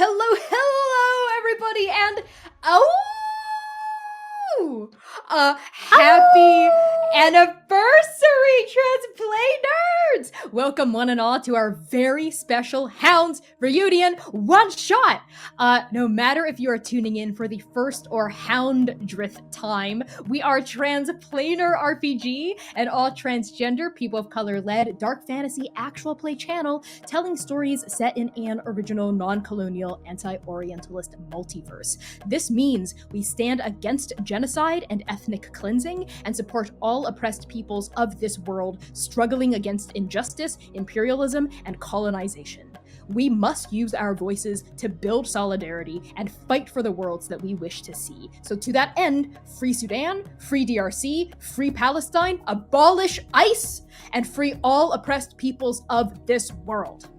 Hello, everybody, and happy anniversary, Transplay Nerds! Welcome, one and all, to our very special Hounds reunion one-shot. No matter if you are tuning in for the first or Hound-drith time, we are Transplaner RPG, an all transgender, people of color-led, dark fantasy actual play channel telling stories set in an original, non-colonial, anti-Orientalist multiverse. This means we stand against genocide and ethnic cleansing and support all oppressed peoples of this world struggling against injustice, imperialism, and colonization. We must use our voices to build solidarity and fight for the worlds that we wish to see. So to that end, free Sudan, free DRC, free Palestine, abolish ICE, and free all oppressed peoples of this world.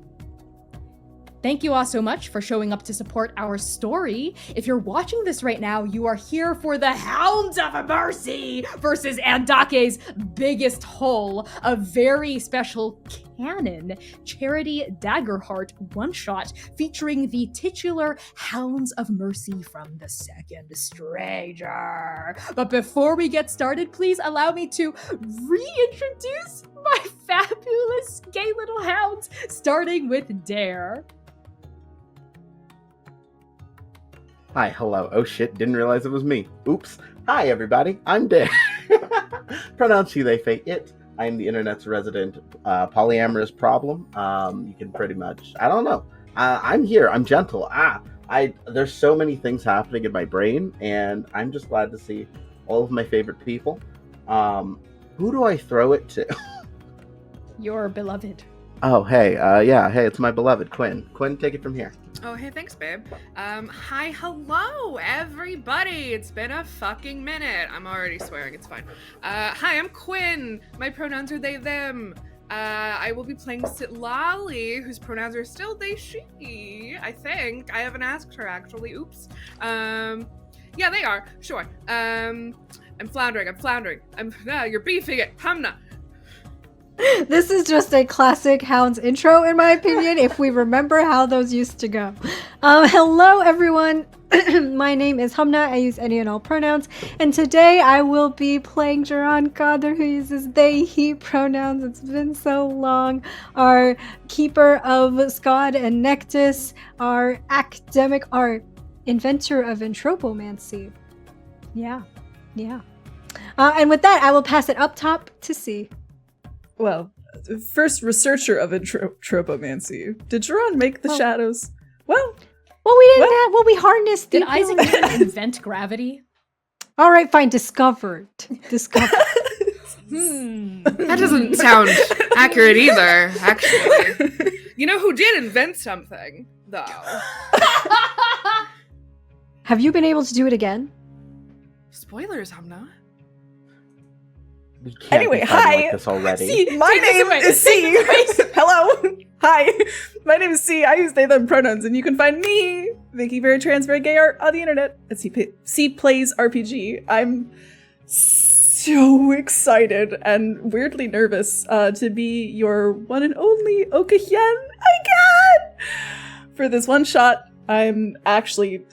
Thank you all so much for showing up to support our story. If you're watching this right now, you are here for the Hounds of Mercy versus Andake's biggest hole, a very special canon Charity Daggerheart one-shot featuring the titular Hounds of Mercy from the Second Stranger. But before we get started, please allow me to reintroduce my fabulous gay little hounds, starting with Dare. Hi, hello. Oh shit, didn't realize it was me. Oops. Hi everybody, I'm Dare. Pronouns she, they, they, it. I am the internet's resident polyamorous problem. You can pretty much, I don't know. I'm here, I'm gentle. There's so many things happening in my brain, and I'm just glad to see all of my favorite people. Who do I throw it to? Your beloved. Oh, hey, hey, it's my beloved, Quinn. Quinn, take it from here. Oh, hey, thanks, babe. Hi, hello, everybody. It's been a fucking minute. I'm already swearing, it's fine. Hi, I'm Quinn. My pronouns are they, them. I will be playing Citlalli, whose pronouns are still they, she, I think. I haven't asked her, actually. Oops. Yeah, they are. Sure. I'm floundering. You're beefing it. Hamnah. This is just a classic Hounds intro, in my opinion, if we remember how those used to go. Hello, everyone. My name is Hamnah. I use any and all pronouns. And today I will be playing Jaran, Kader, who uses they, he pronouns. It's been so long. Our keeper of Skod and Nectus, our inventor of entropomancy. Yeah. And with that, I will pass it up top to C. Well, first researcher of entropomancy. Did Jaran make the shadows? Well, we harnessed. Did Isaac Newton invent gravity? All right, fine. Discovered. That doesn't sound accurate either, actually. You know who did invent something, though? Have you been able to do it again? Spoilers, Hamnah. We can't anyway, be hi. like this already. C, my name is C. Hello. Hi. My name is C. I use they, them pronouns, and you can find me making very trans, very gay art on the internet at C Plays RPG. I'm so excited and weirdly nervous to be your one and only Øka Hyen again for this one shot. I'm actually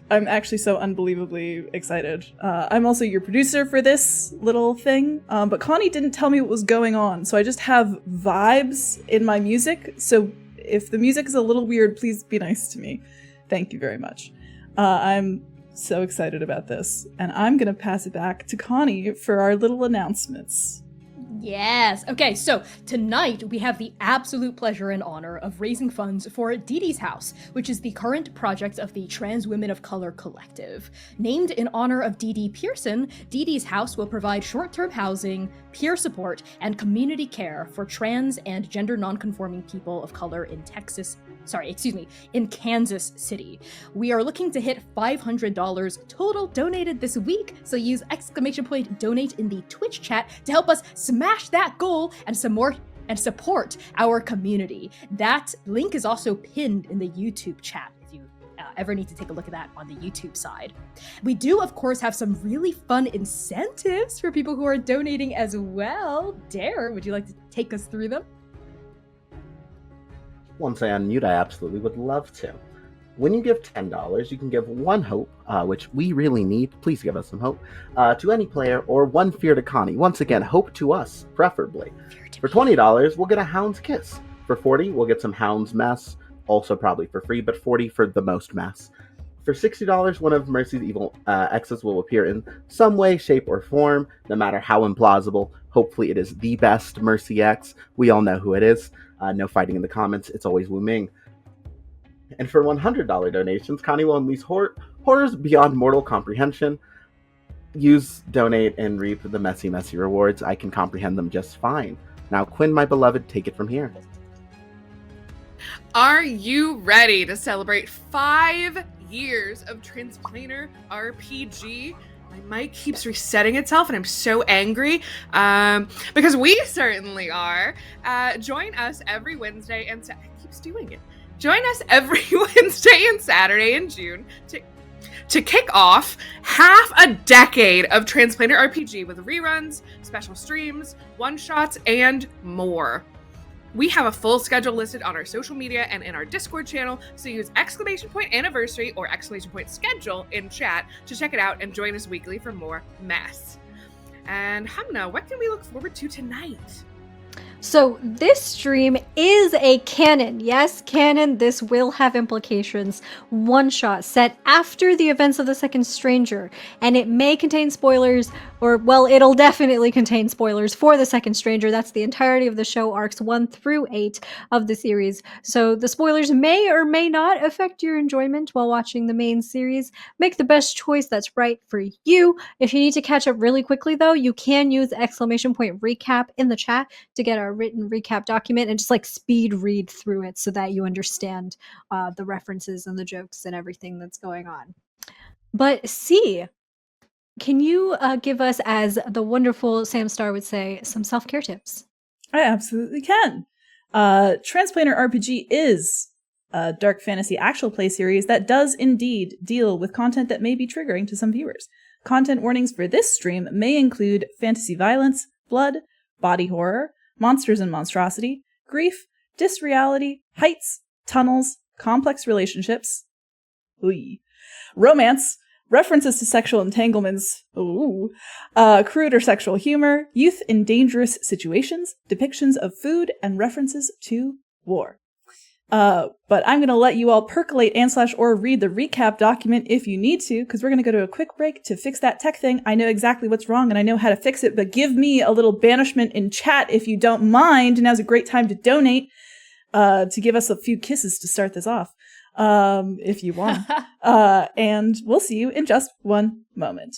so unbelievably excited. I'm also your producer for this little thing, but Connie didn't tell me what was going on, so I just have vibes in my music. So if the music is a little weird, please be nice to me. Thank you very much. I'm so excited about this, and I'm gonna pass it back to Connie for our little announcements. Yes. Okay, so tonight we have the absolute pleasure and honor of raising funds for Dee Dee's House, which is the current project of the Trans Women of Color Collective. Named in honor of Dee Dee Pearson, Dee Dee's House will provide short-term housing, peer support, and community care for trans and gender non-conforming people of color in Kansas City. We are looking to hit $500 total donated this week, so use !donate in the Twitch chat to help us smash that goal and support our community. That link is also pinned in the YouTube chat if you ever need to take a look at that on the YouTube side. We do, of course, have some really fun incentives for people who are donating as well. Dare, would you like to take us through them? Once I unmute, I absolutely would love to. When you give $10, you can give 1 hope, which we really need. Please give us some hope, to any player, or 1 fear to Connie. Once again, hope to us, preferably. For $20, we'll get a Hound's Kiss. For $40, we'll get some Hound's Mess, also probably for free, but $40 for the most mess. For $60, one of Mercy's evil exes will appear in some way, shape, or form, no matter how implausible. Hopefully it is the best Mercy X. We all know who it is. No fighting in the comments. It's always Wu Ming. And for $100 donations, Connie will unleash horrors beyond mortal comprehension. Use, donate, and reap the messy rewards. I can comprehend them just fine. Now, Quinn, my beloved, take it from here. Are you ready to celebrate 5 years of Transplanar RPG? My mic keeps resetting itself and I'm so angry because we certainly are. Join us every Wednesday and it keeps doing it. Join us every Wednesday and Saturday in June to kick off half a decade of Transplanar RPG with reruns, special streams, one-shots, and more. We have a full schedule listed on our social media and in our Discord channel, so use !anniversary or !schedule in chat to check it out and join us weekly for more mess. And Hamnah, what can we look forward to tonight? So this stream is a canon. Yes, canon. This will have implications. One shot set after the events of the Second Stranger, and it may contain spoilers, or well, it'll definitely contain spoilers for the Second Stranger. That's the entirety of the show, arcs 1 through 8 of the series. So the spoilers may or may not affect your enjoyment while watching the main series. Make the best choice that's right for you. If you need to catch up really quickly, though, you can use !recap in the chat to get our written recap document and just like speed read through it so that you understand the references and the jokes and everything that's going on. But C, can you give us, as the wonderful Sam Star would say, some self-care tips? I absolutely can. Transplanar RPG is a dark fantasy actual play series that does indeed deal with content that may be triggering to some viewers. Content warnings for this stream may include fantasy violence, blood, body horror, monsters and monstrosity, grief, disreality, heights, tunnels, complex relationships, romance, references to sexual entanglements, crude or sexual humor, youth in dangerous situations, depictions of food, and references to war. But I'm going to let you all percolate and/or read the recap document if you need to, because we're going to go to a quick break to fix that tech thing. I know exactly what's wrong and I know how to fix it, but give me a little banishment in chat if you don't mind. Now's a great time to donate, to give us a few kisses to start this off, if you want. And we'll see you in just one moment.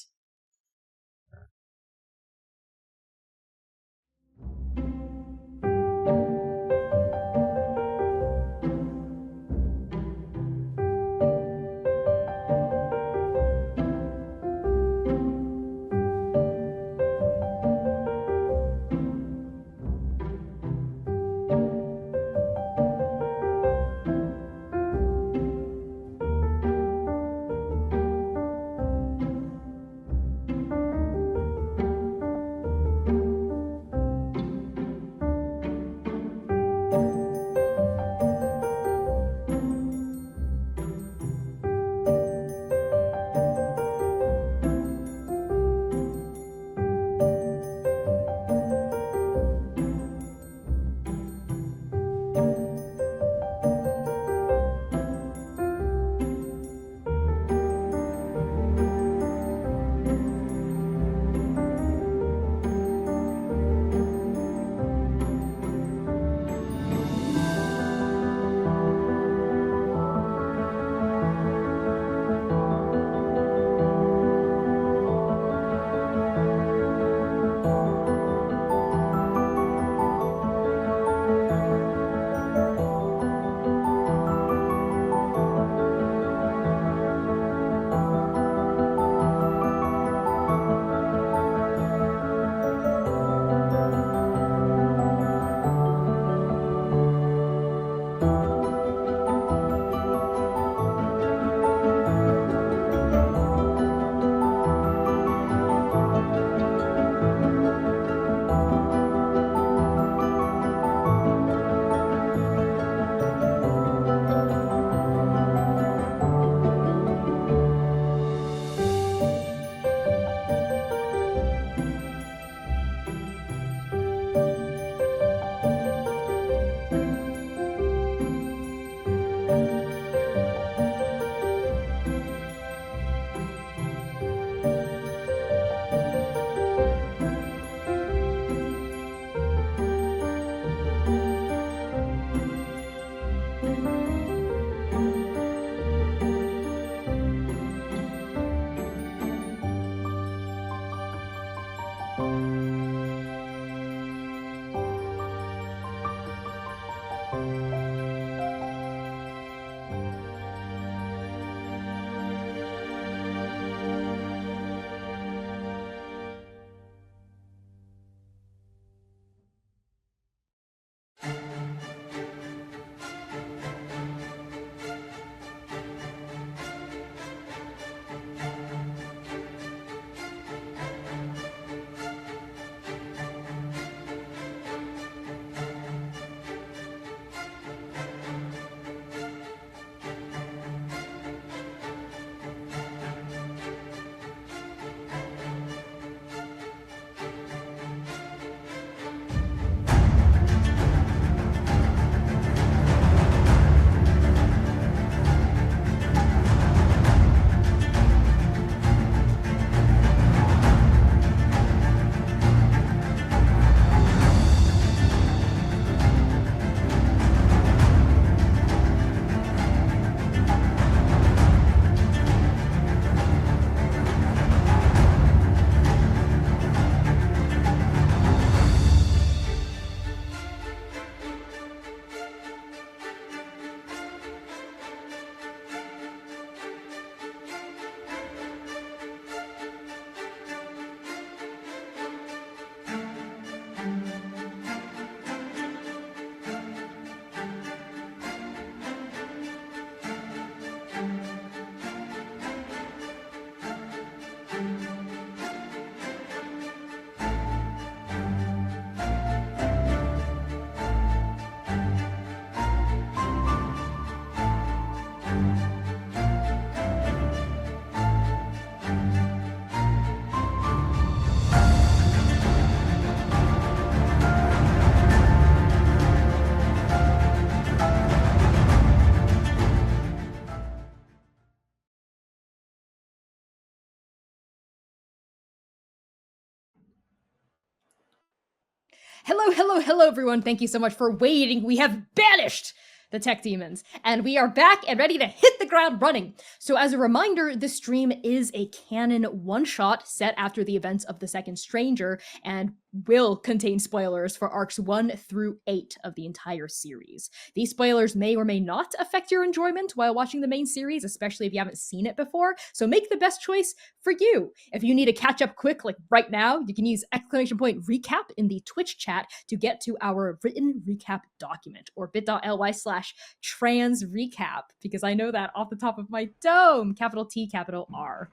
Hello, everyone. Thank you so much for waiting. We have banished the tech demons, and we are back and ready to hit the ground running. So as a reminder, this stream is a canon one-shot set after the events of The Second Stranger, and will contain spoilers for arcs 1 through 8 of the entire series. These spoilers may or may not affect your enjoyment while watching the main series, especially if you haven't seen it before, so make the best choice for you. If you need to catch up quick, like right now, you can use !recap in the Twitch chat to get to our written recap document, or bit.ly/transrecap, because I know that off the top of my dome, capital T, capital R.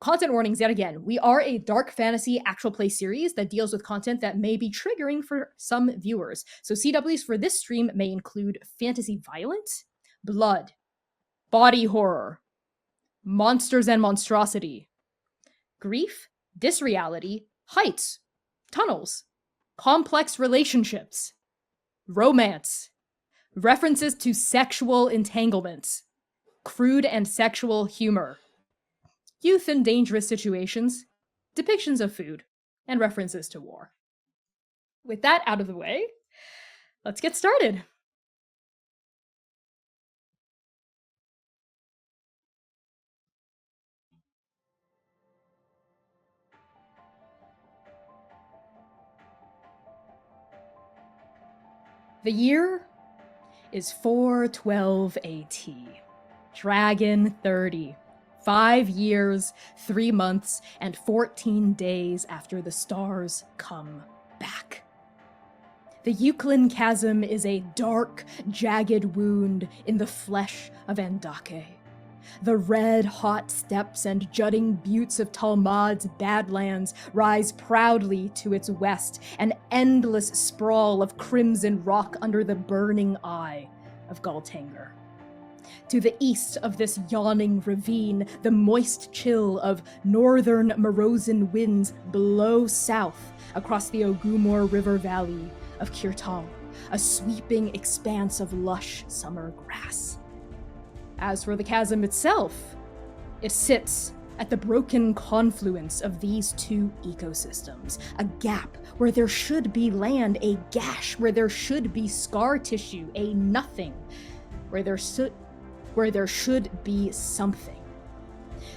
Content warnings yet again. We are a dark fantasy actual play series that deals with content that may be triggering for some viewers. So CWs for this stream may include fantasy violence, blood, body horror, monsters and monstrosity, grief, disreality, heights, tunnels, complex relationships, romance, references to sexual entanglements, crude and sexual humor, youth in dangerous situations, depictions of food, and references to war. With that out of the way, let's get started. The year is 412 AT. Dragon 30. 5 years, 3 months, and 14 days after the stars come back. The Ukhliin Chasm is a dark, jagged wound in the flesh of Andake. The red-hot steppes and jutting buttes of Talmad's Badlands rise proudly to its west, an endless sprawl of crimson rock under the burning eye of Galtanger. To the east of this yawning ravine, the moist chill of northern Morozan winds blow south across the Ogumor River Valley of Kirtal, a sweeping expanse of lush summer grass. As for the chasm itself, it sits at the broken confluence of these two ecosystems, a gap where there should be land, a gash where there should be scar tissue, a nothing where there should be something.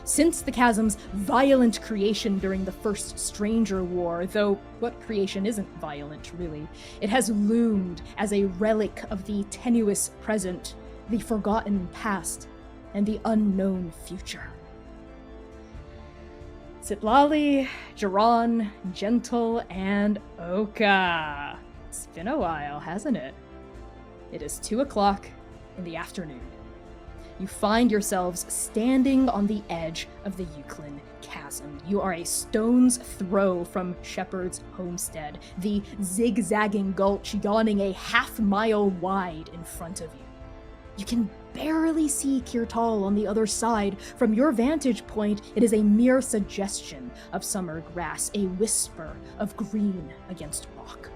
Since the chasm's violent creation during the First Stranger War, though what creation isn't violent, really, it has loomed as a relic of the tenuous present, the forgotten past, and the unknown future. Citlalli, Jaran, Gentle, and Øka. It's been a while, hasn't it? It is 2 o'clock in the afternoon. You find yourselves standing on the edge of the Ukhliin Chasm. You are a stone's throw from Shepherd's homestead, the zigzagging gulch yawning a half-mile wide in front of you. You can barely see Kirtal on the other side. From your vantage point, it is a mere suggestion of summer grass, a whisper of green against rock.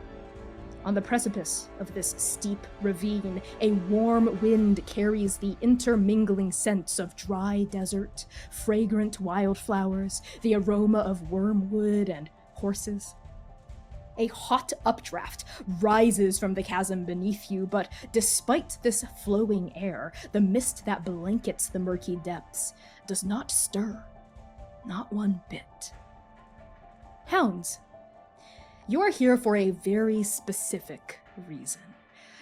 On the precipice of this steep ravine, a warm wind carries the intermingling scents of dry desert, fragrant wildflowers, the aroma of wormwood and horses. A hot updraft rises from the chasm beneath you, but despite this flowing air, the mist that blankets the murky depths does not stir, not one bit. Hounds, you are here for a very specific reason.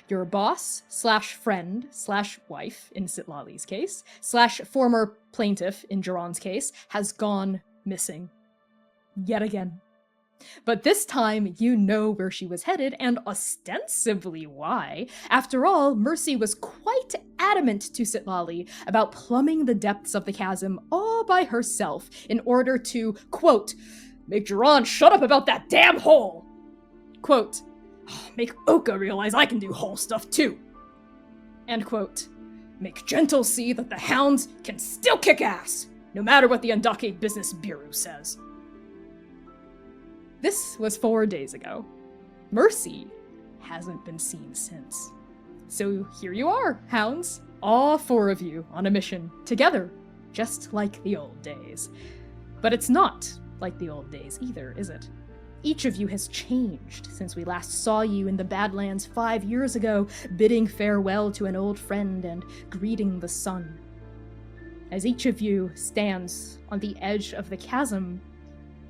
Your boss/friend/wife, in Citlalli's case, /former plaintiff, in Jaran's case, has gone missing. Yet again. But this time, you know where she was headed, and ostensibly why. After all, Mercy was quite adamant to Citlalli about plumbing the depths of the chasm all by herself in order to, quote, make Jaran shut up about that damn hole! Quote, make Øka realize I can do hole stuff too! And quote, make Gentle see that the Hounds can still kick ass, no matter what the Andake Business Bureau says. This was 4 days ago. Mercy hasn't been seen since. So here you are, Hounds, all 4 of you on a mission, together, just like the old days. But it's not like the old days either, is it? Each of you has changed since we last saw you in the Badlands 5 years ago, bidding farewell to an old friend and greeting the sun. As each of you stands on the edge of the chasm,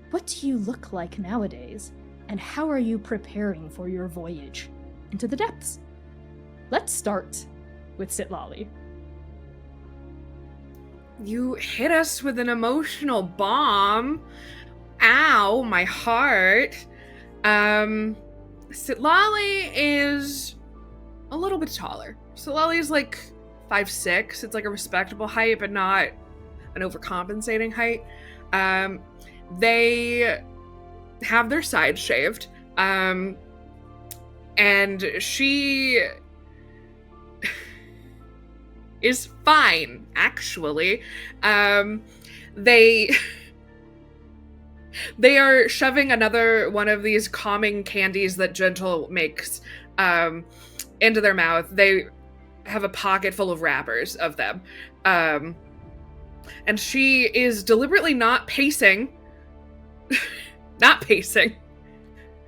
what do you look like nowadays, and how are you preparing for your voyage into the depths? Let's start with Citlalli. You hit us with an emotional bomb. Ow, my heart. Citlalli is a little bit taller. Citlalli is like 5'6". It's like a respectable height, but not an overcompensating height. They have their sides shaved. And she is fine, actually. They are shoving another one of these calming candies that Gentle makes into their mouth. They have a pocket full of wrappers of them. And she is deliberately not pacing. Not pacing.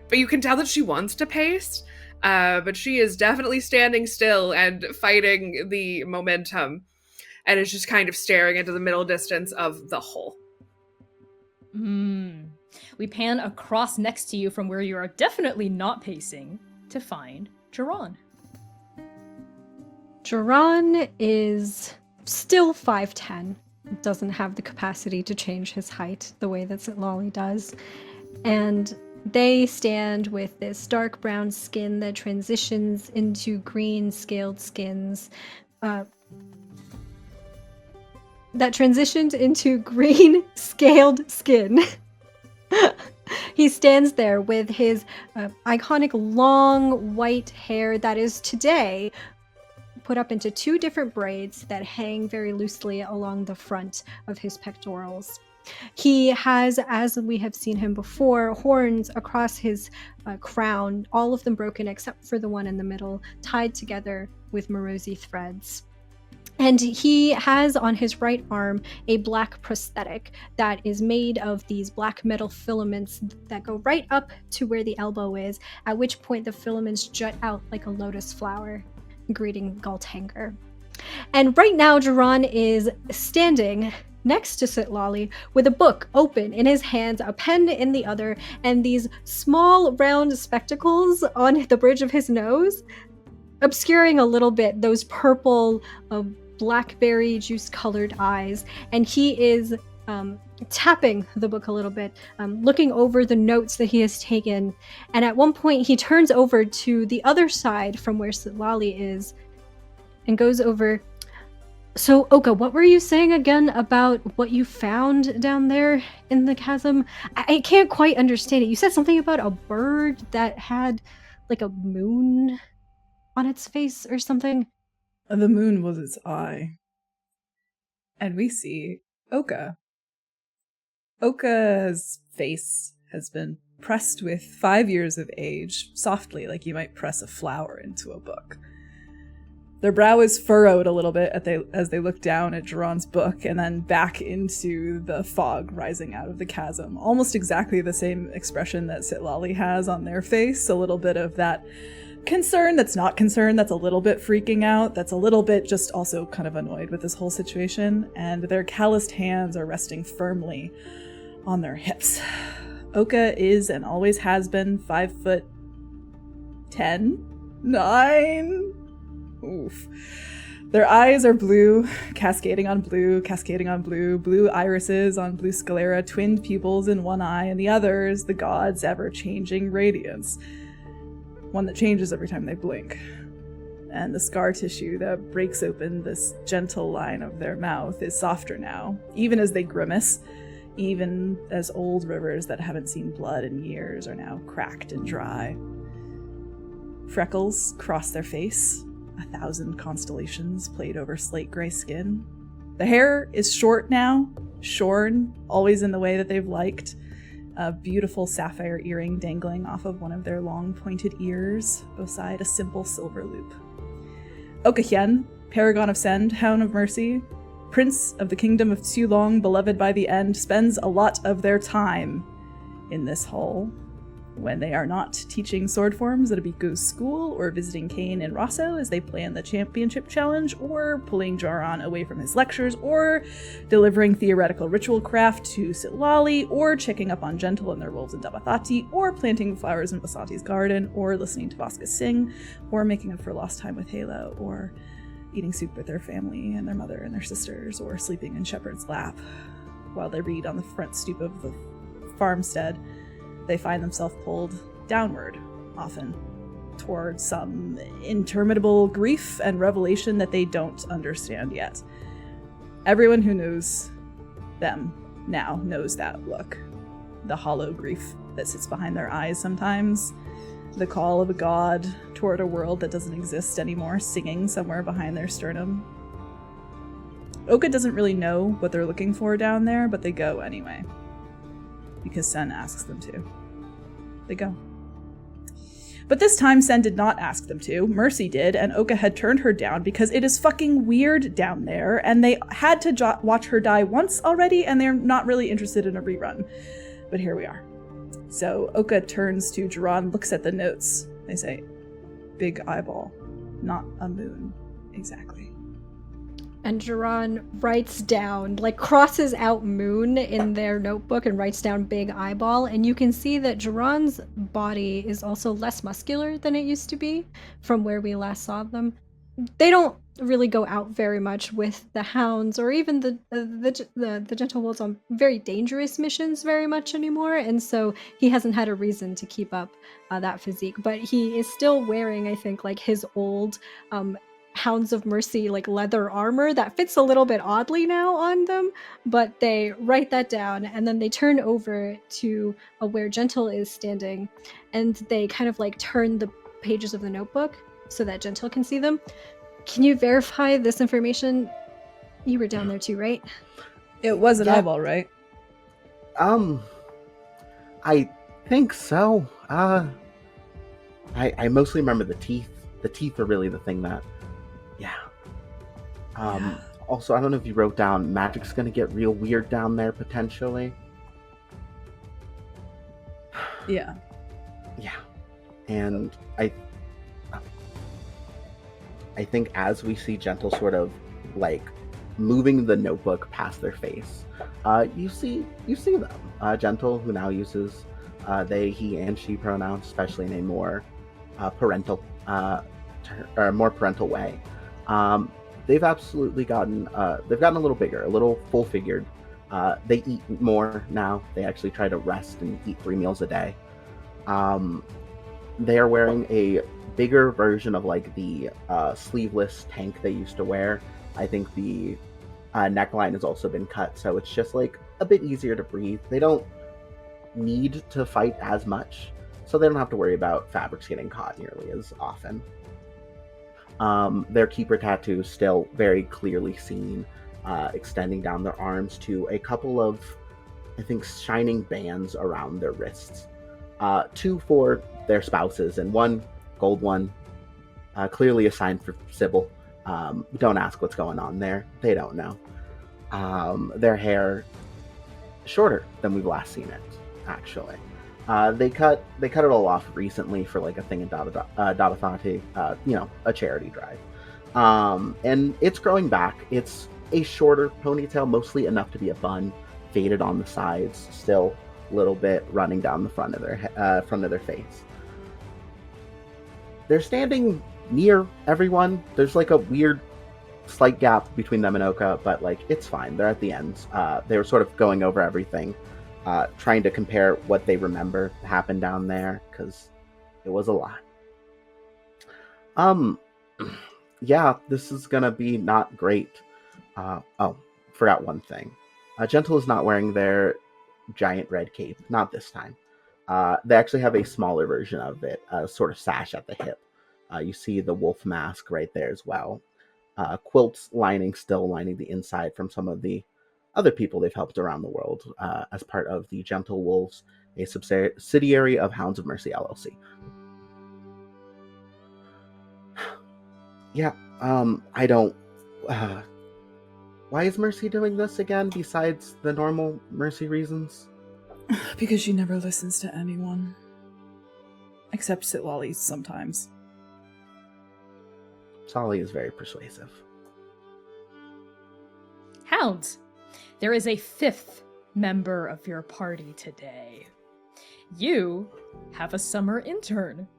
But you can tell that she wants to pace. But she is definitely standing still and fighting the momentum. And is just kind of staring into the middle distance of the hole. We pan across next to you from where you are definitely not pacing to find Jaran. Jaran is still 5'10", doesn't have the capacity to change his height the way that Citlalli does. And they stand with this dark brown skin that transitions into green scaled skins. That transitioned into green scaled skin. He stands there with his iconic long white hair that is today put up into 2 different braids that hang very loosely along the front of his pectorals. He has, as we have seen him before, horns across his crown, all of them broken except for the one in the middle, tied together with morosy threads. And he has on his right arm a black prosthetic that is made of these black metal filaments that go right up to where the elbow is, at which point the filaments jut out like a lotus flower, greeting Galtanger. And right now, Jaran is standing next to Citlalli with a book open in his hands, a pen in the other, and these small round spectacles on the bridge of his nose, obscuring a little bit those purple blackberry juice colored eyes. And he is tapping the book a little bit, looking over the notes that he has taken. And at one point he turns over to the other side from where Citlalli is and goes over. So Øka, what were you saying again about what you found down there in the chasm? I can't quite understand it. You said something about a bird that had like a moon on its face or something. The moon was its eye. And we see Øka. Øka's face has been pressed with 5 years of age, softly, like you might press a flower into a book. Their brow is furrowed a little bit as they look down at Jaran's book and then back into the fog rising out of the chasm. Almost exactly the same expression that Citlalli has on their face, a little bit of that concern that's not concern, that's a little bit freaking out, that's a little bit just also kind of annoyed with this whole situation, and their calloused hands are resting firmly on their hips. Øka is and always has been 5'10", 9. Oof. Their eyes are blue, cascading on blue, cascading on blue, blue irises on blue sclera, twinned pupils in one eye, and the other is the god's ever-changing radiance. One that changes every time they blink. And the scar tissue that breaks open this gentle line of their mouth is softer now, even as they grimace, even as old rivers that haven't seen blood in years are now cracked and dry. Freckles cross their face, 1,000 constellations played over slate gray skin. The hair is short now, shorn, always in the way that they've liked. A beautiful sapphire earring dangling off of one of their long pointed ears beside a simple silver loop. Øka Hyen, Paragon of Send, Hound of Mercy, Prince of the Kingdom of Tulong, beloved by the end, spends a lot of their time in this hole. when they are not teaching sword forms at Abiku's school, or visiting Kane and Rosso as they plan the championship challenge, or pulling Jaran away from his lectures, or delivering theoretical ritual craft to Citlalli, or checking up on Gentle and their wolves in Dabathati, or planting flowers in Basati's garden, or listening to Vasca sing, or making up for lost time with Halo, or eating soup with their family and their mother and their sisters, or sleeping in Shepherd's lap while they read on the front stoop of the farmstead, they find themselves pulled downward, often, toward some interminable grief and revelation that they don't understand yet. Everyone who knows them now knows that look. The hollow grief that sits behind their eyes sometimes, the call of a god toward a world that doesn't exist anymore, singing somewhere behind their sternum. Øka doesn't really know what they're looking for down there, but they go anyway. Because Sen asks them to. They go. But this time Sen did not ask them to. Mercy did, and Øka had turned her down because it is fucking weird down there, and they had to watch her die once already, and they're not really interested in a rerun. But here we are. So Øka turns to Jaran, looks at the notes. They say, big eyeball, not a moon. Exactly. And Jaran writes down, like crosses out moon in their notebook and writes down big eyeball. And you can see that Jaran's body is also less muscular than it used to be from where we last saw them. They don't really go out very much with the hounds or even the gentle wolves on very dangerous missions very much anymore. And so he hasn't had a reason to keep up that physique. But he is still wearing, I think, like his old Hounds of Mercy like leather armor that fits a little bit oddly now on them, but they write that down and then they turn over to where Gentle is standing and they kind of like turn the pages of the notebook so that Gentle can see them. Can you verify this information? You were down there too, right? It was an eyeball, right? I think so. I mostly remember the teeth. The teeth are really the thing that Also, I don't know if you wrote down magic's gonna get real weird down there potentially. Yeah. And I think as we see Gentle sort of like moving the notebook past their face, you see them. Gentle, who now uses they, he, and she pronouns, especially in a more parental way. They've absolutely gotten a little bigger, a little full-figured. They eat more now. They actually try to rest and eat 3 meals a day. They are wearing a bigger version of like the sleeveless tank they used to wear. I think the neckline has also been cut, so it's just like a bit easier to breathe. They don't need to fight as much, so they don't have to worry about fabrics getting caught nearly as often. Their keeper tattoos still very clearly seen, extending down their arms to a couple of, I think, shining bands around their wrists. 2 for their spouses, and 1 gold one, clearly assigned for Sybil. Don't ask what's going on there. They don't know. Their hair shorter than we've last seen it, actually. They cut it all off recently for like a thing in Dabathati, a charity drive. And it's growing back. It's a shorter ponytail, mostly enough to be a bun, faded on the sides, still a little bit running down the front of their face. They're standing near everyone. There's like a weird slight gap between them and Øka, but like it's fine. They're at the ends. They were sort of going over everything. Trying to compare what they remember happened down there, because it was a lot. This is gonna be not great. Forgot one thing. Gentle is not wearing their giant red cape, not this time. They actually have a smaller version of it, a sort of sash at the hip. You see the wolf mask right there as well. Quilts still lining the inside from some of the other people they've helped around the world as part of the Gentle Wolves, a subsidiary of Hounds of Mercy LLC. I don't... why is Mercy doing this again, besides the normal Mercy reasons? Because she never listens to anyone. Except Citlalli sometimes. Solly is very persuasive. Hounds, there is a 5th member of your party today. You have a summer intern.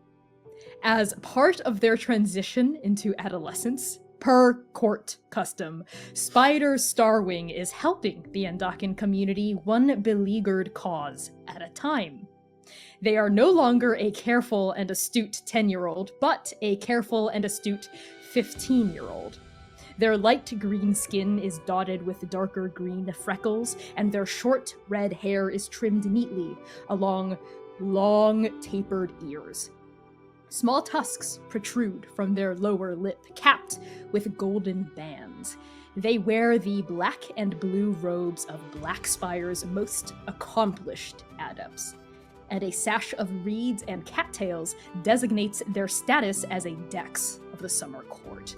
As part of their transition into adolescence, per court custom, Spider Starwing is helping the Andakan community one beleaguered cause at a time. They are no longer a careful and astute 10-year-old, but a careful and astute 15-year-old. Their light green skin is dotted with darker green freckles, and their short red hair is trimmed neatly along long tapered ears. Small tusks protrude from their lower lip, capped with golden bands. They wear the black and blue robes of Black Spire's most accomplished adepts, and a sash of reeds and cattails designates their status as a dex of the summer court.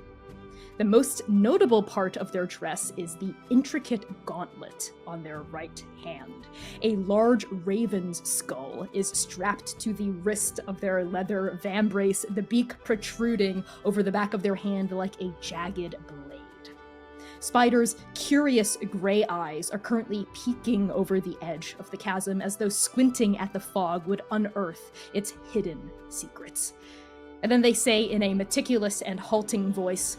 The most notable part of their dress is the intricate gauntlet on their right hand. A large raven's skull is strapped to the wrist of their leather vambrace, the beak protruding over the back of their hand like a jagged blade. Spider's curious gray eyes are currently peeking over the edge of the chasm as though squinting at the fog would unearth its hidden secrets. And then they say in a meticulous and halting voice,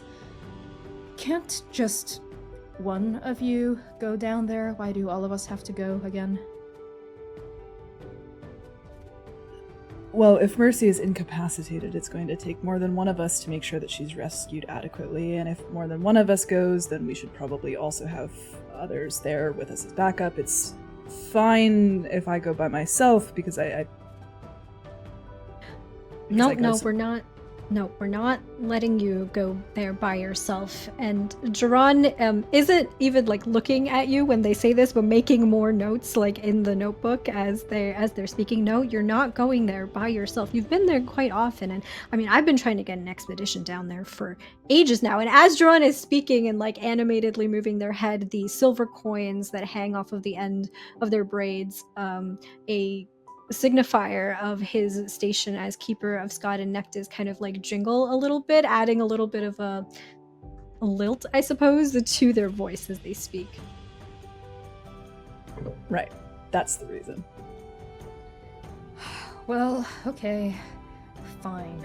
"Can't just one of you go down there? Why do all of us have to go again?" Well, if Mercy is incapacitated, it's going to take more than one of us to make sure that she's rescued adequately, and if more than one of us goes, then we should probably also have others there with us as backup. It's fine if I go by myself, because we're not letting you go there by yourself. And Jaran isn't even like looking at you when they say this, but making more notes like in the notebook as they're speaking. No, you're not going there by yourself. You've been there quite often, and I mean, I've been trying to get an expedition down there for ages now. And as Jaran is speaking and like animatedly moving their head, the silver coins that hang off of the end of their braids, a signifier of his station as keeper of Scott and Nectis kind of like jingle a little bit, adding a little bit of a lilt, I suppose, to their voice as they speak. Right. That's the reason. Well, okay. Fine.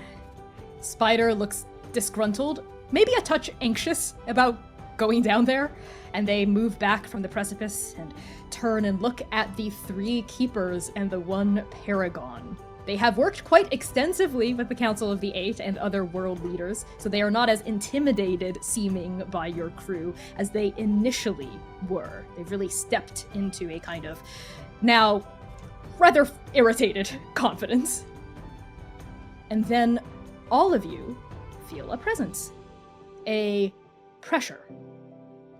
Spider looks disgruntled, maybe a touch anxious about going down there, and they move back from the precipice and turn and look at the 3 keepers and the 1 paragon. They have worked quite extensively with the Council of the 8 and other world leaders, so they are not as intimidated seeming by your crew as they initially were. They've really stepped into a kind of, now, rather irritated confidence. And then all of you feel a presence. A pressure.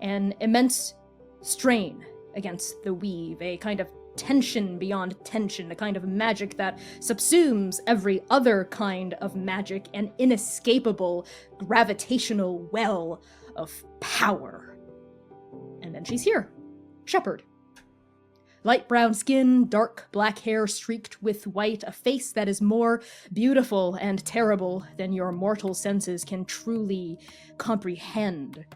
An immense strain against the weave, a kind of tension beyond tension, a kind of magic that subsumes every other kind of magic, an inescapable gravitational well of power. And then she's here. Shepherd. Light brown skin, dark black hair streaked with white, a face that is more beautiful and terrible than your mortal senses can truly comprehend.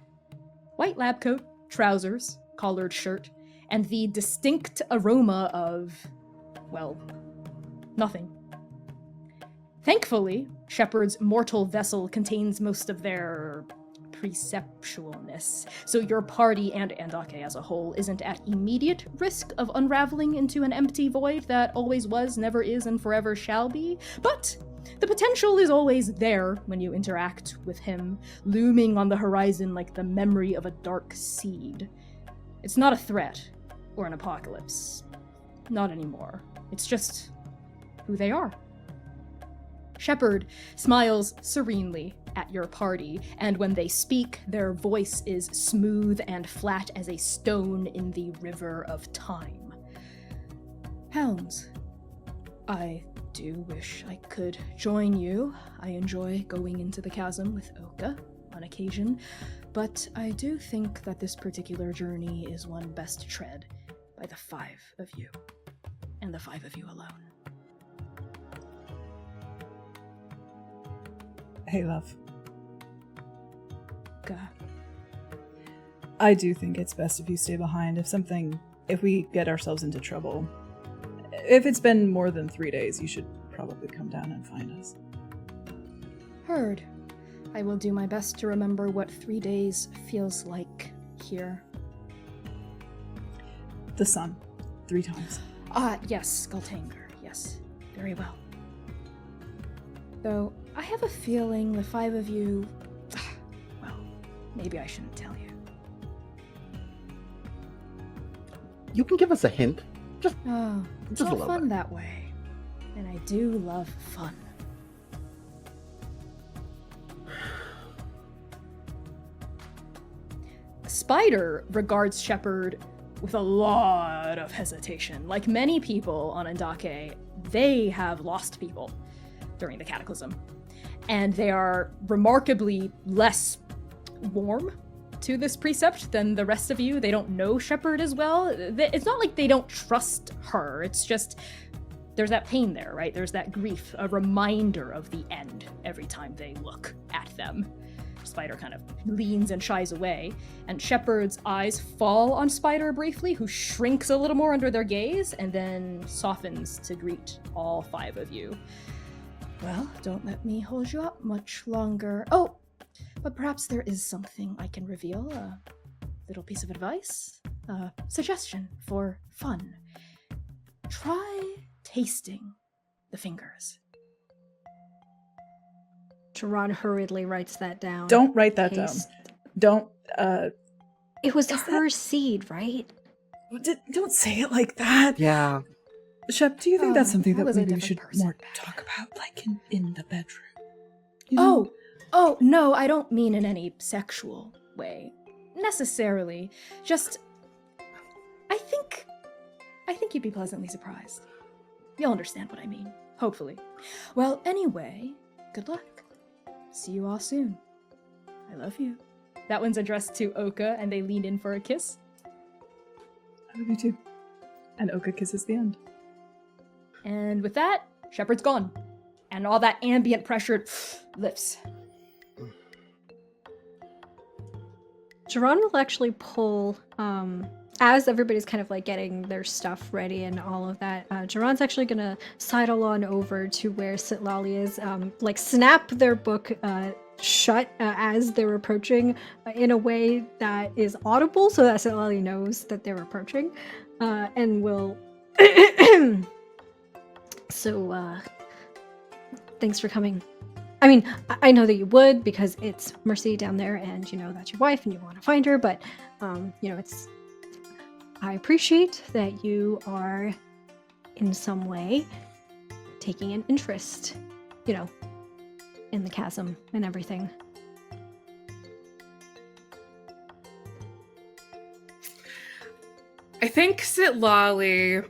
White lab coat, trousers, collared shirt, and the distinct aroma of, well, nothing. Thankfully, Shepard's mortal vessel contains most of their perceptualness, so your party and Andake as a whole isn't at immediate risk of unraveling into an empty void that always was, never is, and forever shall be, but the potential is always there when you interact with him, looming on the horizon like the memory of a dark seed. It's not a threat or an apocalypse. Not anymore. It's just who they are. Shepard smiles serenely at your party, and when they speak, their voice is smooth and flat as a stone in the river of time. Hounds, I do wish I could join you. I enjoy going into the chasm with Øka on occasion, but I do think that this particular journey is one best tread by the 5 of you, and the 5 of you alone. Hey, love. God. I do think it's best if you stay behind. If we get ourselves into trouble, if it's been more than 3 days, you should probably come down and find us. Heard. I will do my best to remember what 3 days feels like here. The sun. 3 times. Yes, Skulltanger. Yes. Very well. Though, I have a feeling the 5 of you... Well, maybe I shouldn't tell you. You can give us a hint. Oh, it's Just a all little fun bit. that way. And I do love fun. Spider regards Shepard with a lot of hesitation. Like many people on Andake, they have lost people during the Cataclysm. And they are remarkably less warm to this precept than the rest of you. They don't know Shepard as well. It's not like they don't trust her. It's just there's that pain there, right? There's that grief, a reminder of the end every time they look at them. Spider kind of leans and shies away, and Shepard's eyes fall on Spider briefly, who shrinks a little more under their gaze and then softens to greet all 5 of you. Well, don't let me hold you up much longer. Oh, but perhaps there is something I can reveal. A little piece of advice? A suggestion for fun. Try tasting the fingers. Jaran hurriedly writes that down. Don't write that Taste. down. It was Is her seed, right? Don't say it like that. Yeah. Shep, do you think that's something that that was a maybe we different should person. more talk about, like in the bedroom? You know? Oh, no, I don't mean in any sexual way. Necessarily. Just, I think you'd be pleasantly surprised. You'll understand what I mean. Hopefully. Well, anyway, good luck. See you all soon. I love you. That one's addressed to Øka, and they lean in for a kiss. I love you too. And Øka kisses the end. And with that, Shepard's gone. And all that ambient pressure lifts. Jaran will actually pull, as everybody's kind of like getting their stuff ready and all of that, Jaran's actually gonna sidle on over to where Citlalli is, like snap their book shut as they're approaching in a way that is audible so that Citlalli knows that they're approaching, and will... So, thanks for coming. I mean, I know that you would because it's Mercy down there and you know that's your wife and you want to find her, but, you know, I appreciate that you are in some way taking an interest, you know, in the chasm and everything. I think Citlalli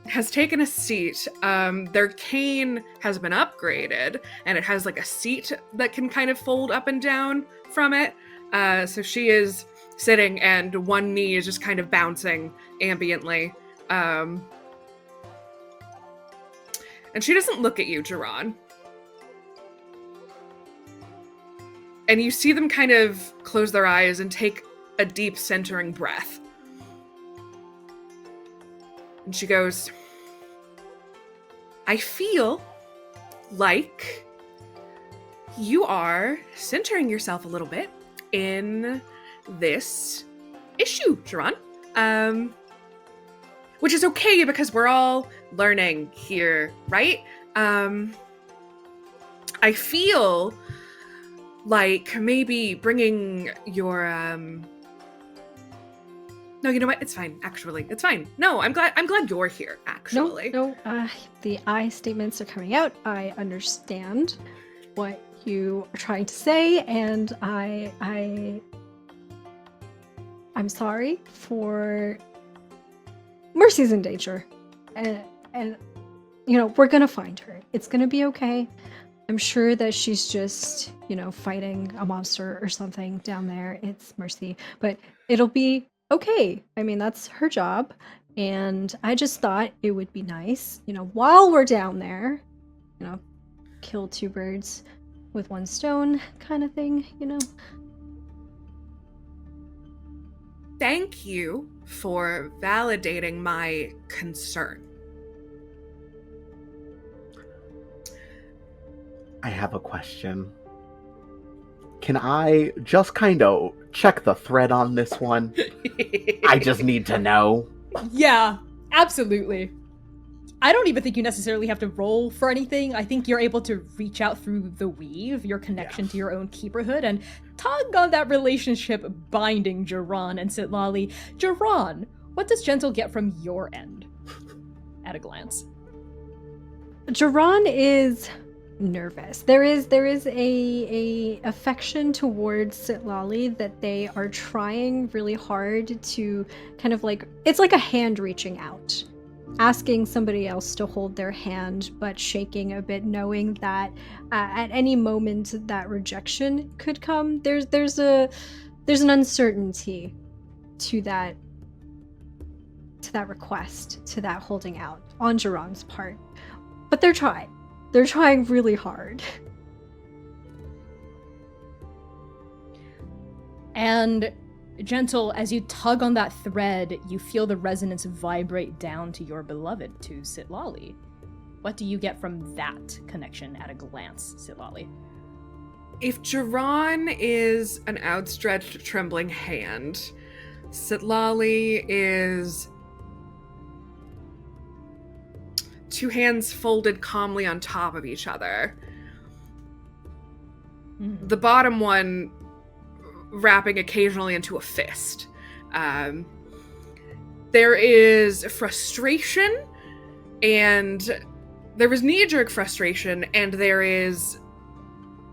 has taken a seat. Their cane has been upgraded, and it has like a seat that can kind of fold up and down from it. So she is sitting, and one knee is just kind of bouncing ambiently. And she doesn't look at you, Jaran. And you see them kind of close their eyes and take a deep centering breath. And she goes, I feel like you are centering yourself a little bit in this issue, Jaran. Which is okay because we're all learning here, right? I feel like maybe bringing your No, you know what? It's fine. Actually, it's fine. No, I'm glad you're here. Actually, No, the I statements are coming out. I understand what you are trying to say, and I'm sorry for Mercy's in danger, and you know we're gonna find her. It's gonna be okay. I'm sure that she's just fighting a monster or something down there. It's Mercy, but it'll be okay. I mean, that's her job. And I just thought it would be nice, while we're down there, kill 2 birds with one stone kind of thing, you know? Thank you for validating my concern. I have a question. Can I just kind of check the thread on this one? I just need to know. Yeah, absolutely. I don't even think you necessarily have to roll for anything. I think you're able to reach out through the weave, your connection to your own keeperhood, and tug on that relationship binding Jaran and Citlalli. Jaran, what does Gentle get from your end? At a glance. Jaran is nervous. There is a affection towards Citlalli that they are trying really hard to kind of like, it's like a hand reaching out, asking somebody else to hold their hand, but shaking a bit, knowing that at any moment that rejection could come. There's an uncertainty to that request, to that holding out on Jaran's part. But they're trying. They're trying really hard. And Gentle, as you tug on that thread, you feel the resonance vibrate down to your beloved, to Citlalli. What do you get from that connection at a glance, Citlalli? If Jaran is an outstretched, trembling hand, Citlalli is two hands folded calmly on top of each other. The bottom one wrapping occasionally into a fist. There is frustration, and there is knee-jerk frustration, and there is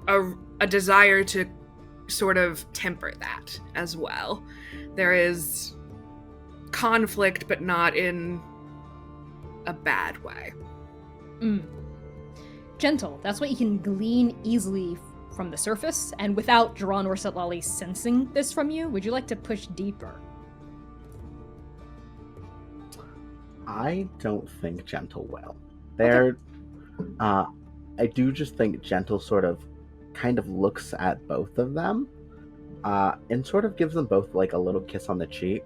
a desire to sort of temper that as well. There is conflict, but not in a bad way. Gentle, that's what you can glean easily from the surface, and without Jaran or Citlalli sensing this from you, would you like to push deeper? I don't think Gentle will. I do just think Gentle sort of kind of looks at both of them and sort of gives them both like a little kiss on the cheek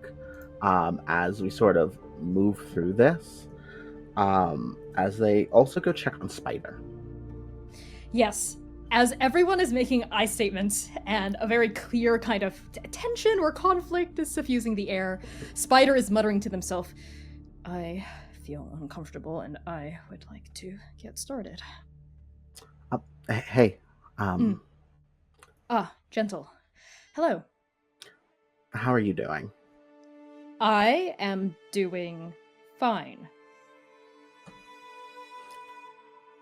as we sort of move through this. As they also go check on Spider. Yes. As everyone is making eye statements and a very clear kind of tension or conflict is suffusing the air, Spider is muttering to themselves, I feel uncomfortable and I would like to get started. Hey. Gentle. Hello. How are you doing? I am doing fine.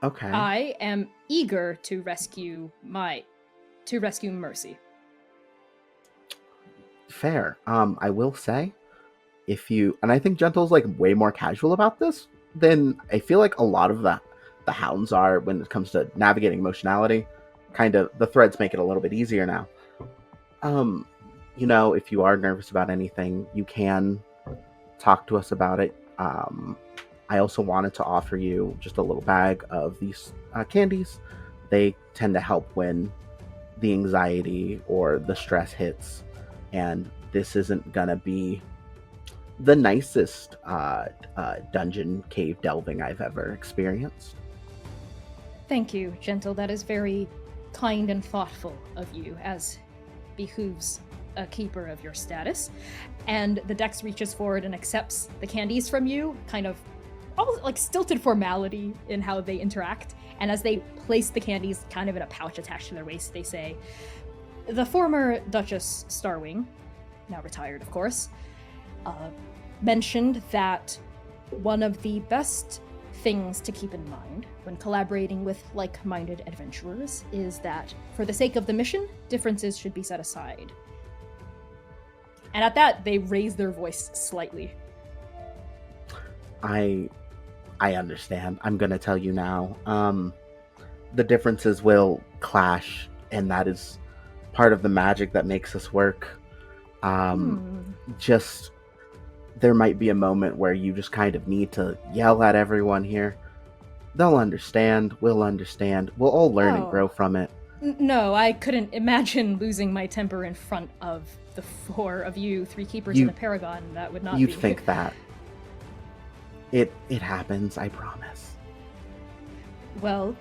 Okay. I am eager to rescue Mercy. Fair. I will say, and I think Gentle's like way more casual about this than I feel like a lot of the Hounds are when it comes to navigating emotionality. Kind of, the threads make it a little bit easier now. If you are nervous about anything, you can talk to us about it. I also wanted to offer you just a little bag of these candies. They tend to help when the anxiety or the stress hits, and this isn't gonna be the nicest dungeon cave delving I've ever experienced. Thank you, Gentle. That is very kind and thoughtful of you, as behooves a keeper of your status. And the Dex reaches forward and accepts the candies from you, kind of almost like stilted formality in how they interact. And as they place the candies kind of in a pouch attached to their waist, they say, the former Duchess Starwing, now retired of course, mentioned that one of the best things to keep in mind when collaborating with like-minded adventurers is that for the sake of the mission, differences should be set aside. And at that, they raise their voice slightly. I understand. I'm going to tell you now. The differences will clash, and that is part of the magic that makes us work. Just, there might be a moment where you just kind of need to yell at everyone here. They'll understand. We'll understand. We'll all learn and grow from it. No, I couldn't imagine losing my temper in front of the 4 of you, 3 keepers and a paragon. That would not be... You'd think that. It happens, I promise. Well,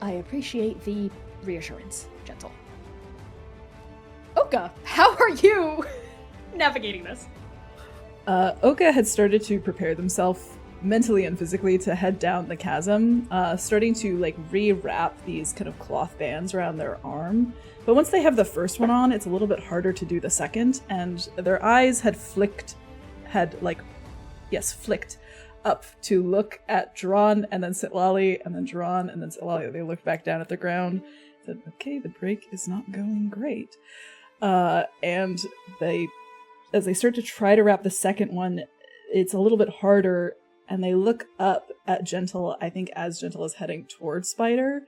I appreciate the reassurance, Gentle. Øka, how are you navigating this? Øka had started to prepare themselves mentally and physically to head down the chasm, starting to like rewrap these kind of cloth bands around their arm. But once they have the first one on, it's a little bit harder to do the second, and their eyes had flicked up to look at Jaran and then Citlalli and then Jaran and then Citlalli. They looked back down at the ground, said, okay, the break is not going great. And as they start to try to wrap the second one, it's a little bit harder, and they look up at Gentle, I think as Gentle is heading towards Spider,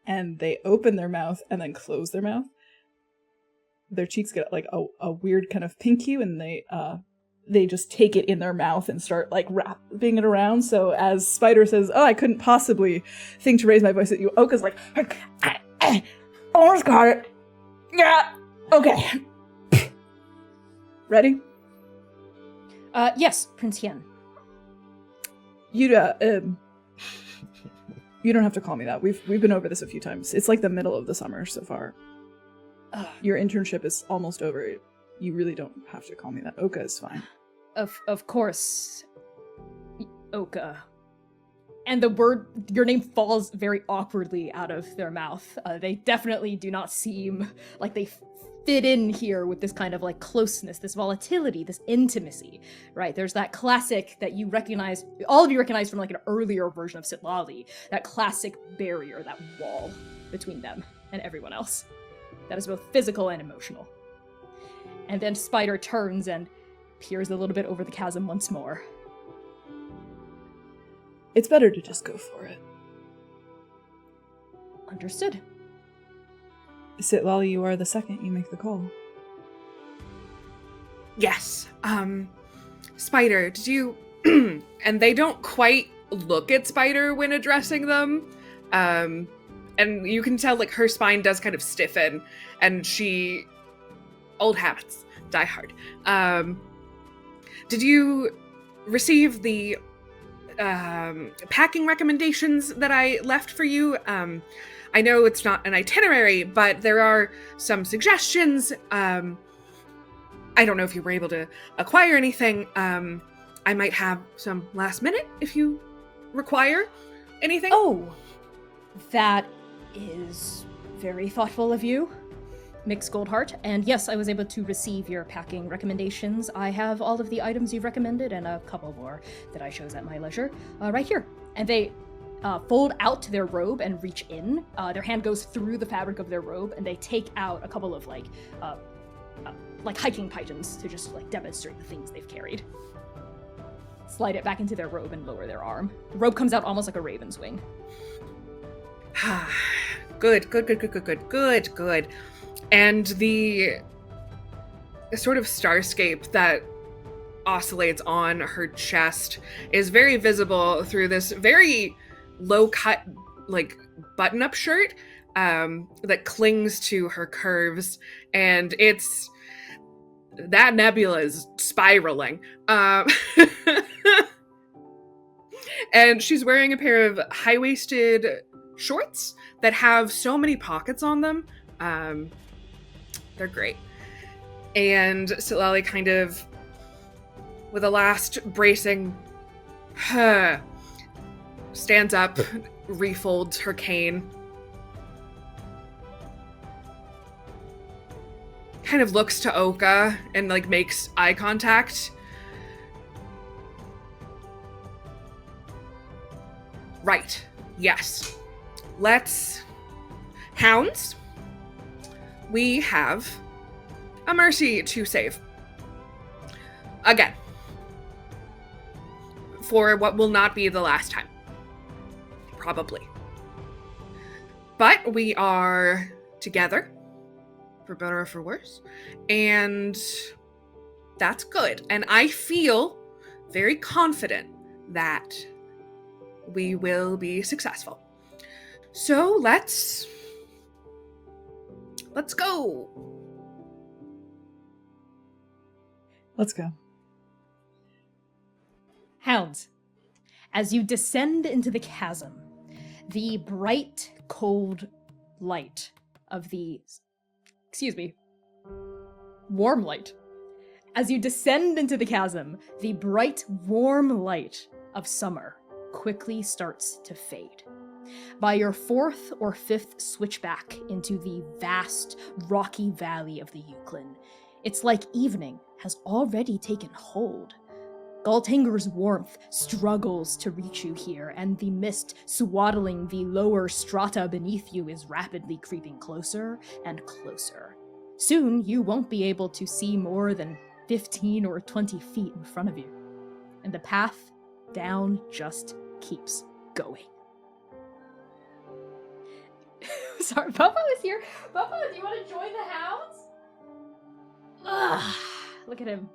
and they open their mouth and then close their mouth. Their cheeks get like a weird kind of pink hue, and they just take it in their mouth and start like wrapping it around. So as Spider says, oh, I couldn't possibly think to raise my voice at you, Oka's like, almost got it. Yeah, okay. Ready? Yes, Prince Hyen. You don't have to call me that. We've been over this a few times. It's like the middle of the summer so far. Your internship is almost over. You really don't have to call me that. Øka is fine. Of course, Øka. And your name falls very awkwardly out of their mouth. They definitely do not seem like they fit in here with this kind of like closeness, this volatility, this intimacy, right? There's that classic that you recognize, all of you recognize from like an earlier version of Citlalli, that classic barrier, that wall between them and everyone else. That is both physical and emotional. And then Spider turns and peers a little bit over the chasm once more. It's better to just go for it. Understood. Citlalli, you are the second. You make the call. Yes. Spider, did you... and they don't quite look at Spider when addressing them. And you can tell, like, her spine does kind of stiffen. And she... Old habits die hard. Did you receive the packing recommendations that I left for you? I know it's not an itinerary, but there are some suggestions. I don't know if you were able to acquire anything. I might have some last minute if you require anything. Oh, that is very thoughtful of you, Mix Goldheart. And yes, I was able to receive your packing recommendations. I have all of the items you've recommended and a couple more that I chose at my leisure right here. And they fold out to their robe and reach in. Their hand goes through the fabric of their robe, and they take out a couple of like hiking pythons to just like demonstrate the things they've carried. Slide it back into their robe and lower their arm. The robe comes out almost like a raven's wing. Good. And the sort of starscape that oscillates on her chest is very visible through this very low-cut, like, button-up shirt that clings to her curves, and it's... that nebula is spiraling. And she's wearing a pair of high-waisted shorts that have so many pockets on them. They're great. And Citlalli kind of, with a last bracing, stands up, refolds her cane, kind of looks to Øka and like makes eye contact. Right. Yes. Let's... Hounds, we have a mercy to save. Again. For what will not be the last time. Probably. But we are together, for better or for worse, and that's good. And I feel very confident that we will be successful. So let's Let's go. Let's go. Hounds, as you descend into the chasm, the bright, cold light of the... warm light. As you descend into the chasm, the bright, warm light of summer quickly starts to fade. By your fourth or fifth switchback into the vast, rocky valley of the Ukhliin, it's like evening has already taken hold. Galtinger's warmth struggles to reach you here, and the mist swaddling the lower strata beneath you is rapidly creeping closer and closer. Soon, you won't be able to see more than 15 or 20 feet in front of you, and the path down just keeps going. Sorry, Bubba is here. Bubba, do you want to join the hounds? Ugh, look at him.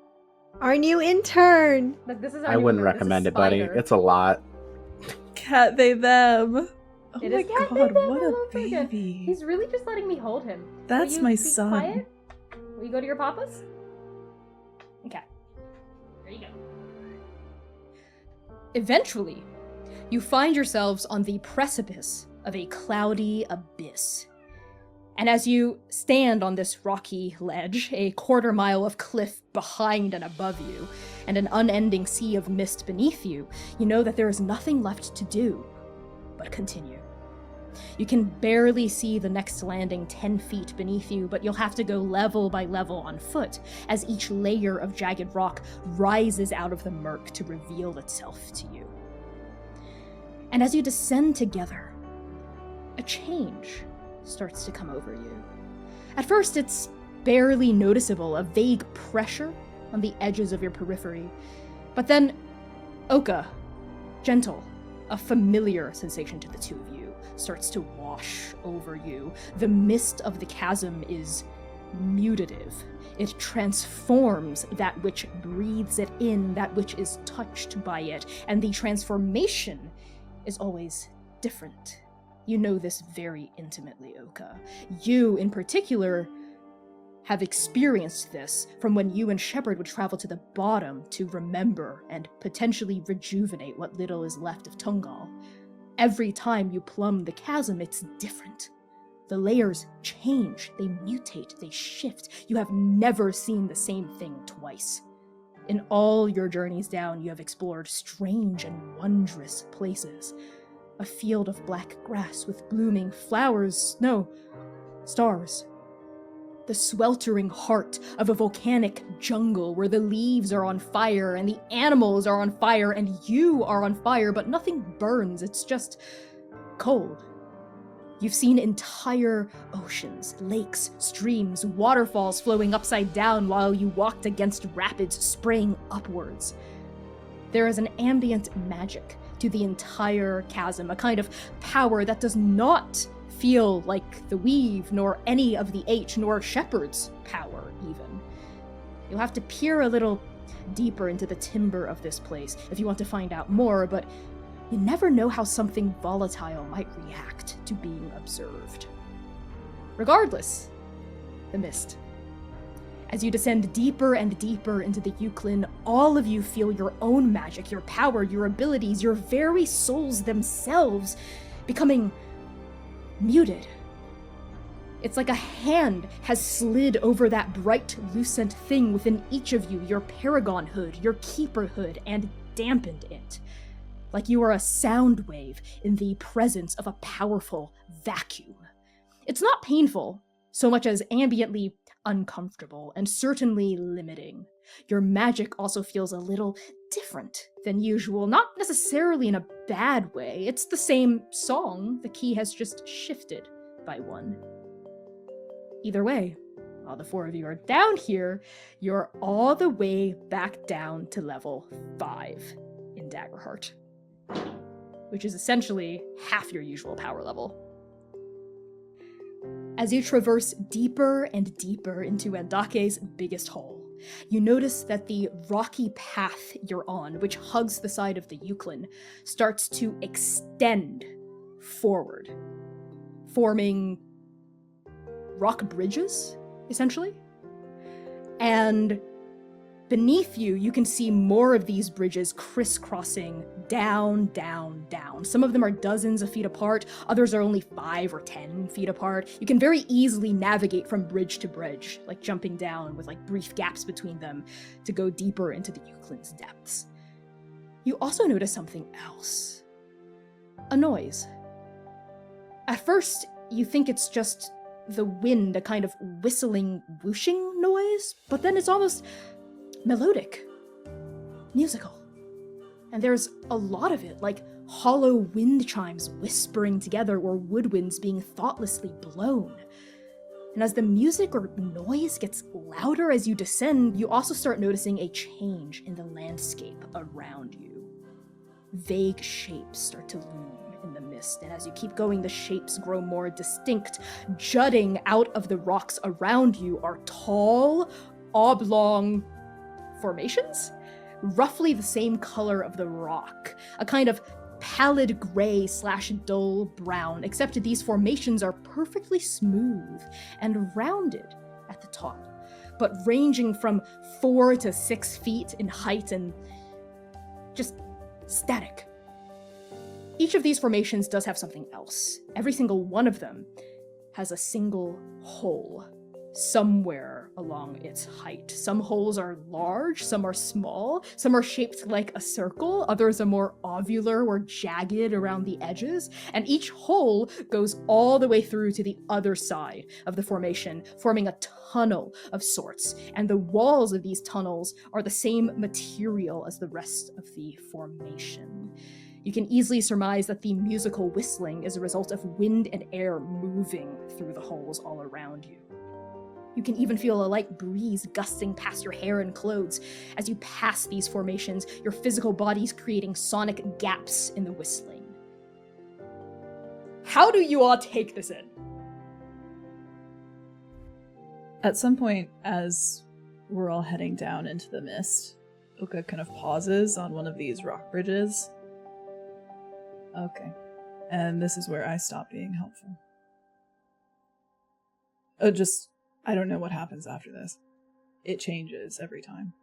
Our new intern. Look, this is our I new wouldn't member. This is recommend it, buddy. Spider. It's a lot. Cat, they, them. Oh It my is cat, god, they, them, what all a over again. baby. He's really just letting me hold him. That's Will you my be son. Quiet? Will you go to your papas? Okay. There you go. Eventually, you find yourselves on the precipice of a cloudy abyss. And as you stand on this rocky ledge, a quarter-mile of cliff behind and above you, and an unending sea of mist beneath you, you know that there is nothing left to do but continue. You can barely see the next landing 10 feet beneath you, but you'll have to go level by level on foot, as each layer of jagged rock rises out of the murk to reveal itself to you. And as you descend together, a change starts to come over you. At first, it's barely noticeable, a vague pressure on the edges of your periphery. But then, Øka, gentle, a familiar sensation to the two of you, starts to wash over you. The mist of the chasm is mutative. It transforms that which breathes it in, that which is touched by it, and the transformation is always different. You know this very intimately, Øka. You, in particular, have experienced this from when you and Shepard would travel to the bottom to remember and potentially rejuvenate what little is left of Tungal. Every time you plumb the chasm, it's different. The layers change, they mutate, they shift. You have never seen the same thing twice. In all your journeys down, you have explored strange and wondrous places. A field of black grass with blooming flowers, no, stars. The sweltering heart of a volcanic jungle where the leaves are on fire and the animals are on fire and you are on fire, but nothing burns, it's just cold. You've seen entire oceans, lakes, streams, waterfalls flowing upside down while you walked against rapids spraying upwards. There is an ambient magic to the entire chasm, a kind of power that does not feel like the Weave, nor any of the H, nor Shepard's power, even. You'll have to peer a little deeper into the timber of this place if you want to find out more, but you never know how something volatile might react to being observed. Regardless, the mist. As you descend deeper and deeper into the Ukhliin, all of you feel your own magic, your power, your abilities, your very souls themselves becoming muted. It's like a hand has slid over that bright, lucent thing within each of you, your paragon hood, your keeper hood, and dampened it. Like you are a sound wave in the presence of a powerful vacuum. It's not painful, so much as ambiently uncomfortable and certainly limiting. Your magic also feels a little different than usual, not necessarily in a bad way. It's the same song, the key has just shifted by one. Either way, while the four of you are down here, you're all the way back down to level 5 in Daggerheart, which is essentially half your usual power level. As you traverse deeper and deeper into Andake's biggest hole, you notice that the rocky path you're on, which hugs the side of the Ukhliin, starts to extend forward, forming rock bridges, essentially. And beneath you, you can see more of these bridges crisscrossing down, down, down. Some of them are dozens of feet apart, others are only 5 or 10 feet apart. You can very easily navigate from bridge to bridge, like jumping down with like brief gaps between them to go deeper into the Ukhliin's depths. You also notice something else. A noise. At first, you think it's just the wind, a kind of whistling, whooshing noise, but then it's almost melodic, musical. And there's a lot of it, like hollow wind chimes whispering together or woodwinds being thoughtlessly blown. And as the music or noise gets louder as you descend, you also start noticing a change in the landscape around you. Vague shapes start to loom in the mist, and as you keep going, the shapes grow more distinct. Jutting out of the rocks around you are tall, oblong formations, roughly the same color of the rock, a kind of pallid gray / dull brown, except these formations are perfectly smooth and rounded at the top, but ranging from 4 to 6 feet in height and just static. Each of these formations does have something else. Every single one of them has a single hole somewhere along its height. Some holes are large, some are small, some are shaped like a circle, others are more ovular or jagged around the edges, and each hole goes all the way through to the other side of the formation, forming a tunnel of sorts, and the walls of these tunnels are the same material as the rest of the formation. You can easily surmise that the musical whistling is a result of wind and air moving through the holes all around you. You can even feel a light breeze gusting past your hair and clothes. As you pass these formations, your physical body's creating sonic gaps in the whistling. How do you all take this in? At some point, as we're all heading down into the mist, Øka kind of pauses on one of these rock bridges. Okay. And this is where I stop being helpful. I don't know what happens after this. It changes every time.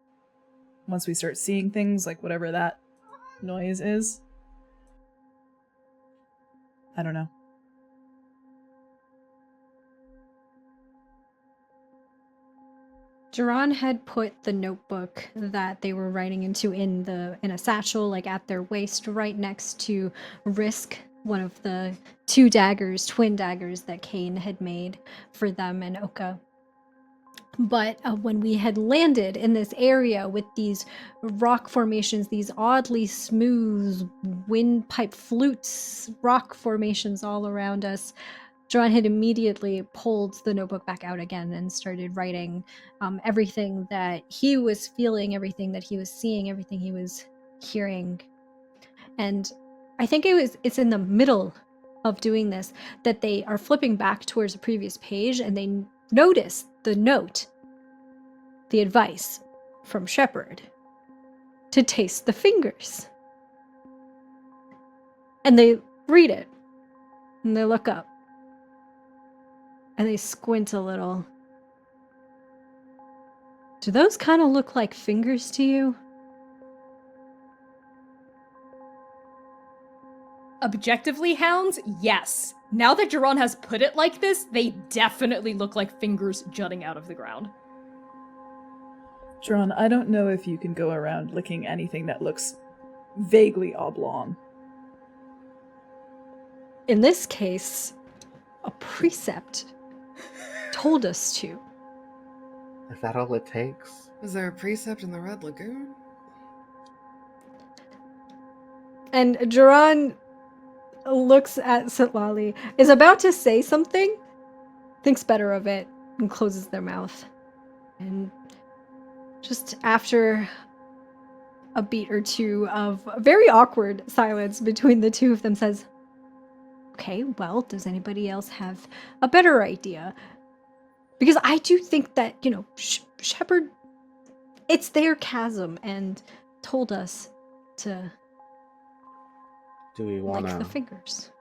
Once we start seeing things like whatever that noise is, I don't know. Jaran had put the notebook that they were writing into in a satchel, like at their waist, right next to Risk, one of the twin daggers that Kane had made for them and Øka. But when we had landed in this area with these rock formations, these oddly smooth windpipe flutes, rock formations all around us, Jaran had immediately pulled the notebook back out again and started writing everything that he was feeling, everything that he was seeing, everything he was hearing. And I think it's in the middle of doing this that they are flipping back towards the previous page and they notice the note, the advice from Shepard to taste the fingers. And they read it and they look up. And they squint a little. Do those kind of look like fingers to you? Objectively, Hounds, yes. Now that Jaran has put it like this, they definitely look like fingers jutting out of the ground. Jaran, I don't know if you can go around licking anything that looks vaguely oblong. In this case, a precept told us to. Is that all it takes? Is there a precept in the Red Lagoon? And Jaran looks at Citlalli, is about to say something, thinks better of it, and closes their mouth. And just after a beat or two of very awkward silence between the two of them, says, okay, well, does anybody else have a better idea? Because I do think that, Shepard, it's their chasm and told us to Do we lick want the to fingers.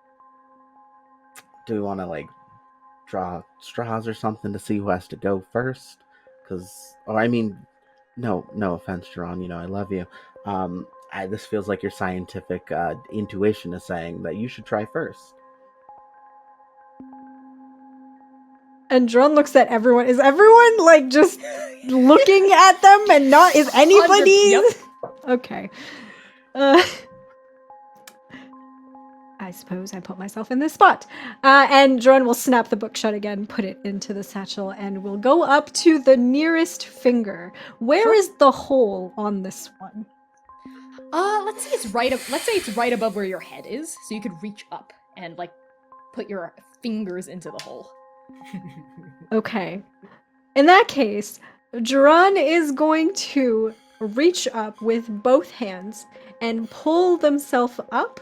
like draw straws or something to see who has to go first? No offense, Jaran, I love you. This feels like your scientific intuition is saying that you should try first. And Jaran looks at everyone. Is everyone like just looking at them and not? Is anybody? Yep. Okay. I suppose I put myself in this spot. And Jaran will snap the book shut again, put it into the satchel, and we'll go up to the nearest finger. Where is the hole on this one? Let's say it's right above where your head is, so you could reach up and like put your fingers into the hole. Okay. In that case, Jaran is going to reach up with both hands and pull themselves up.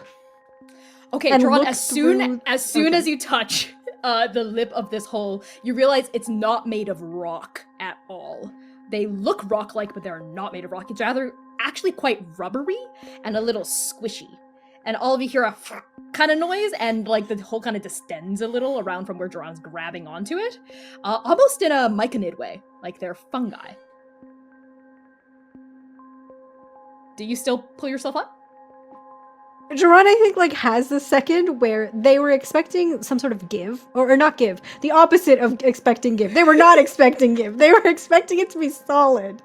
Okay, And Jaran, look as soon through- as you touch the lip of this hole, you realize it's not made of rock at all. They look rock-like, but they're not made of rock. It's rather actually quite rubbery and a little squishy. And all of you hear a kind of noise, and like the hole kind of distends a little around from where Jaran's grabbing onto it, almost in a myconid way, like they're fungi. Do you still pull yourself up? Jaran, I think, like, has the second where they were expecting some sort of give, or not give, the opposite of expecting give. They were not expecting give. They were expecting it to be solid,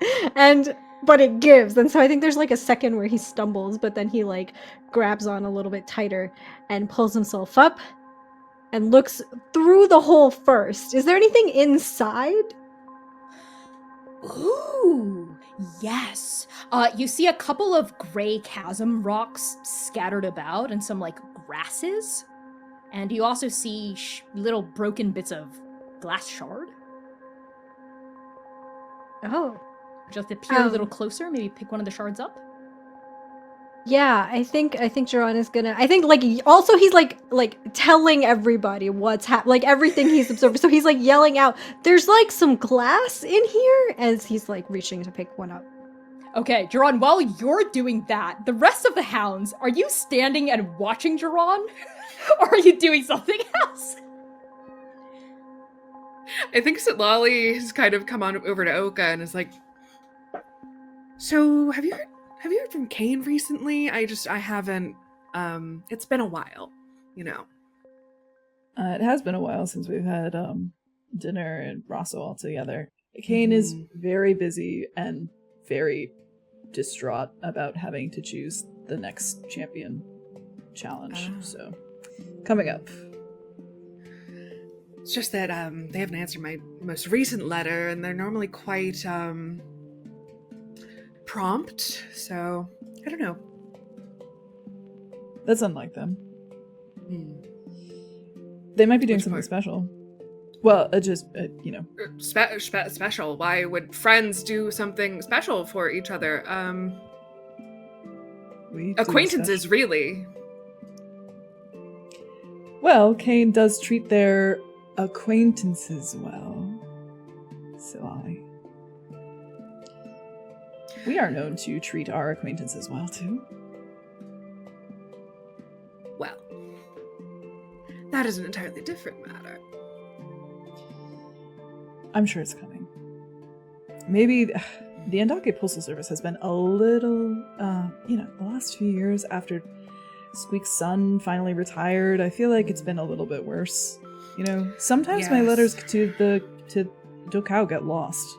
but it gives. And so I think there's like a second where he stumbles, but then he like grabs on a little bit tighter and pulls himself up and looks through the hole first. Is there anything inside? Ooh, yes. You see a couple of gray chasm rocks scattered about and some like grasses. And you also see little broken bits of glass shard. Oh. Just appear a little closer, maybe pick one of the shards up. Yeah, I think Jaran is gonna. I think like also he's like telling everybody what's happening, like everything he's observed. So he's like yelling out, "There's like some glass in here," as he's like reaching to pick one up. Okay, Jaran, while you're doing that, the rest of the hounds, are you standing and watching Jaran? Or are you doing something else? I think Citlalli has kind of come on over to Øka and is like, "So have you heard from Kane recently? I haven't. It's been a while, It has been a while since we've had dinner and Rosso all together. Kane is very busy and very distraught about having to choose the next champion challenge. So, coming up. It's just that they haven't answered my most recent letter, and they're normally quite prompt. So I don't know. That's unlike them. They might be doing something special. Well, Special. Why would friends do something special for each other? Acquaintances, really. Well, Kane does treat their acquaintances well. Citlalli. We are known to treat our acquaintances well, too. Well, that is an entirely different matter. I'm sure it's coming. Maybe the Andake Postal Service has been a little, the last few years after Squeak's son finally retired, I feel like it's been a little bit worse. Sometimes my letters to Dokao get lost.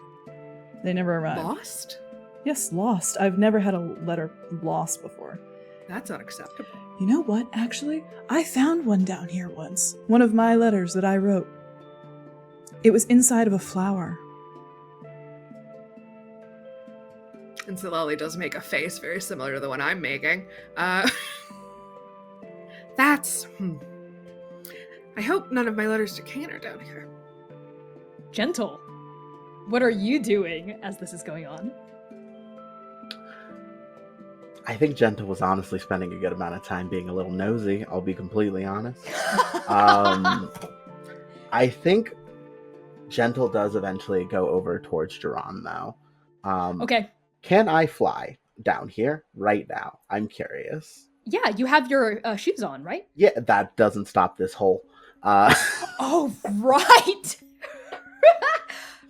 They never arrive. Lost? Yes, lost. I've never had a letter lost before. That's unacceptable. You know what, actually? I found one down here once. One of my letters that I wrote. It was inside of a flower. And Citlalli does make a face very similar to the one I'm making. That's... I hope none of my letters to Kane are down here. Gentle, what are you doing as this is going on? I think Gentle was honestly spending a good amount of time being a little nosy, I'll be completely honest. I think Gentle does eventually go over towards Jaran now. Okay. Can I fly down here right now? I'm curious. Yeah, you have your shoes on, right? Yeah, that doesn't stop this hole. Oh, right.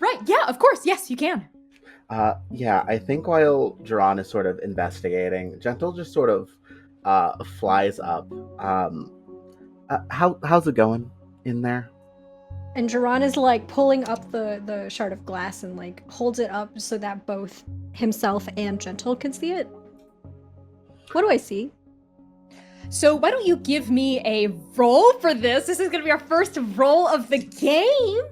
Right. Yeah, of course. Yes, you can. Yeah, I think while Jaran is sort of investigating, Gentle just sort of flies up. How's it going in there? And Jaran is like pulling up the shard of glass and like holds it up so that both himself and Gentle can see it. What do I see? So why don't you give me a roll for this? This is going to be our first roll of the game.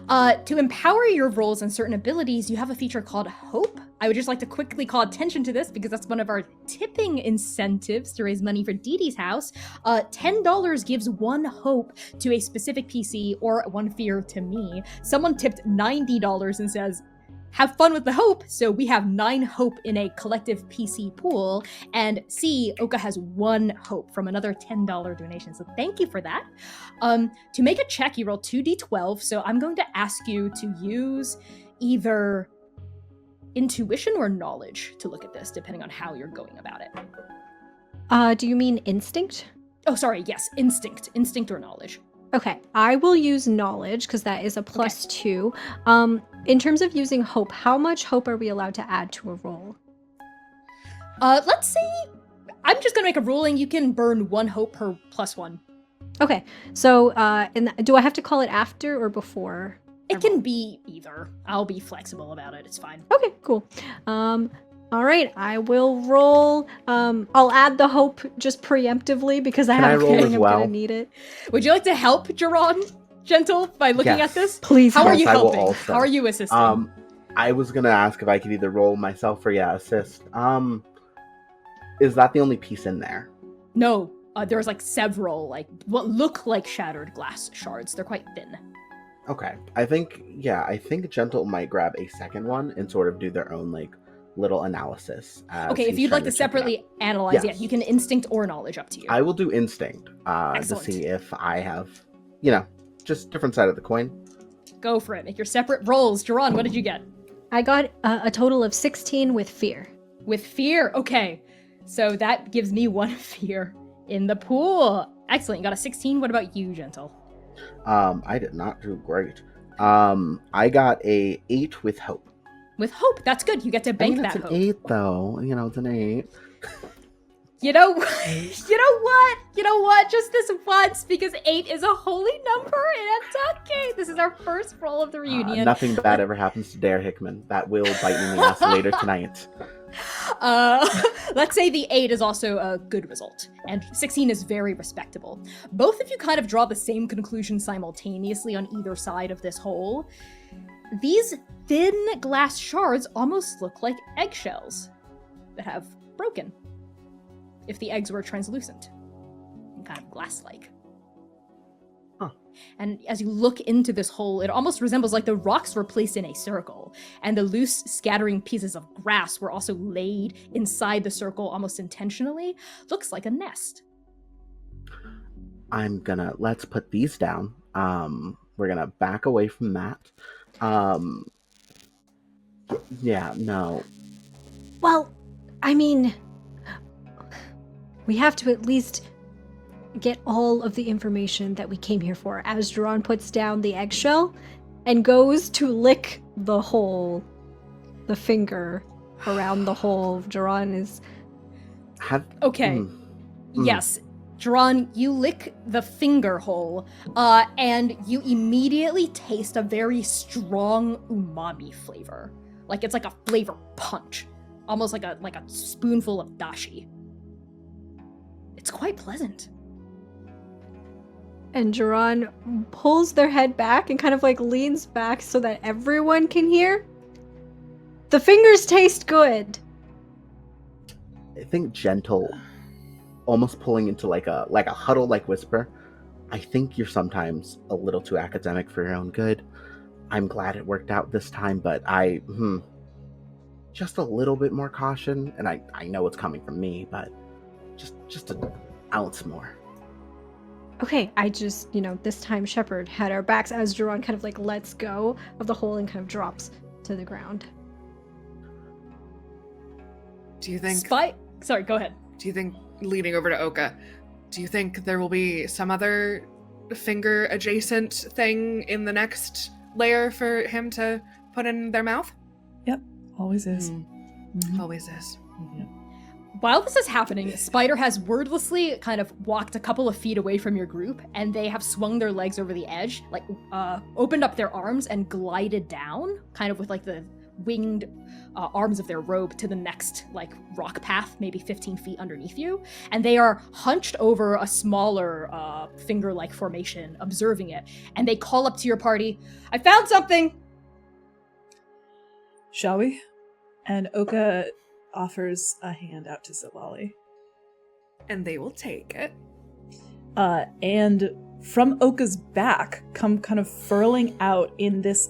To empower your roles and certain abilities, you have a feature called Hope. I would just like to quickly call attention to this because that's one of our tipping incentives to raise money for Dee Dee's house. $10 gives 1 hope to a specific PC or 1 fear to me. Someone tipped $90 and says, have fun with the hope. So we have 9 hope in a collective PC pool. And C, Øka has 1 hope from another $10 donation. So thank you for that. To make a check, you roll 2d12. So I'm going to ask you to use either intuition or knowledge to look at this, depending on how you're going about it. Do you mean instinct? Oh, sorry. Yes, instinct or knowledge. Okay, I will use knowledge because that is a +2. In terms of using hope, how much hope are we allowed to add to a roll? Let's say I'm just gonna make a ruling. You can burn 1 hope per +1. Okay, so do I have to call it after or before? It can be either. I'll be flexible about it. It's fine. Okay, cool. All right, I will roll. I'll add the hope just preemptively because I have a feeling I'm gonna need it. Would you like to help Jaran, Gentle, by looking at this? Please. How are you I will helping? also. How are you assisting? I was gonna ask if I could either roll myself or assist. Is that the only piece in there? No, there's like several what look like shattered glass shards. They're quite thin. Okay, I think Gentle might grab a second one and sort of do their own little analysis. Okay, if you'd like to separately analyze, yeah, you can instinct or knowledge, up to you. I will do instinct to see if I have, just different side of the coin. Go for it. Make your separate rolls. Jaran, what did you get? I got a total of 16 with fear. With fear? Okay. So that gives me 1 fear in the pool. Excellent. You got a 16. What about you, Gentle? I did not do great. I got a 8 with hope. With hope, that's good. You get to bank that hope. It's an 8 though. It's an 8. You know what? Just this once, because 8 is a holy number in Andake. This is our first roll of the reunion. Nothing bad ever happens to Dare Hickman. That will bite me in the ass later tonight. Let's say the 8 is also a good result, and 16 is very respectable. Both of you kind of draw the same conclusion simultaneously on either side of this hole. These thin glass shards almost look like eggshells that have broken, if the eggs were translucent and kind of glass-like. Huh. And as you look into this hole, it almost resembles like the rocks were placed in a circle, and the loose scattering pieces of grass were also laid inside the circle almost intentionally. Looks like a nest. Let's put these down. We're gonna back away from that. Yeah, no. Well, I mean, we have to at least get all of the information that we came here for. As Jaran puts down the eggshell and goes to lick the hole, the finger around the hole, Jaran is... Yes. Jaran, you lick the finger hole, and you immediately taste a very strong umami flavor. Like it's like a flavor punch. Almost like a spoonful of dashi. It's quite pleasant. And Jaran pulls their head back and kind of leans back so that everyone can hear. The fingers taste good. I think Gentle, almost pulling into like a huddle whisper. I think you're sometimes a little too academic for your own good. I'm glad it worked out this time, but just a little bit more caution, and I know it's coming from me, but just an ounce more. Okay, I just, this time Shepard had our backs as Jaran kind of lets go of the hole and kind of drops to the ground. Do you think... Sorry, go ahead. Do you think, leaning over to Øka, do you think there will be some other finger adjacent thing in the next layer for him to put in their mouth? Yep, always is. Always is. While this is happening, Spider has wordlessly kind of walked a couple of feet away from your group, and they have swung their legs over the edge, like opened up their arms and glided down, kind of with like the winged arms of their robe to the next like rock path, maybe 15 feet underneath you, and they are hunched over a smaller finger-like formation, observing it, and they call up to your party, "I found something!" Shall we? And Øka offers a hand out to Citlalli. And they will take it. And from Øka's back come kind of furling out in this...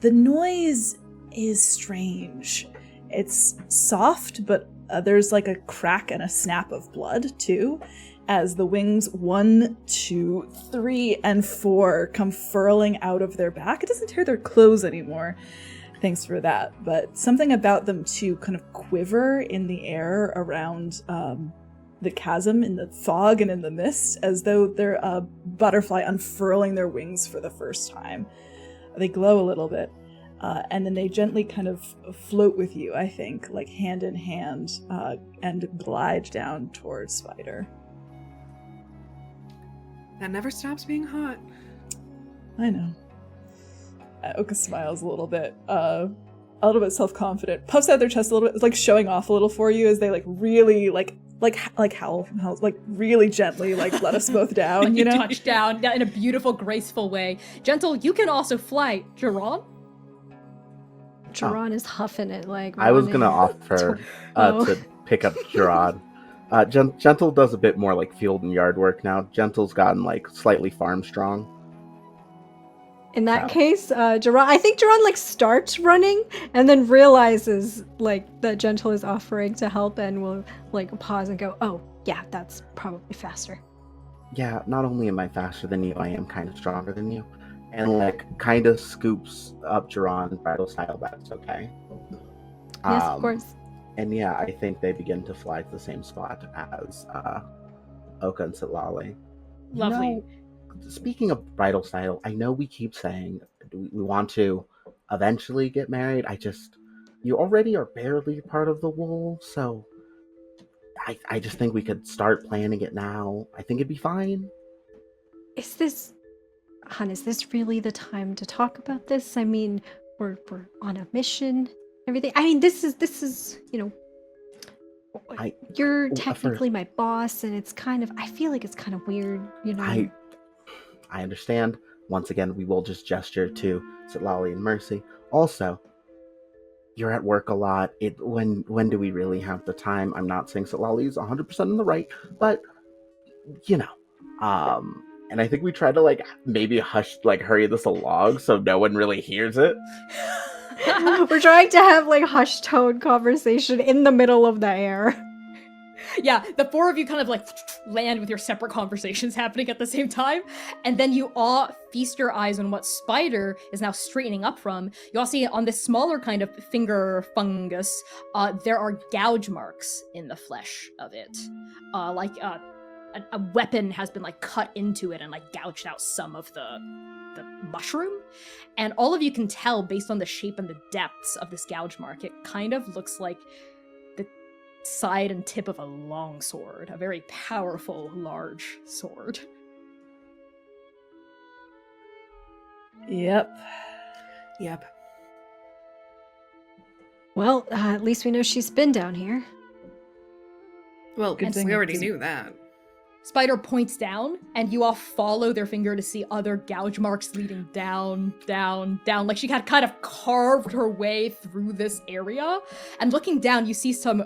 The noise is strange. It's soft, but there's like a crack and a snap of blood, too, as the wings 1, 2, 3, and 4 come furling out of their back. It doesn't tear their clothes anymore. Thanks for that. But something about them, too, kind of quiver in the air around the chasm, in the fog and in the mist, as though they're a butterfly unfurling their wings for the first time. They glow a little bit. And then they gently kind of float with you, I think, like hand in hand, and glide down towards Spider. That never stops being hot. I know. Øka smiles a little bit self-confident, puffs out their chest a little bit, like showing off a little for you as they like really like howl, like really gently, like let us both down. Like you know, touch down in a beautiful, graceful way. Gentle, you can also fly. Jaran? Jaran is huffing it like. I was gonna offer to pick up Jaran. Gentle does a bit more like field and yard work now. Gentle's gotten like slightly farm strong. In that case, Jaran, I think Jaran like starts running and then realizes like that Gentle is offering to help and will like pause and go, "Oh, yeah, that's probably faster." Yeah, not only am I faster than you, I am kind of stronger than you. And like kind of scoops up Jaran bridal style, that's okay. Yes, of course. And yeah, I think they begin to fly to the same spot as Øka and Citlalli. Lovely. You know, speaking of bridal style, I know we keep saying we want to eventually get married. You already are barely part of the wool, so I just think we could start planning it now. I think it'd be fine. Is this really the time to talk about this? I mean, we're on a mission, everything. I mean, this is, you know, you're technically my boss, and it's kind of, I feel like it's kind of weird, you know. I understand. Once again, we will just gesture to Citlalli and Mercy. Also, you're at work a lot. When do we really have the time? I'm not saying Citlalli's 100% in the right, but you know, and I think we try to like maybe hurry this along so no one really hears it. We're trying to have like hushed tone conversation in the middle of the air. Yeah, the four of you kind of like land with your separate conversations happening at the same time, and then you all feast your eyes on what Spider is now straightening up from. You all see on this smaller kind of finger fungus, there are gouge marks in the flesh of it. A weapon has been like cut into it and like gouged out some of the mushroom. And all of you can tell based on the shape and the depths of this gouge mark, it kind of looks like the side and tip of a long sword, a very powerful, large sword. Yep. Well, at least we know she's been down here. Well, Good thing we already it knew that. Spider points down, and you all follow their finger to see other gouge marks leading down, down, down. Like she had kind of carved her way through this area. And looking down, you see some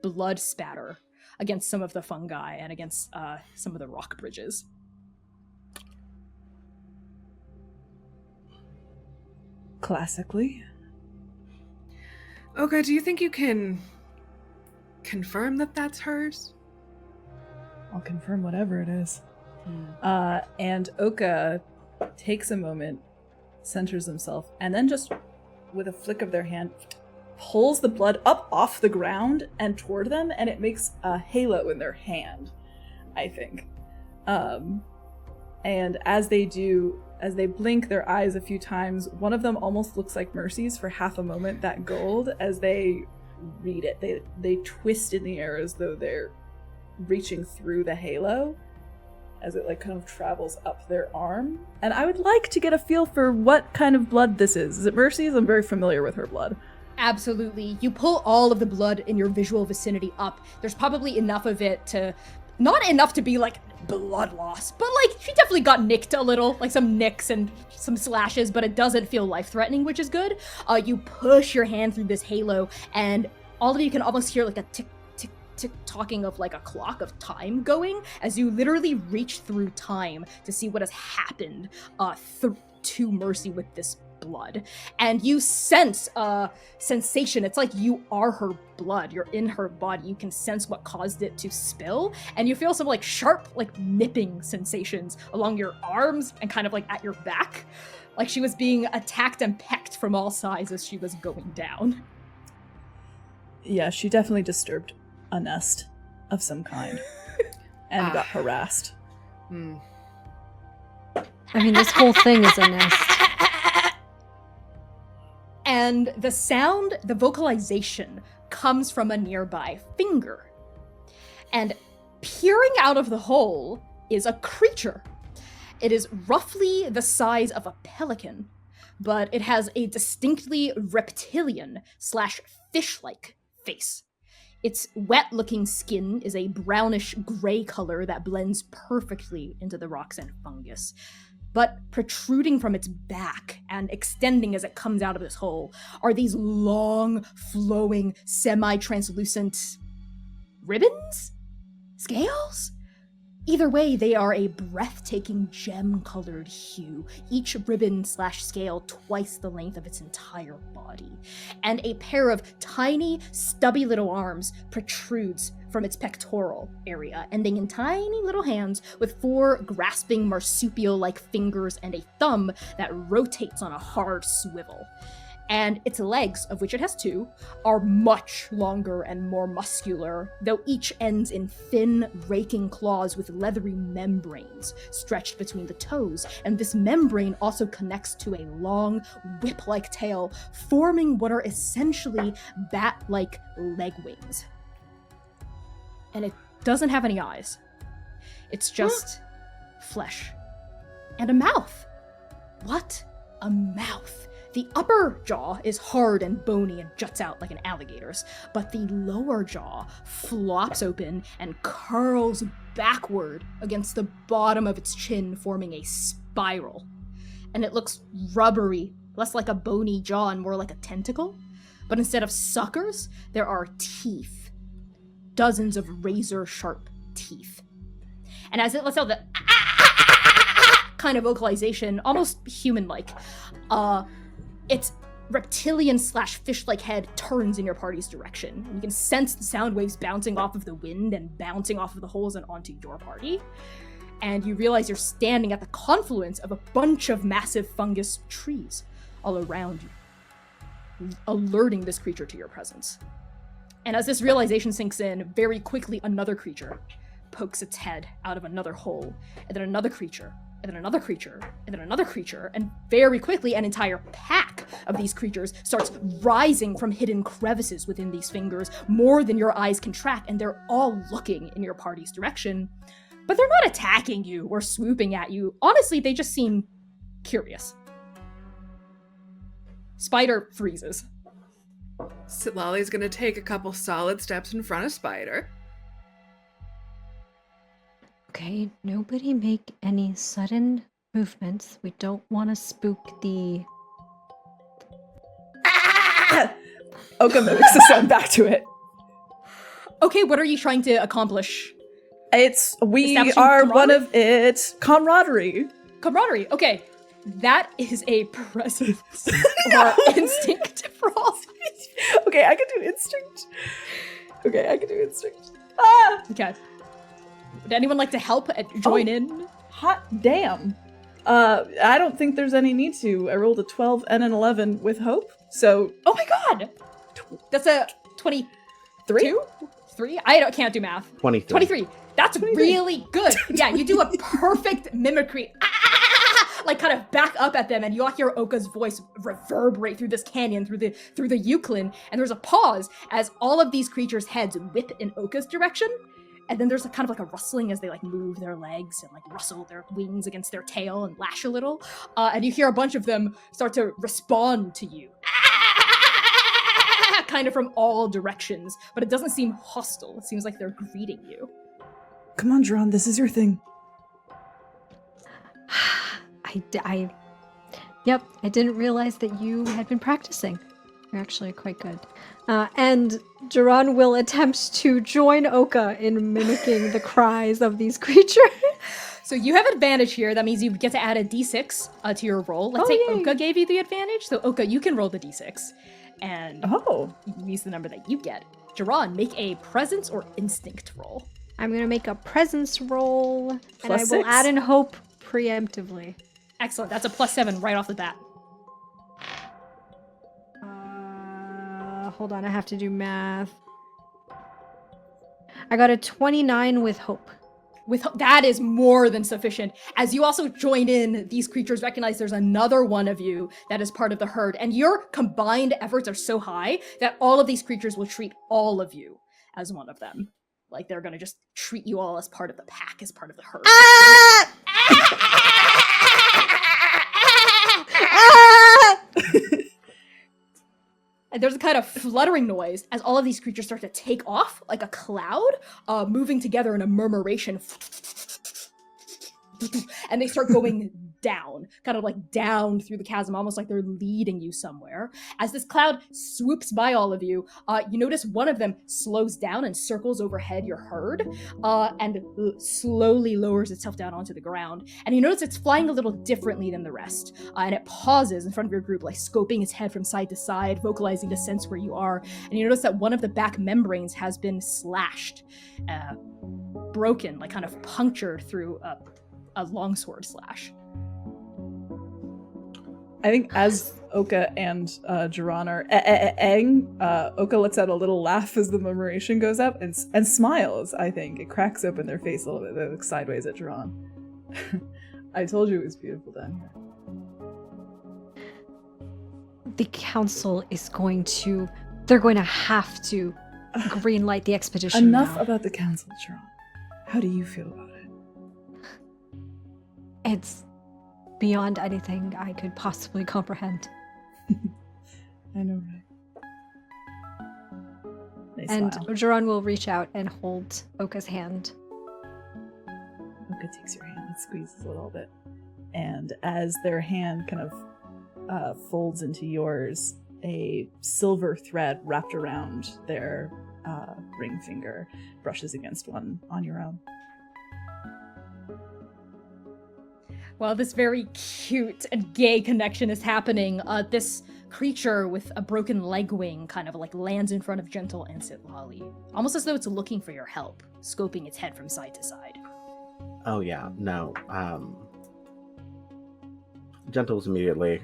blood spatter against some of the fungi and against some of the rock bridges. Classically. Okay, do you think you can confirm that that's hers? I'll confirm whatever it is. And Øka takes a moment, centers himself, and then just with a flick of their hand, pulls the blood up off the ground and toward them, and it makes a halo in their hand, I think. And And as they blink their eyes a few times, one of them almost looks like Mercy's for half a moment, that gold, as they read it. They twist in the air as though they're reaching through the halo as it like kind of travels up their arm. And I would like to get a feel for what kind of blood this is. Is it Mercy's? I'm very familiar with her blood. Absolutely. You pull all of the blood in your visual vicinity up. There's probably enough of it to, not enough to be like blood loss, but like she definitely got nicked a little, like some nicks and some slashes, but it doesn't feel life-threatening, which is good. You push your hand through this halo, and all of you can almost hear like a tick, tick, tick talking of like a clock of time going as you literally reach through time to see what has happened to Mercy with this blood. And you sense a sensation. It's like you are her blood. You're in her body. You can sense what caused it to spill, and you feel some like sharp, like nipping sensations along your arms and kind of like at your back, like she was being attacked and pecked from all sides as she was going down. Yeah, she definitely disturbed a nest of some kind and got harassed. I mean, this whole thing is a nest. And the sound, the vocalization, comes from a nearby finger. And peering out of the hole is a creature. It is roughly the size of a pelican, but it has a distinctly reptilian/fish-like face. Its wet-looking skin is a brownish-gray color that blends perfectly into the rocks and fungus. But protruding from its back and extending as it comes out of this hole are these long, flowing, semi-translucent ribbons? Scales? Either way, they are a breathtaking gem-colored hue, each ribbon/scale twice the length of its entire body. And a pair of tiny, stubby little arms protrudes from its pectoral area, ending in tiny little hands with 4 grasping marsupial-like fingers and a thumb that rotates on a hard swivel. And its legs, of which it has 2, are much longer and more muscular, though each ends in thin, raking claws with leathery membranes stretched between the toes, and this membrane also connects to a long, whip-like tail, forming what are essentially bat-like leg wings. And it doesn't have any eyes. It's just flesh. And a mouth. What a mouth. The upper jaw is hard and bony and juts out like an alligator's, but the lower jaw flops open and curls backward against the bottom of its chin, forming a spiral. And it looks rubbery, less like a bony jaw and more like a tentacle. But instead of suckers, there are teeth. Dozens of razor-sharp teeth. And as it lets out the kind of vocalization, almost human-like, its reptilian/fish-like head turns in your party's direction. You can sense the sound waves bouncing off of the wind and bouncing off of the holes and onto your party. And you realize you're standing at the confluence of a bunch of massive fungus trees all around you, alerting this creature to your presence. And as this realization sinks in, very quickly another creature pokes its head out of another hole, and then another creature, and then another creature, and then another creature, and very quickly an entire pack of these creatures starts rising from hidden crevices within these fingers, more than your eyes can track, and they're all looking in your party's direction. But they're not attacking you or swooping at you. Honestly, they just seem curious. Spider freezes. Citlalli's gonna take a couple solid steps in front of Spider. Okay, nobody make any sudden movements. We don't want to spook the... Øka mimics the sound back to it. Okay, what are you trying to accomplish? We Establishing are one camaraderie? of it. Camaraderie. Camaraderie. Okay, that is a presence or instinct roll. Okay, I can do instinct. Ah! Okay. Would anyone like to help and join in? Hot damn. I don't think there's any need to. I rolled a 12 and an 11 with hope, so... Oh my god! That's a 23? 23? I can't do math. 23. 23. That's really good. Yeah, you do a perfect mimicry. Like kind of back up at them, and you all hear Øka's voice reverberate through this canyon, through the Ukhliin, and there's a pause as all of these creatures' heads whip in Øka's direction, and then there's a kind of like a rustling as they like move their legs and like rustle their wings against their tail and lash a little, and you hear a bunch of them start to respond to you. Kind of from all directions, but it doesn't seem hostile. It seems like they're greeting you. Come on, Jaran, this is your thing. Yep, I didn't realize that you had been practicing. You're actually quite good. And Jaran will attempt to join Øka in mimicking the cries of these creatures. So you have advantage here. That means you get to add a d6 to your roll. Let's say yay. Øka gave you the advantage. So Øka, you can roll the d6. And Oh. you can use the number that you get. Jaran, make a presence or instinct roll. I'm going to make a presence roll, and I Plus will 6. add in hope preemptively. Excellent. That's a +7 right off the bat. Hold on, I have to do math. I got a 29 with hope. That is more than sufficient. As you also join in, these creatures recognize there's another one of you that is part of the herd, and your combined efforts are so high that all of these creatures will treat all of you as one of them. Like they're gonna just treat you all as part of the pack, as part of the herd. And there's a kind of fluttering noise as all of these creatures start to take off like a cloud, moving together in a murmuration. And they start going down, kind of like down through the chasm, almost like they're leading you somewhere. As this cloud swoops by all of you, you notice one of them slows down and circles overhead your herd, and slowly lowers itself down onto the ground. And you notice it's flying a little differently than the rest, and it pauses in front of your group, like scoping its head from side to side, vocalizing to sense where you are. And you notice that one of the back membranes has been slashed, broken, like kind of punctured through a longsword slash. I think as Øka and Jaran are Øka lets out a little laugh as the murmuration goes up and smiles, I think. It cracks open their face a little bit. They look sideways at Jaran. I told you it was beautiful down here. The council is they're going to have to greenlight the expedition Enough now. about the council, Jaran. How do you feel about it? It's beyond anything I could possibly comprehend. I know, right? They And smile. Jaran will reach out and hold Øka's hand. Øka takes your hand and squeezes a little bit. And as their hand kind of folds into yours, a silver thread wrapped around their ring finger brushes against one on your own. While this very cute and gay connection is happening, this creature with a broken leg wing kind of like lands in front of Gentle and Citlalli, almost as though it's looking for your help, scoping its head from side to side. Oh yeah, no. Gentle's immediately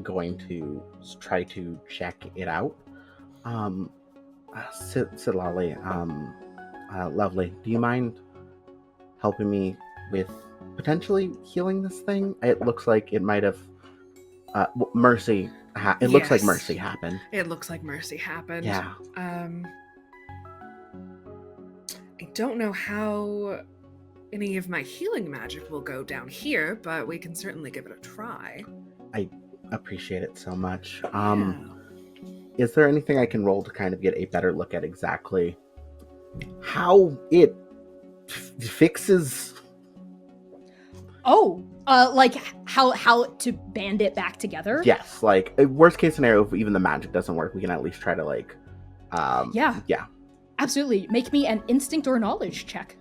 going to try to check it out. Citlalli, lovely. Do you mind helping me with potentially healing this thing? It looks like it might have mercy. It looks like Yes. mercy happened. It looks like mercy happened. Yeah. I don't know how any of my healing magic will go down here, but we can certainly give it a try. I appreciate it so much. Yeah. Is there anything I can roll to kind of get a better look at exactly how it fixes? Oh, like how to band it back together? Yes, like worst case scenario, if even the magic doesn't work, we can at least try to like. Yeah. Yeah. Absolutely. Make me an instinct or knowledge check.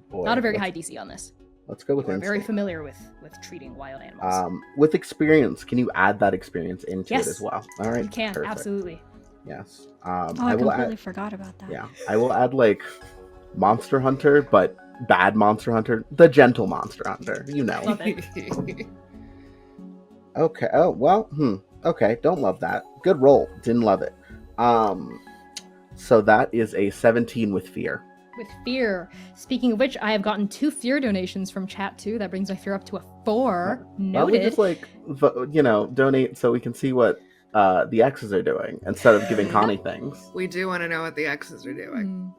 Boy, Not a very let's- high DC on this. Let's go with We're very instinct. familiar with treating wild animals. With experience, can you add that experience into Yes. it as well? All right. You can, perfect. absolutely. Yes. Oh, I I will completely add. forgot about that. Yeah, I will add like Monster Hunter, but bad Monster Hunter, the gentle Monster Hunter. You know. Love it. Okay. Oh well. Okay. Don't love that. Good roll. Didn't love it. So that is a 17 with fear. With fear. Speaking of which, I have gotten 2 fear donations from chat too. That brings my fear up to a 4. Well, we Noted. just donate so we can see what the X's are doing instead of giving Connie things. We do want to know what the X's are doing.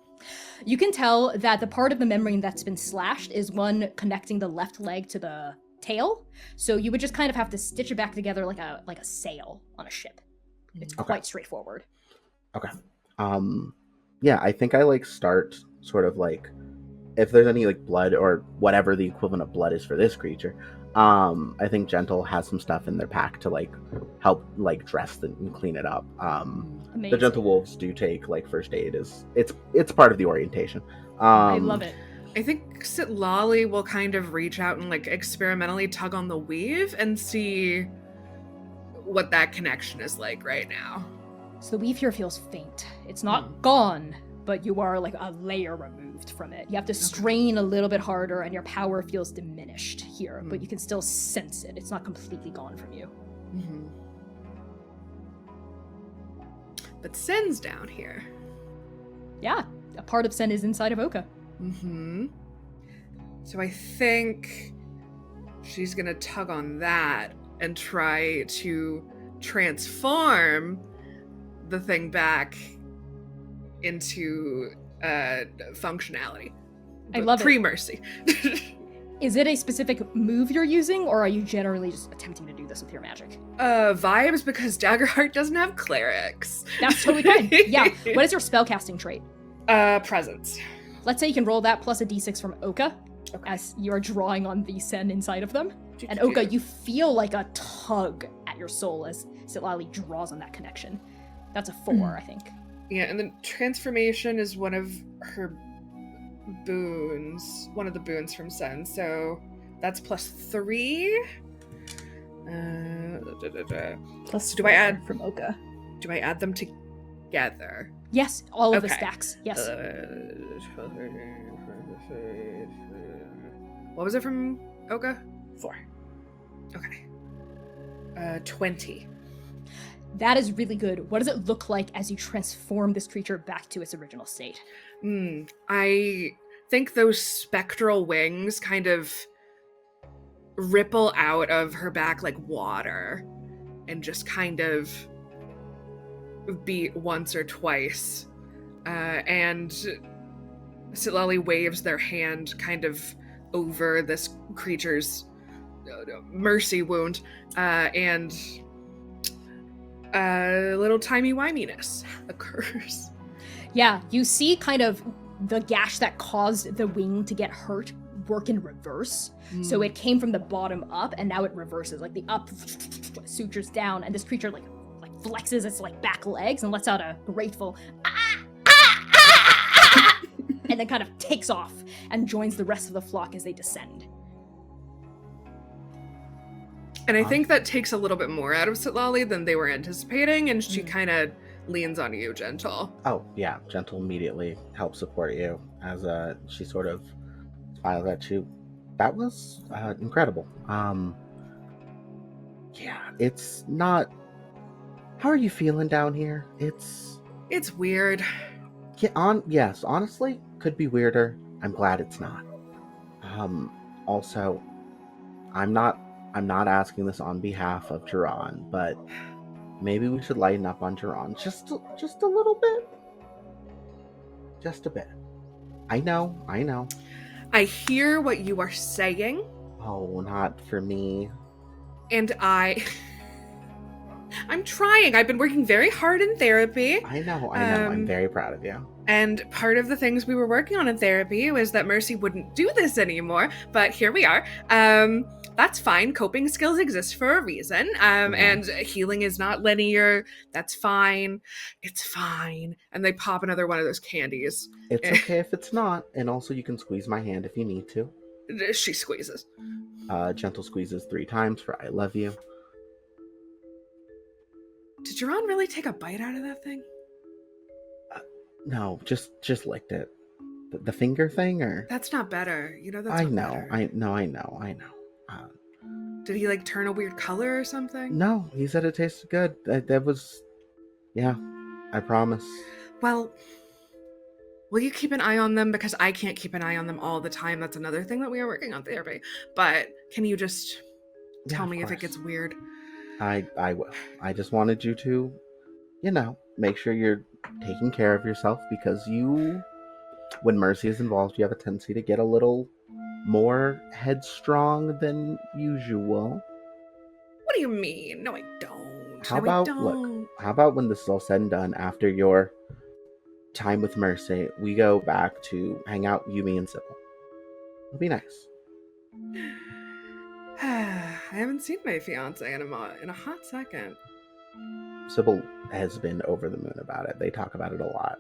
You can tell that the part of the membrane that's been slashed is one connecting the left leg to the tail. So you would just kind of have to stitch it back together like a sail on a ship. It's quite straightforward. Okay. Yeah, I think I start sort of if there's any blood or whatever the equivalent of blood is for this creature. I think Gentle has some stuff in their pack to help dress and clean it up. Amazing. The Gentle Wolves do take first aid. It's part of the orientation. I love it. I think Citlalli will kind of reach out and experimentally tug on the weave and see what that connection is like right now. So the weave here feels faint. It's not gone, but you are a layer removed from it. You have to strain a little bit harder and your power feels diminished here, but you can still sense it. It's not completely gone from you. Mm-hmm. But Sen's down here. Yeah, a part of Sen is inside of Øka. Mm-hmm. So I think she's gonna tug on that and try to transform the thing back into functionality. I love it. Pre-mercy. Is it a specific move you're using, or are you generally just attempting to do this with your magic? Vibes, because Daggerheart doesn't have clerics. That's totally fine. Yeah. What is your spellcasting trait? Presence. Let's say you can roll that plus a d6 from Øka, as you're drawing on the Sen inside of them. And Øka, you feel like a tug at your soul as Citlalli draws on that connection. That's a 4, I think. Yeah, and then transformation is one of her boons. One of the boons from Sen, so that's +3. Plus, do I add from Øka? Do I add them together? Yes, all of the stacks. Yes. What was it from Øka? 4. Okay. 20. That is really good. What does it look like as you transform this creature back to its original state? I think those spectral wings kind of ripple out of her back like water and just kind of beat once or twice. And Citlalli waves their hand kind of over this creature's mercy wound, and a little timey-wiminess occurs. Yeah, you see kind of the gash that caused the wing to get hurt work in reverse. So it came from the bottom up, and now it reverses. The up sutures down, and this creature like flexes its back legs and lets out a grateful and then kind of takes off and joins the rest of the flock as they descend. And I think that takes a little bit more out of Citlalli than they were anticipating, and she kind of leans on you, Gentle. Oh, yeah. Gentle immediately helps support you as she sort of smiles at you. That was incredible. Yeah, it's not... How are you feeling down here? It's weird. Yes, honestly, could be weirder. I'm glad it's not. Also, I'm not asking this on behalf of Jaran, but maybe we should lighten up on Jaran just a little bit. Just a bit. I know. I hear what you are saying. Oh, not for me. And I'm trying. I've been working very hard in therapy. I know. I'm very proud of you. And part of the things we were working on in therapy was that Mercy wouldn't do this anymore, but here we are. That's fine. Coping skills exist for a reason. And healing is not linear. That's fine. It's fine. And they pop another one of those candies. It's okay if it's not. And also you can squeeze my hand if you need to. She squeezes. Gentle squeezes 3 times for I love you. Did Jaran really take a bite out of that thing? No, just licked it. The finger thing, or that's not better. That's I not know. better. I know. Did he turn a weird color or something? No, he said it tasted good. That was, yeah, I promise. Well, will you keep an eye on them? Because I can't keep an eye on them all the time. That's another thing that we are working on therapy. But can you just tell me if it gets weird? I will. I just wanted you to, make sure you're taking care of yourself, because when Mercy is involved, you have a tendency to get a little more headstrong than usual. What do you mean? No, I don't. How about when this is all said and done, after your time with Mercy, we go back to hang out, you, me, and Sybil. It'll be nice. I haven't seen my fiance in a hot second. Sybil has been over the moon about it. They talk about it a lot.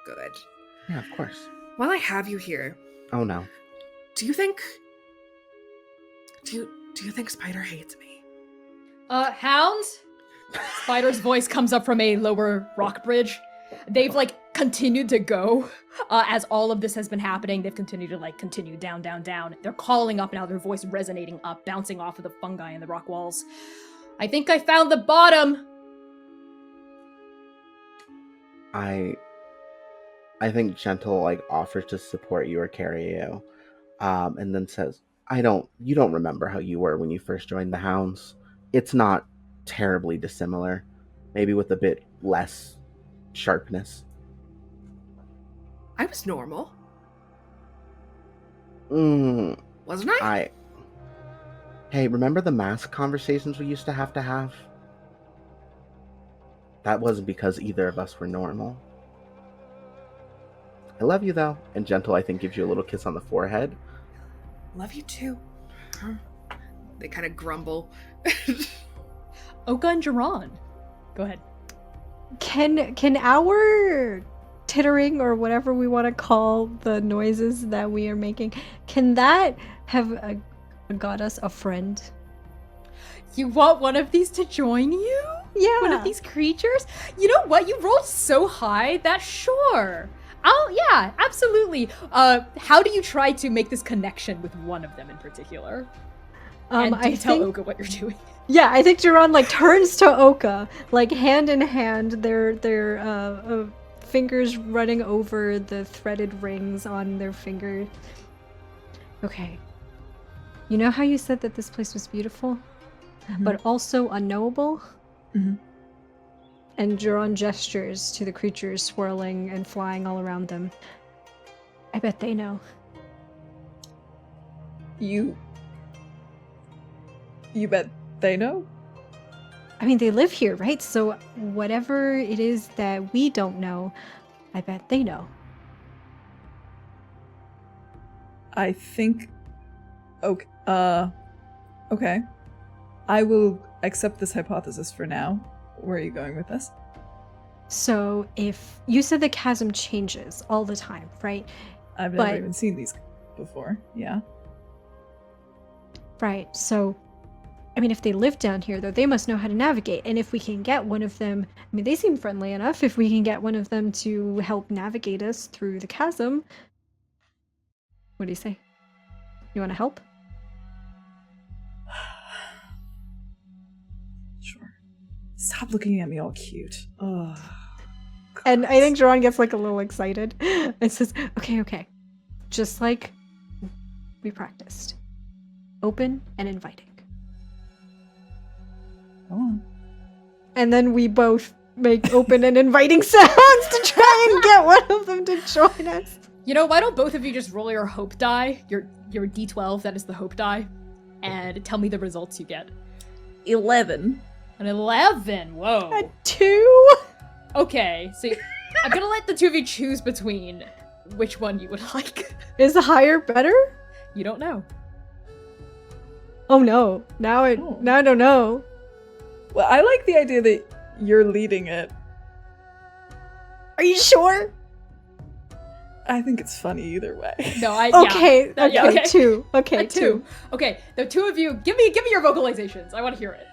Good. Yeah, of course. While I have you here, Oh no. do you think Spider hates me? Hounds? Spider's voice comes up from a lower rock bridge. They've, continued to go. As all of this has been happening, they've continued to, continue down, down, down. They're calling up now, their voice resonating up, bouncing off of the fungi and the rock walls. I think I found the bottom! I think Gentle, offers to support you or carry you. And then says, you don't remember how you were when you first joined the Hounds. It's not terribly dissimilar. Maybe with a bit less sharpness. I was normal. Wasn't I? Hey, remember the mask conversations we used to have? That wasn't because either of us were normal. I love you, though. And Gentle, I think, gives you a little kiss on the forehead. Love you, too. They kind of grumble. Øka and Jaran. Go ahead. Can our tittering, or whatever we want to call the noises that we are making, can that have got us a friend? You want one of these to join you? Yeah. One of these creatures? You know what? You rolled so high that sure. Yeah, absolutely. How do you try to make this connection with one of them in particular? And do you tell Øka what you're doing? Yeah, I think Jaran turns to Øka, hand in hand, their fingers running over the threaded rings on their fingers. Okay. You know how you said that this place was beautiful, but also unknowable? Mm-hmm. And Jaran gestures to the creatures swirling and flying all around them. I bet they know. You bet they know? I mean, they live here, right? So whatever it is that we don't know, I bet they know. I think... Okay. I will accept this hypothesis for now. Where are you going with this? So if you said the chasm changes all the time, right? I've never even seen these before. Yeah. Right. So, I mean, if they live down here, though, they must know how to navigate. And if we can get one of them, I mean, they seem friendly enough. If we can get one of them to help navigate us through the chasm, what do you say? You want to help? Sure. Stop looking at me all cute. Oh, and I think Jaran gets a little excited and says, okay. Just like we practiced. Open and inviting. Oh. And then we both make open and inviting sounds to try and get one of them to join us. You know, why don't both of you just roll your hope die, your D12, that is the hope die, and tell me the results you get. 11. An 11, whoa. A 2? Okay, so I'm gonna let the two of you choose between which one you would like. Is the higher better? You don't know. Oh no, now I don't know. Well, I like the idea that you're leading it. Are you sure? I think it's funny either way. No, Okay, yeah. okay, 2. Okay, 2. Okay, the two of you, give me your vocalizations. I want to hear it.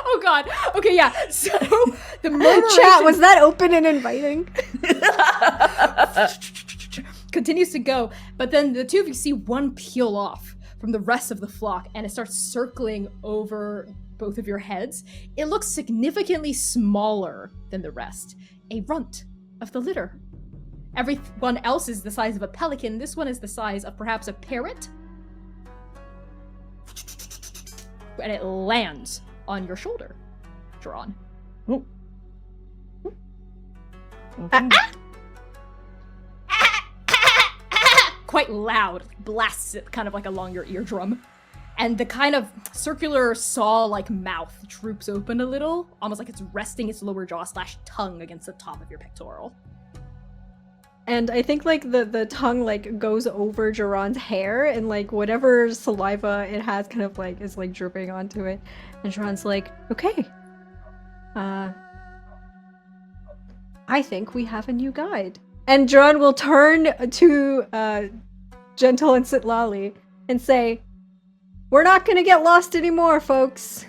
Oh god. Okay, yeah. So the Chat, was that open and inviting? continues to go, but then the two of you see one peel off from the rest of the flock, and it starts circling over both of your heads. It looks significantly smaller than the rest. A runt of the litter. Everyone else is the size of a pelican. This one is the size of perhaps a parrot. And it lands on your shoulder, Jaran. Oh. Okay. Quite loud, blasts it kind of like along your eardrum. And the kind of circular saw-like mouth droops open a little, almost like it's resting its lower jaw / tongue against the top of your pectoral. And I think like the tongue like goes over Jaran's hair, and like whatever saliva it has kind of like is like dripping onto it. And Jaran's like, okay. I think we have a new guide. And Jaran will turn to Gentle and Citlalli and say, we're not gonna get lost anymore, folks.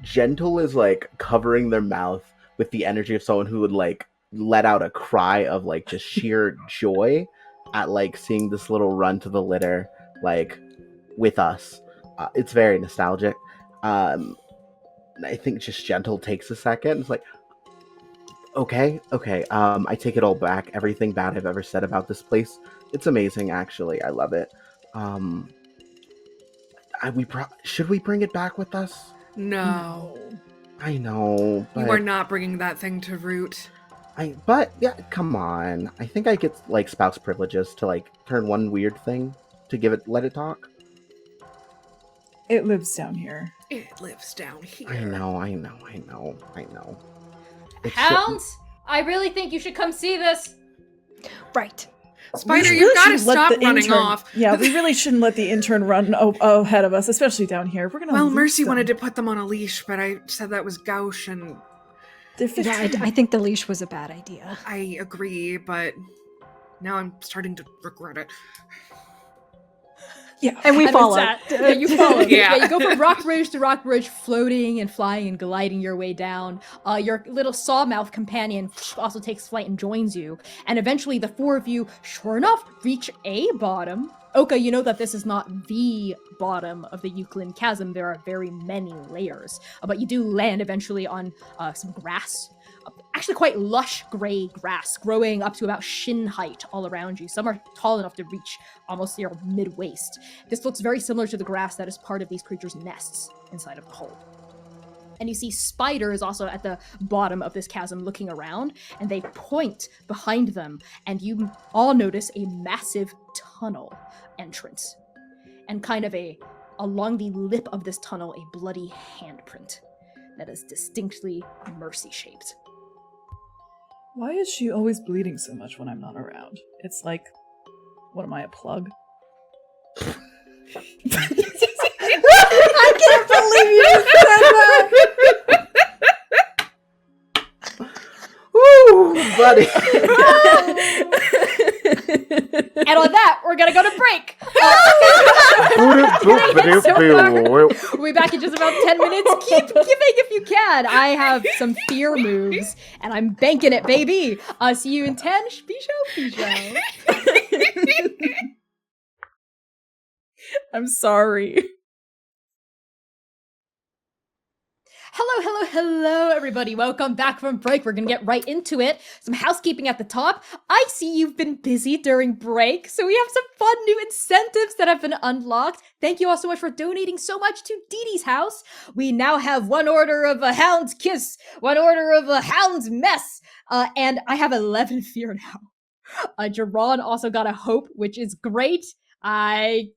Gentle is like covering their mouth with the energy of someone who would like let out a cry of like just sheer joy at like seeing this little runt of the litter like with us. It's very nostalgic. I think just Gentle takes a second. It's like, okay. I take it all back. Everything bad I've ever said about this place. It's amazing, actually. I love it. Should we bring it back with us? No. I know, but You are not bringing that thing to Root. But yeah, come on. I think I get like spouse privileges to like turn one weird thing to let it talk. It lives down here. It lives down here. I know. It Hounds, I really think you should come see this. Right. Spider, We you really gotta shouldn't let stop the running intern- off. Yeah, we really shouldn't let the intern run ahead of us, especially down here. We're gonna. Well, lose Mercy them. wanted to put them on a leash, but I said that was gauche, and They're Yeah, 15. I think the leash was a bad idea. I agree, but now I'm starting to regret it. Yeah. And we And follow. it's yeah, you follow. Yeah. You go from rock bridge to rock bridge, floating and flying and gliding your way down. Your little sawmouth companion also takes flight and joins you. And eventually the four of you, sure enough, reach a bottom. Øka, you know that this is not the bottom of the Ukhliin Chasm. There are very many layers. But you do land eventually on some grass. Actually quite lush gray grass growing up to about shin height all around you. Some are tall enough to reach almost your mid-waist. This looks very similar to the grass that is part of these creatures' nests inside of the hole. And you see spiders also at the bottom of this chasm looking around, and they point behind them, and you all notice a massive tunnel entrance. And kind of along the lip of this tunnel, a bloody handprint that is distinctly mercy-shaped. Why is she always bleeding so much when I'm not around? It's like, what am I, a plug? I can't believe you just said that! Woo, buddy. And on that, we're gonna go to break. We'll be back in just about 10 minutes. Keep giving if you can. I have some fear moves, and I'm banking it, baby. See you in 10. Bisho. I'm sorry. Hello, everybody. Welcome back from break. We're gonna get right into it. Some housekeeping at the top. I see you've been busy during break, so we have some fun new incentives that have been unlocked. Thank you all so much for donating so much to Dee Dee's house. We now have one order of a hound's kiss, one order of a hound's mess, and I have 11 fear now. Jaran also got a hope, which is great. I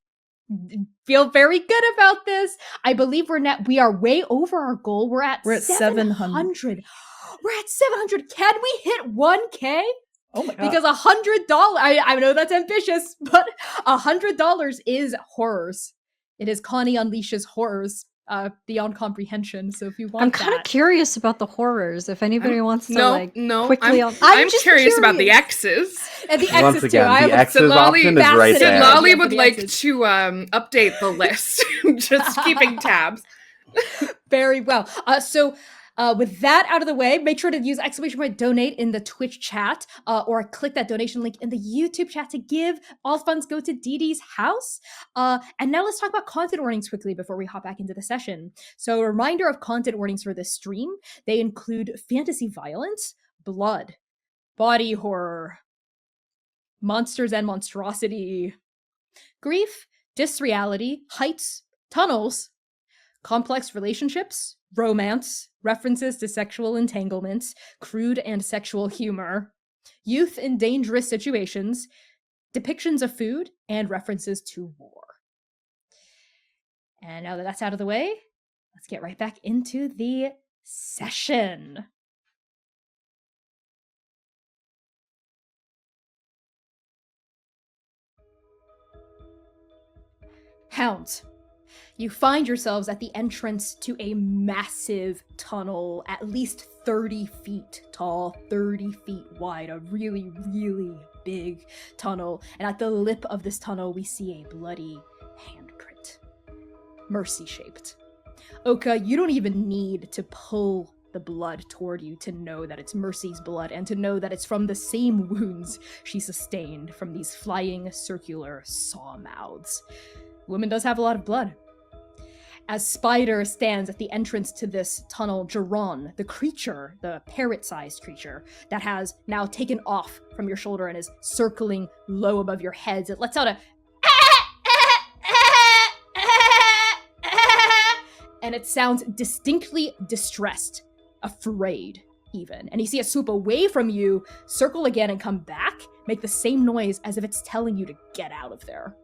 feel very good about this. I believe we are way over our goal. We're at 700. We're at 700. Can we hit 1K? Oh my god. Because $100, I know that's ambitious, but $100 is horrors. It is Connie Unleashes horrors beyond comprehension. So if you want I'm kind of curious about the horrors. If anybody wants to quickly, I'm just curious about the X's. And the Once X's again, too. the X's option is right there. Citlalli would like to update the list. Just keeping tabs. Very well. So With that out of the way, make sure to use !donate in the Twitch chat or click that donation link in the YouTube chat to give. All funds go to Dee Dee's house. And now let's talk about content warnings quickly before we hop back into the session. So a reminder of content warnings for this stream. They include fantasy violence, blood, body horror, monsters and monstrosity, grief, disreality, heights, tunnels, complex relationships, romance, references to sexual entanglements, crude and sexual humor, youth in dangerous situations, depictions of food, and references to war. And now that that's out of the way, let's get right back into the session. Hounds. You find yourselves at the entrance to a massive tunnel, at least 30 feet tall, 30 feet wide, a really, really big tunnel. And at the lip of this tunnel, we see a bloody handprint, mercy-shaped. Øka, you don't even need to pull the blood toward you to know that it's Mercy's blood and to know that it's from the same wounds she sustained from these flying circular saw mouths. Woman does have a lot of blood. As Spider stands at the entrance to this tunnel, Jaran, the creature, the parrot-sized creature, that has now taken off from your shoulder and is circling low above your heads, it lets out a and it sounds distinctly distressed, afraid even. And you see it swoop away from you, circle again and come back, make the same noise as if it's telling you to get out of there,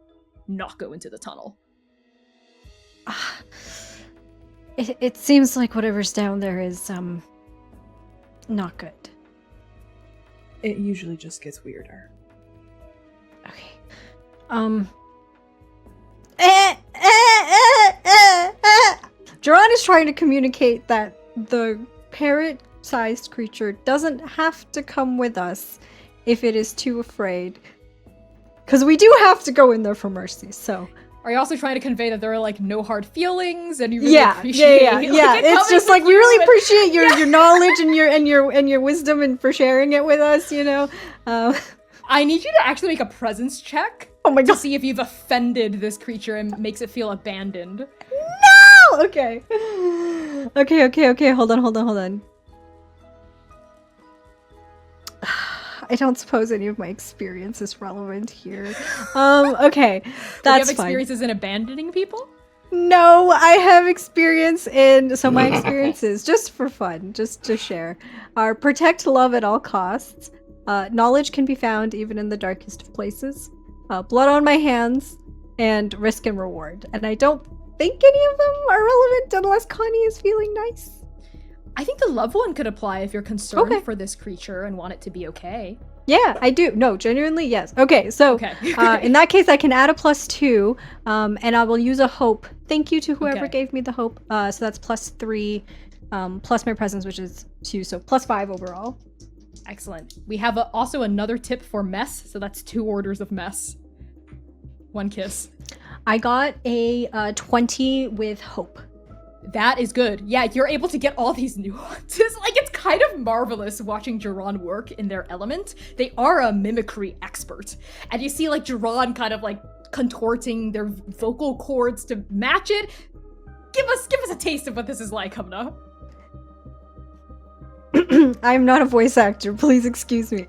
not go into the tunnel. It seems like whatever's down there is, not good. It usually just gets weirder. Okay. Jaran is trying to communicate that the parrot-sized creature doesn't have to come with us if it is too afraid. Because we do have to go in there for Mercy, so... Are you also trying to convey that there are, like, no hard feelings and you really appreciate yeah. It's just like we really appreciate your knowledge and your wisdom and for sharing it with us, you know. I need you to actually make a presence check. Oh my god. To see if you've offended this creature and makes it feel abandoned. No! Okay. Okay. Hold on. I don't suppose any of my experience is relevant here. Okay, that's fine. Do you have experiences in abandoning people? No, I have experience in... So my experiences, just for fun, just to share, are protect love at all costs. Knowledge can be found even in the darkest of places. Blood on my hands, and risk and reward. And I don't think any of them are relevant unless Connie is feeling nice. I think the love one could apply if you're concerned for this creature and want it to be okay. Yeah, I do. No, genuinely, yes. Okay, so in that case, I can add a +2, and I will use a hope. Thank you to whoever gave me the hope. So that's +3, plus my presence, which is 2, so +5 overall. Excellent. We have also another tip for mess, so that's 2 orders of mess. 1 kiss. I got a 20 with hope. That is good. Yeah, you're able to get all these nuances. Like, it's kind of marvelous watching Jaran work in their element. They are a mimicry expert. And you see, like, Jaran kind of, like, contorting their vocal cords to match it. Give us a taste of what this is like, Hamnah. I'm not a voice actor. Please excuse me.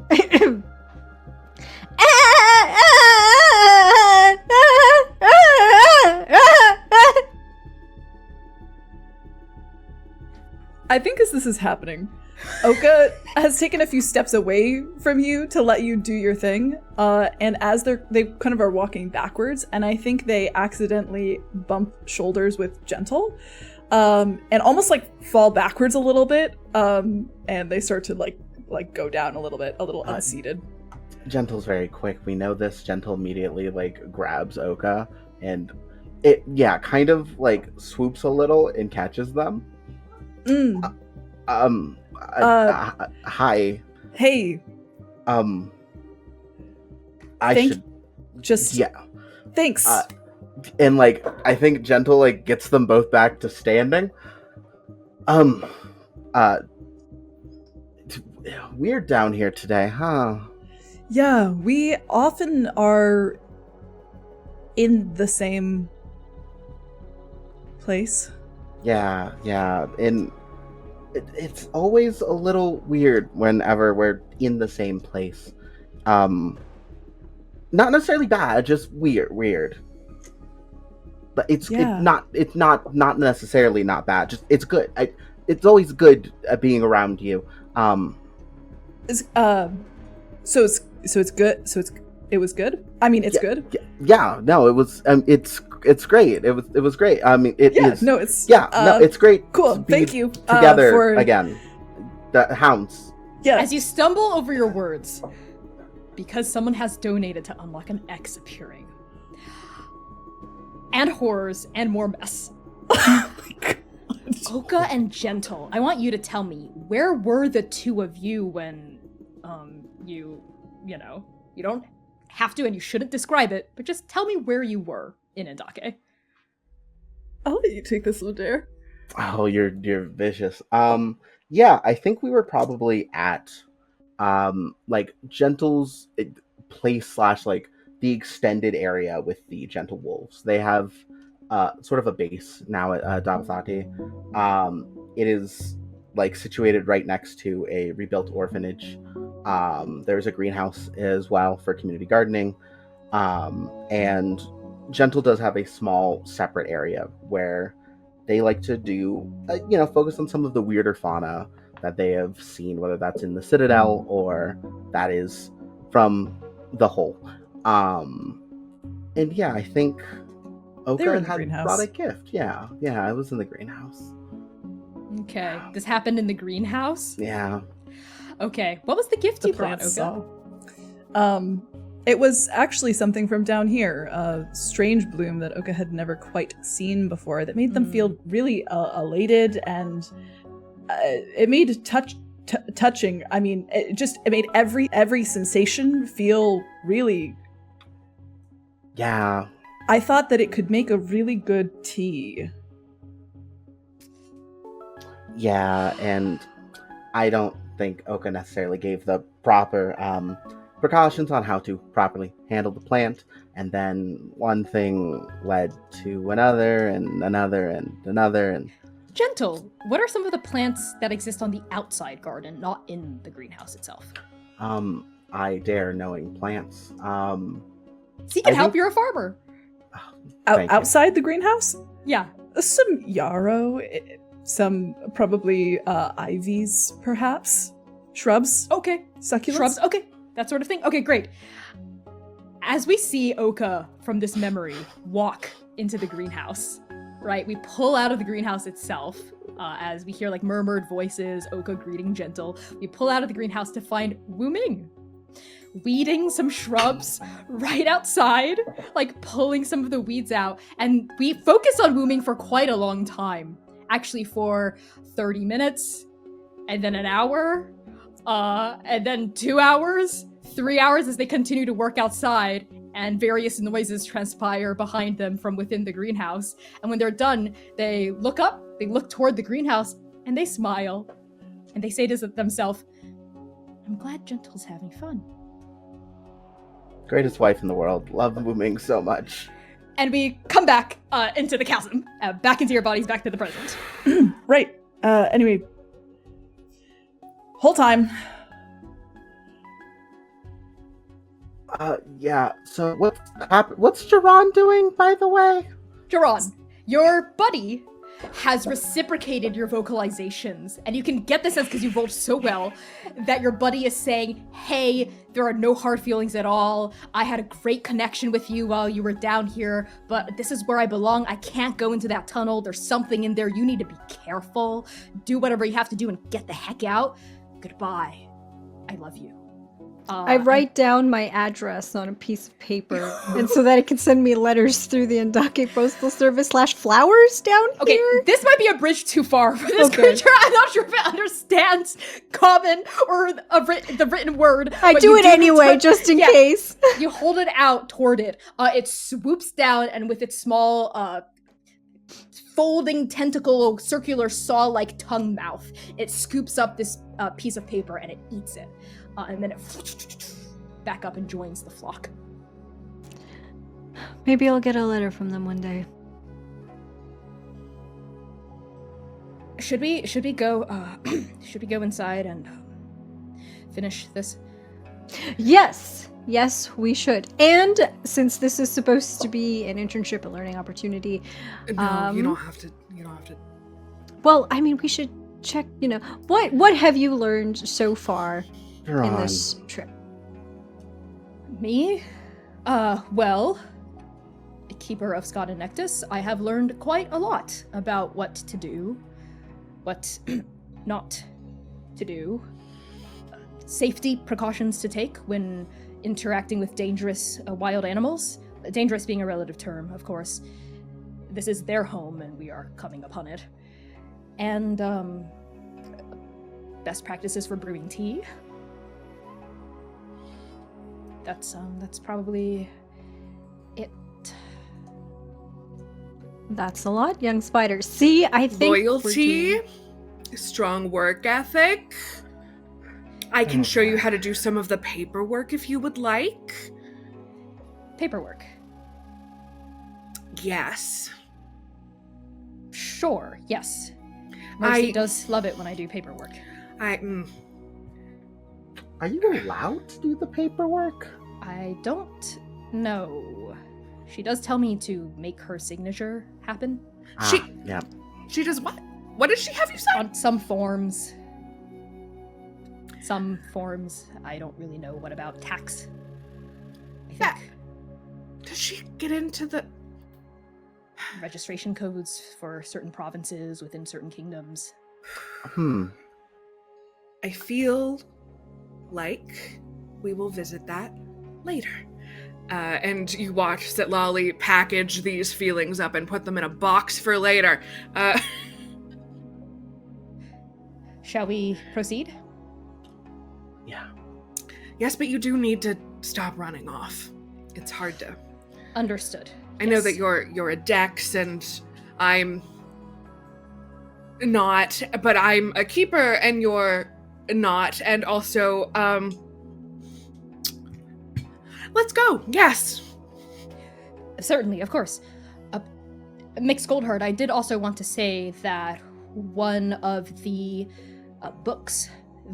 I think as this is happening, Øka has taken a few steps away from you to let you do your thing, and as they kind of are walking backwards, and I think they accidentally bump shoulders with Gentle, and almost like fall backwards a little bit, and they start to like go down a little unseated. Gentle's very quick. We know this. Gentle immediately like grabs Øka, and it kind of like swoops a little and catches them. Hi. Hey. Thanks. And like I think Gentle like gets them both back to standing. It's weird down here today, huh? Yeah, we often are in the same place. Yeah, and it's always a little weird whenever we're in the same place. Not necessarily bad, just weird. But it's not necessarily not bad. Just it's good. It's always good being around you. So it's good. It was good. I mean, it's good. Yeah. No, it was. It's great. It was great. I mean, it is. No, it's it's great. Cool. To be Thank you. Together again. The hounds. Yeah. As you stumble over your words, because someone has donated to unlock an X appearing. And horrors and more mess. Oh my God. Øka and Gentle, I want you to tell me, where were the two of you when, you don't have to and you shouldn't describe it, but just tell me where you were in Andake. I'll let you take this, Lamda. Oh, you're vicious. Yeah, I think we were probably at, like Gentle's place / like the extended area with the Gentle Wolves. They have sort of a base now at Dabathati. It is like situated right next to a rebuilt orphanage. There's a greenhouse as well for community gardening. And Gentle does have a small separate area where they like to do, focus on some of the weirder fauna that they have seen, whether that's in the Citadel or that is from the Hole. And yeah, I think Øka had brought a gift. Yeah, I was in the greenhouse. Okay, this happened in the greenhouse? Yeah. Okay, what was the gift you brought, Øka? It was actually something from down here, a strange bloom that Øka had never quite seen before that made them feel really elated, and it made touching. I mean, it made every sensation feel really. Yeah. I thought that it could make a really good tea. Yeah, and I don't think Øka necessarily gave the proper precautions on how to properly handle the plant, and then one thing led to another and another and another. And Gentle, what are some of the plants that exist on the outside garden, not in the greenhouse itself? I dare knowing plants. See, can help. You're a farmer. Outside the greenhouse? Yeah. Some yarrow, some probably ivies, perhaps. Shrubs. Okay. Succulents. Shrubs. Okay. That sort of thing. Okay, great. As we see Øka from this memory walk into the greenhouse, right? We pull out of the greenhouse itself as we hear like murmured voices, Øka greeting Gentle. We pull out of the greenhouse to find Wuming weeding some shrubs right outside, like pulling some of the weeds out. And we focus on Wuming for quite a long time. Actually for 30 minutes, and then an hour, and then 2 hours, 3 hours as they continue to work outside, and various noises transpire behind them from within the greenhouse. And when they're done, they look up, they look toward the greenhouse, and they smile. And they say to themselves, I'm glad Gentle's having fun. Greatest wife in the world. Love Wuming so much. And we come back into the chasm, back into your bodies, back to the present. Right. Anyway. Whole time. Yeah, so what's Jaran doing, by the way? Jaran, your buddy has reciprocated your vocalizations, and you can get the sense, because you rolled so well, that your buddy is saying, hey, there are no hard feelings at all. I had a great connection with you while you were down here, but this is where I belong. I can't go into that tunnel. There's something in there. You need to be careful. Do whatever you have to do and get the heck out. Goodbye. I love you. I write down my address on a piece of paper, and so that it can send me letters through the Andake Postal Service / flowers down okay, here. This might be a bridge too far for this creature. I'm not sure if it understands common or the written word. I do it anyway, just in case. You hold it out toward it. It swoops down, and with its small folding tentacle, circular saw-like tongue mouth. It scoops up this piece of paper and it eats it. And then it back up and joins the flock. Maybe I'll get a letter from them one day. Should we go should we go inside and finish this? Yes, we should. And since this is supposed to be an internship, a learning opportunity, No, you don't have to. well, I mean, we should check. What have you learned so far in Jaran. this trip? Me? Well, keeper of Scott and Nectus, I have learned quite a lot about what to do, what not to do, safety precautions to take when interacting with dangerous wild animals. Dangerous being a relative term, of course. This is their home and we are coming upon it. And, best practices for brewing tea. That's probably it. That's a lot, young spider. See, I think Loyalty, strong work ethic. I can show you how to do some of the paperwork if you would like. Paperwork. Yes. Sure, yes. Mercy does love it when I do paperwork. Are you allowed to do the paperwork? I don't know. She does tell me to make her signature happen Yeah. She does what? What does she have you sign? on some forms. Some forms I don't really know what about. Tax, I think. Yeah. Does she get into the... Registration codes for certain provinces within certain kingdoms. I feel like we will visit that later. And you watch Citlalli package these feelings up and put them in a box for later. Shall we proceed? Yeah. Yes, but you do need to stop running off. It's hard to... Understood. I know that you're a dex and I'm not, but I'm a keeper and you're not. And also, let's go. Yes. Certainly, of course. Mix Goldheart, I did also want to say that one of the books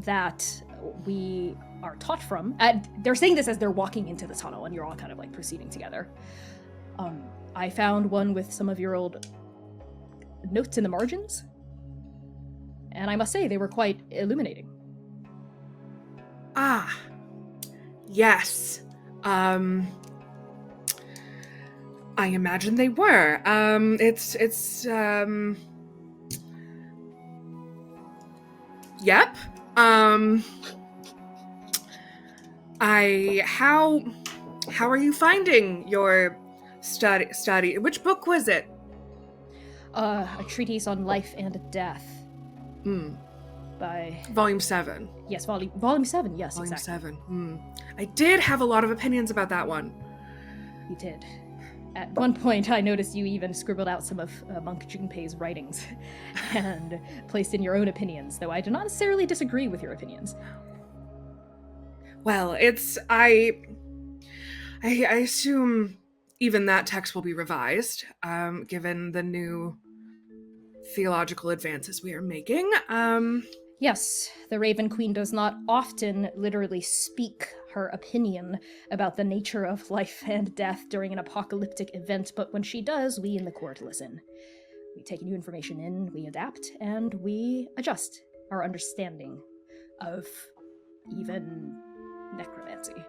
that we are taught from, and they're saying this as they're walking into the tunnel and you're all kind of like proceeding together. I found one with some of your old notes in the margins, and I must say they were quite illuminating. Ah, yes. I imagine they were. Yep. How are you finding your study? Which book was it? A treatise on life and death. By Volume 7. Yes, volume 7. Yes, Volume exactly. 7. I did have a lot of opinions about that one. You did. At one point, I noticed you even scribbled out some of Monk Junpei's writings and placed in your own opinions, though I do not necessarily disagree with your opinions. Well, I assume even that text will be revised, given the new theological advances we are making. Yes, the Raven Queen does not often literally speak her opinion about the nature of life and death during an apocalyptic event, but when she does, we in the court listen. We take new information in, we adapt, and we adjust our understanding of even necromancy.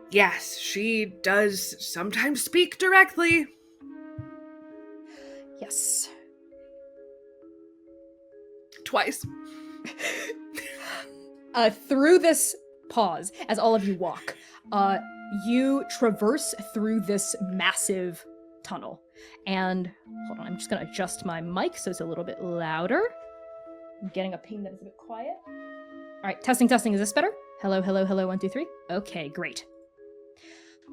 Yes, she does sometimes speak directly. Yes. Twice. Through this pause, as all of you walk, you traverse through this massive tunnel. And, hold on, I'm just gonna adjust my mic so it's a little bit louder. I'm getting a ping that is a bit quiet. All right, testing, is this better? Hello, 1, 2, 3. Okay, great.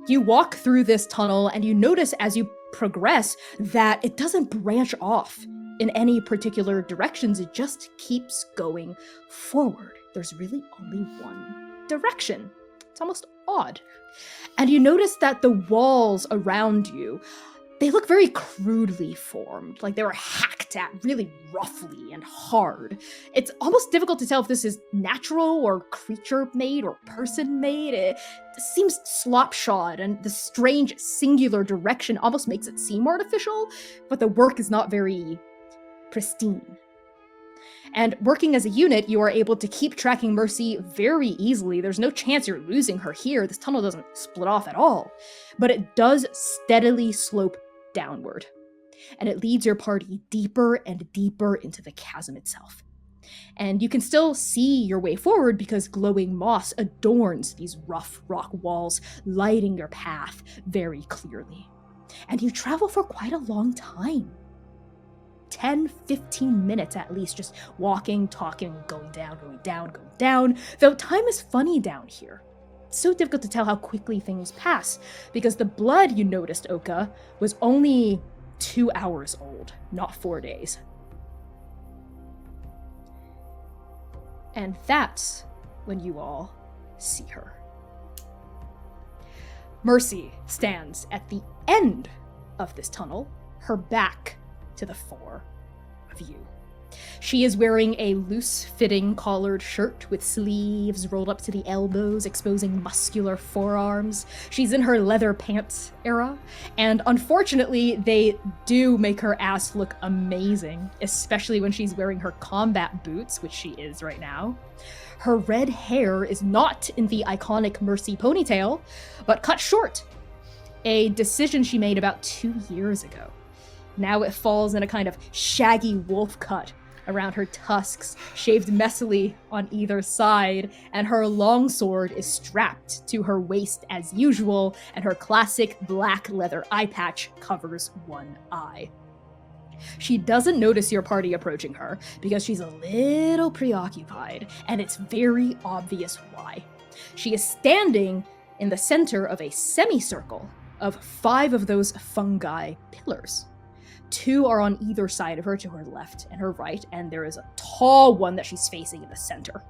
You walk through this tunnel and you notice as you progress that it doesn't branch off in any particular directions. It just keeps going forward. There's really only one direction. It's almost odd. And you notice that the walls around you, they look very crudely formed, like they were hacked at really roughly and hard. It's almost difficult to tell if this is natural or creature-made or person-made. It seems slopshod, and the strange singular direction almost makes it seem artificial, but the work is not very pristine. And working as a unit, you are able to keep tracking Mercy very easily. There's no chance you're losing her here. This tunnel doesn't split off at all. But it does steadily slope downward. And it leads your party deeper and deeper into the chasm itself. And you can still see your way forward because glowing moss adorns these rough rock walls, lighting your path very clearly. And you travel for quite a long time. 10, 15 minutes at least, just walking, talking, going down, going down, going down. Though time is funny down here. It's so difficult to tell how quickly things pass, because the blood you noticed, Øka, was only 2 hours old, not 4 days. And that's when you all see her. Mercy stands at the end of this tunnel, her back to the four of you. She is wearing a loose-fitting collared shirt with sleeves rolled up to the elbows, exposing muscular forearms. She's in her leather pants era, and unfortunately, they do make her ass look amazing, especially when she's wearing her combat boots, which she is right now. Her red hair is not in the iconic Mercy ponytail, but cut short, a decision she made about 2 years ago. Now it falls in a kind of shaggy wolf cut around her tusks, shaved messily on either side, and her longsword is strapped to her waist as usual, and her classic black leather eye patch covers one eye. She doesn't notice your party approaching her because she's a little preoccupied, and it's very obvious why. She is standing in the center of a semicircle of 5 of those fungi pillars. 2 are on either side of her, to her left and her right, and there is a tall one that she's facing in the center.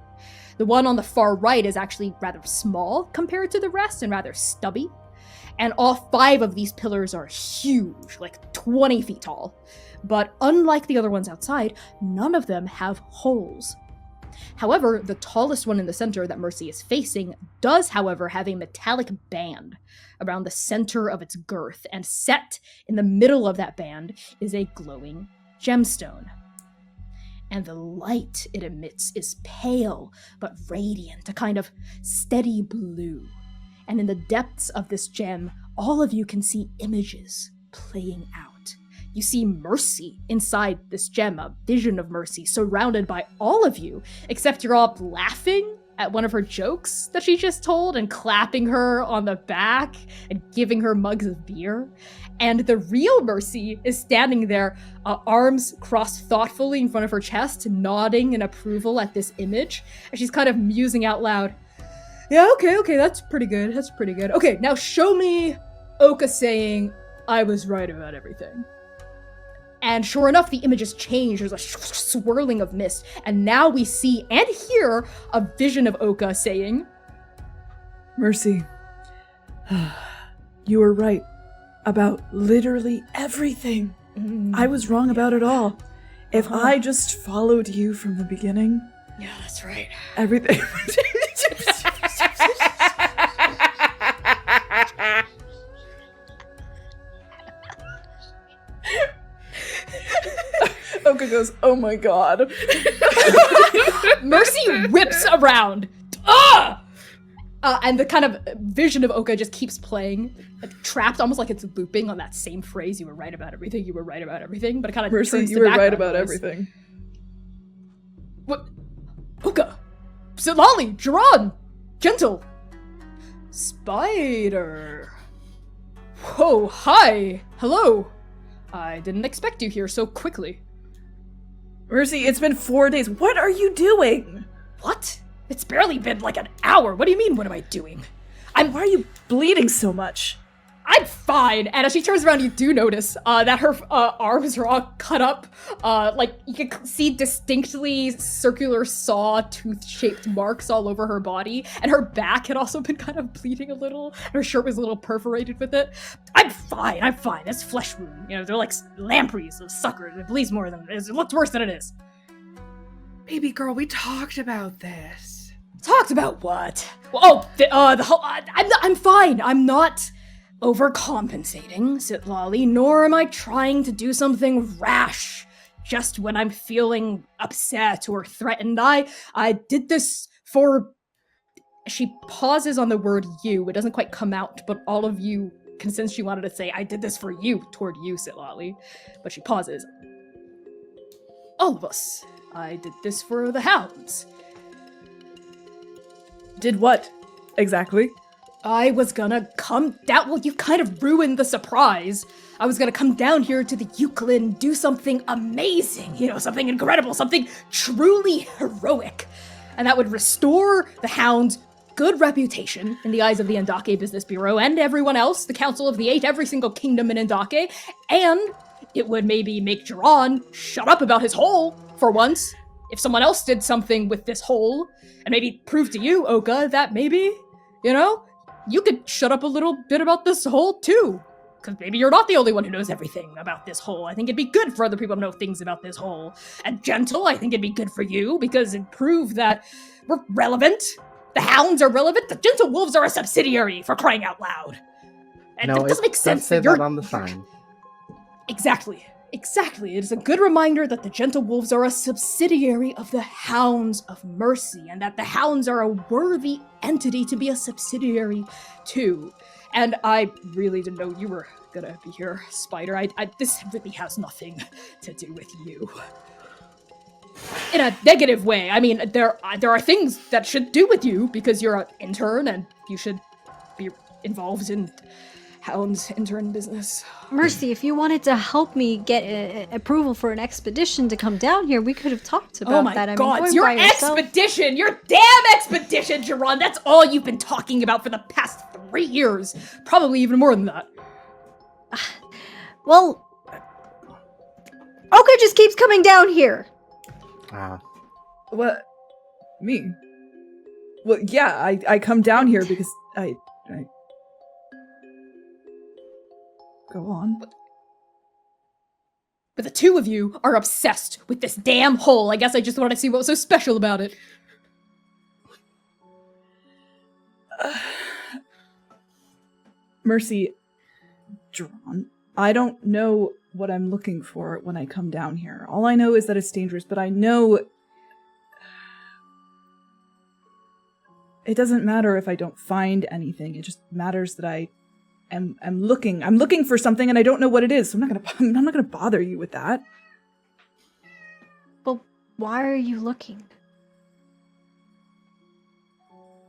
The one on the far right is actually rather small compared to the rest and rather stubby. And all 5 of these pillars are huge, like 20 feet tall. But unlike the other ones outside, none of them have holes. However, the tallest one in the center that Mercy is facing does, however, have a metallic band around the center of its girth, and set in the middle of that band is a glowing gemstone. And the light it emits is pale but radiant, a kind of steady blue. And in the depths of this gem, all of you can see images playing out. You see Mercy inside this gem, a vision of Mercy surrounded by all of you, except you're all laughing at one of her jokes that she just told and clapping her on the back and giving her mugs of beer. And the real Mercy is standing there, arms crossed thoughtfully in front of her chest, nodding in approval at this image. And she's kind of musing out loud. Yeah, okay, that's pretty good. Okay, now show me Øka saying, I was right about everything. And sure enough, the images change. There's a swirling of mist. And now we see and hear a vision of Øka saying, Mercy, you were right about literally everything. I was wrong about it all. If I just followed you from the beginning... Yeah, that's right. Everything... Øka goes, oh my god. Mercy whips around. And the kind of vision of Øka just keeps playing, trapped almost like it's looping on that same phrase, you were right about everything, but it kind of Mercy, turns you to were right background about noise. everything. What? Øka! Citlalli! Jaran! Gentle! Spider! Whoa, hi! Hello! I didn't expect you here so quickly. Mercy, it's been 4 days. What are you doing? What? It's barely been like an hour. What do you mean, what am I doing? Why are you bleeding so much? I'm fine. And as she turns around, you do notice that her arms are all cut up. Like, you can see distinctly circular saw-tooth-shaped marks all over her body. And her back had also been kind of bleeding a little. Her shirt was a little perforated with it. I'm fine. It's flesh wound. You know, they're like lampreys, those suckers. It bleeds more than it is. It looks worse than it is. Baby girl, we talked about this. Talked about what? Well, the whole... I'm fine. I'm not overcompensating, Citlalli, nor am I trying to do something rash just when I'm feeling upset or threatened. I did this for... She pauses on the word you. It doesn't quite come out, but all of you can sense she wanted to say, I did this for you, toward you, Citlalli. But she pauses. All of us. I did this for the Hounds. Did what? Exactly. I was gonna come down. Well, you kind of ruined the surprise. I was gonna come down here to the Ukhliin, do something amazing, something incredible, something truly heroic. And that would restore the Hound's good reputation in the eyes of the Andake Business Bureau and everyone else, the Council of the Eight, every single kingdom in Andake. And it would maybe make Jaran shut up about his hole for once. If someone else did something with this hole, and maybe prove to you, Øka, that maybe, you could shut up a little bit about this hole too. Because maybe you're not the only one who knows everything about this hole. I think it'd be good for other people to know things about this hole. And Gentle, I think it'd be good for you, because it'd prove that we're relevant. The Hounds are relevant. The Gentle Wolves are a subsidiary, for crying out loud. And it doesn't make sense say that on the sign. Exactly. It is a good reminder that the Gentle Wolves are a subsidiary of the Hounds of Mercy, and that the Hounds are a worthy entity to be a subsidiary to. And I really didn't know you were gonna be here, Spider. This really has nothing to do with you. In a negative way. I mean, there are things that should do with you, because you're an intern, and you should be involved in Hound's intern business. Mercy, if you wanted to help me get approval for an expedition to come down here, we could have talked about that. Oh my god, going your by yourself. expedition! Your damn expedition, Jaran! That's all you've been talking about for the past 3 years. Probably even more than that. Well, Øka just keeps coming down here. What? Me? Well, yeah, I come down here because I... Go on. But the two of you are obsessed with this damn hole. I guess I just wanted to see what was so special about it. Mercy, Jaran, I don't know what I'm looking for when I come down here. All I know is that it's dangerous, but I know... It doesn't matter if I don't find anything. It just matters that I'm looking for something and I don't know what it is, so I'm not gonna bother you with that. Well, why are you looking?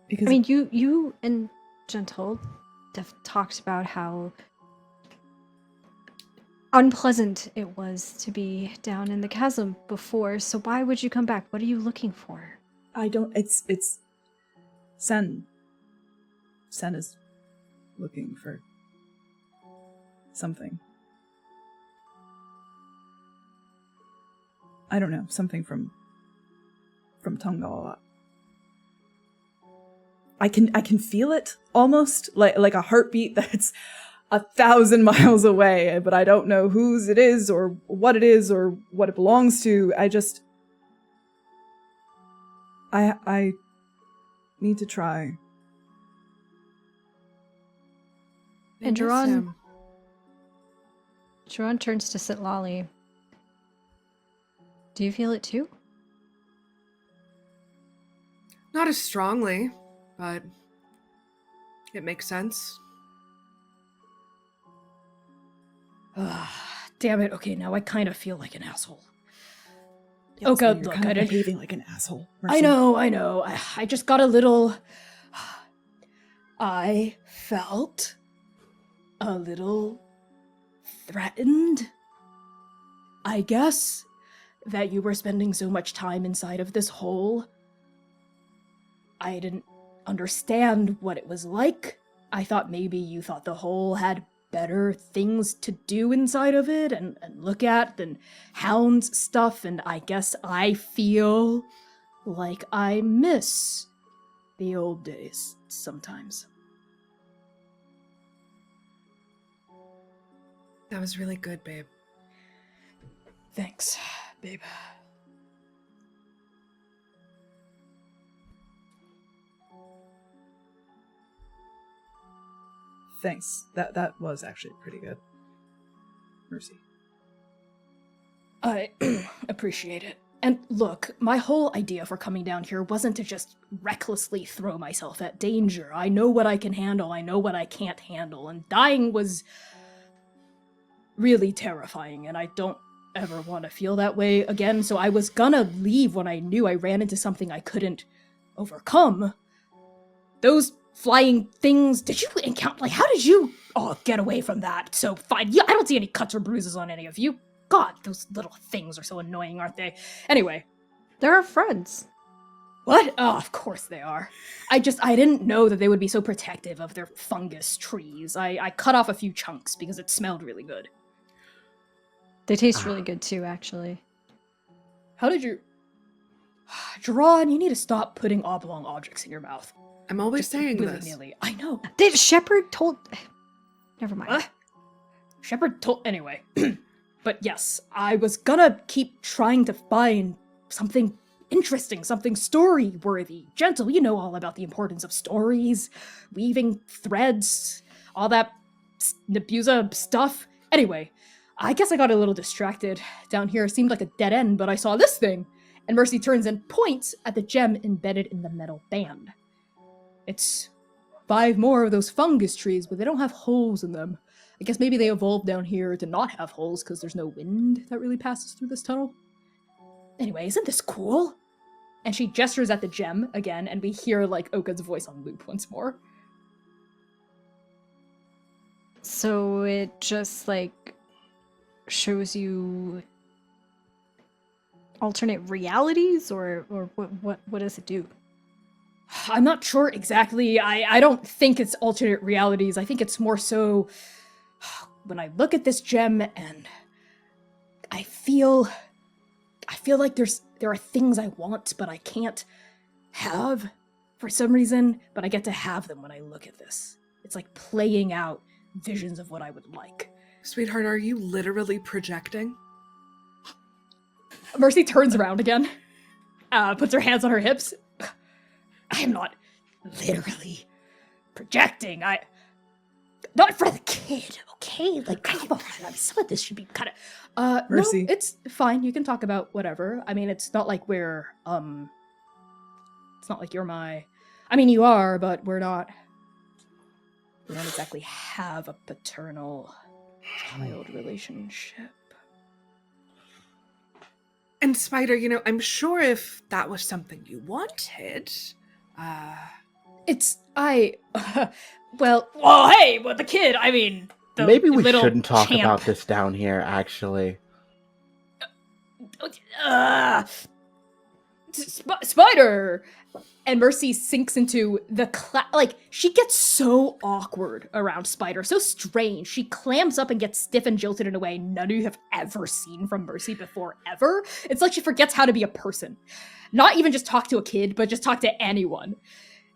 Because I mean, you and Gentle have talked about how unpleasant it was to be down in the chasm before, so why would you come back? What are you looking for? I don't... It's... Sen. Sen is looking for something. I don't know, something from Tungal. I can feel it almost like a heartbeat that's 1,000 miles away, but I don't know whose it is or what it belongs to. I need to try. And Jaran turns to Citlalli. Do you feel it too? Not as strongly, but it makes sense. Damn it. Okay, now I kind of feel like an asshole. Yeah, Øka, so look, you're kind of behaving like an asshole. Mercy. I know. I just got a little... I felt a little threatened, I guess, that you were spending so much time inside of this hole. I didn't understand what it was like. I thought maybe you thought the hole had better things to do inside of it and look at than Hounds stuff, and I guess I feel like I miss the old days sometimes. That was really good, babe. Thanks, babe. Thanks. That was actually pretty good. Mercy. I appreciate it. And look, my whole idea for coming down here wasn't to just recklessly throw myself at danger. I know what I can handle, I know what I can't handle, and dying was really terrifying, and I don't ever want to feel that way again, so I was gonna leave when I knew I ran into something I couldn't overcome. Those flying things, did you encounter, like, how did you get away from that so fine? Yeah, I don't see any cuts or bruises on any of you. God, those little things are so annoying, aren't they? Anyway. They're our friends. What? Oh, of course they are. I didn't know that they would be so protective of their fungus trees. I cut off a few chunks because it smelled really good. They taste really good too, actually. How did you... Jaran, you need to stop putting oblong objects in your mouth. I'm always Just saying this. willy-nilly. I know. Did Shepard told... Never mind. Shepard told... Anyway. But yes, I was gonna keep trying to find something interesting, something story-worthy. Gentle, you know all about the importance of stories, weaving threads, all that Nebuza stuff. Anyway, I guess I got a little distracted. Down here seemed like a dead end, but I saw this thing. And Mercy turns and points at the gem embedded in the metal band. It's 5 more of those fungus trees, but they don't have holes in them. I guess maybe they evolved down here to not have holes because there's no wind that really passes through this tunnel. Anyway, isn't this cool? And she gestures at the gem again, and we hear, like, Øka's voice on loop once more. So it just, like, shows you alternate realities, or what does it do? I'm not sure exactly. I don't think it's alternate realities. I think it's more so when I look at this gem and I feel like there are things I want but I can't have for some reason, but I get to have them when I look at this. It's like playing out visions of what I would like. Sweetheart, are you literally projecting? Mercy turns around again, puts her hands on her hips. I am not literally projecting. Not for the kid, okay? Like, come on. I mean, some of this should be kind of... Mercy. No, it's fine. You can talk about whatever. I mean, it's not like we're, it's not like you're my... I mean, you are, but we're not... We don't exactly have a paternal-child relationship. And Spider, you know, I'm sure if that was something you wanted, Well, hey, but the kid, I mean, the Maybe we little shouldn't talk champ. about this down here, actually. Spider! And Mercy sinks into the she gets so awkward around Spider, so strange. She clams up and gets stiff and jilted in a way none of you have ever seen from Mercy before, ever. It's like she forgets how to be a person. Not even just talk to a kid, but just talk to anyone.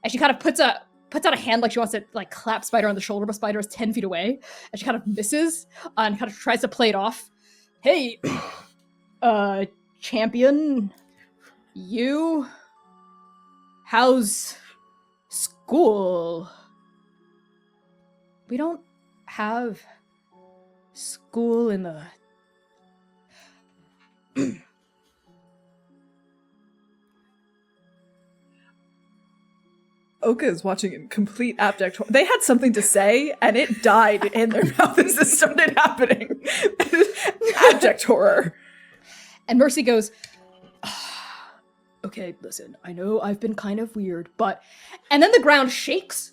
And she kind of puts out a hand like she wants to, like, clap Spider on the shoulder, but Spider is 10 feet away. And she kind of misses and kind of tries to play it off. Hey, champion, you... How's school? We don't have school in the... Øka is watching in complete abject horror. They had something to say, and it died in their mouth as this started happening. Abject horror. And Mercy goes, okay, listen, I know I've been kind of weird, but... And then the ground shakes.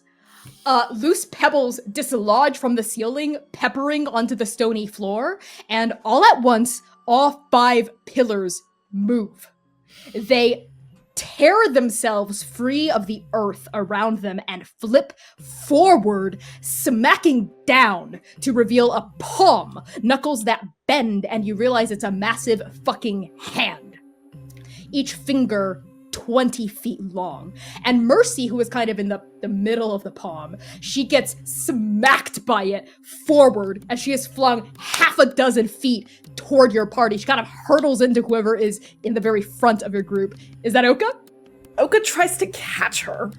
Loose pebbles dislodge from the ceiling, peppering onto the stony floor, and all at once, all 5 pillars move. They tear themselves free of the earth around them and flip forward, smacking down to reveal a palm, knuckles that bend, and you realize it's a massive fucking hand. Each finger 20 feet long. And Mercy, who is kind of in the middle of the palm, she gets smacked by it forward as she is flung half a dozen feet toward your party. She kind of hurtles into whoever is in the very front of your group. Is that Øka? Øka tries to catch her,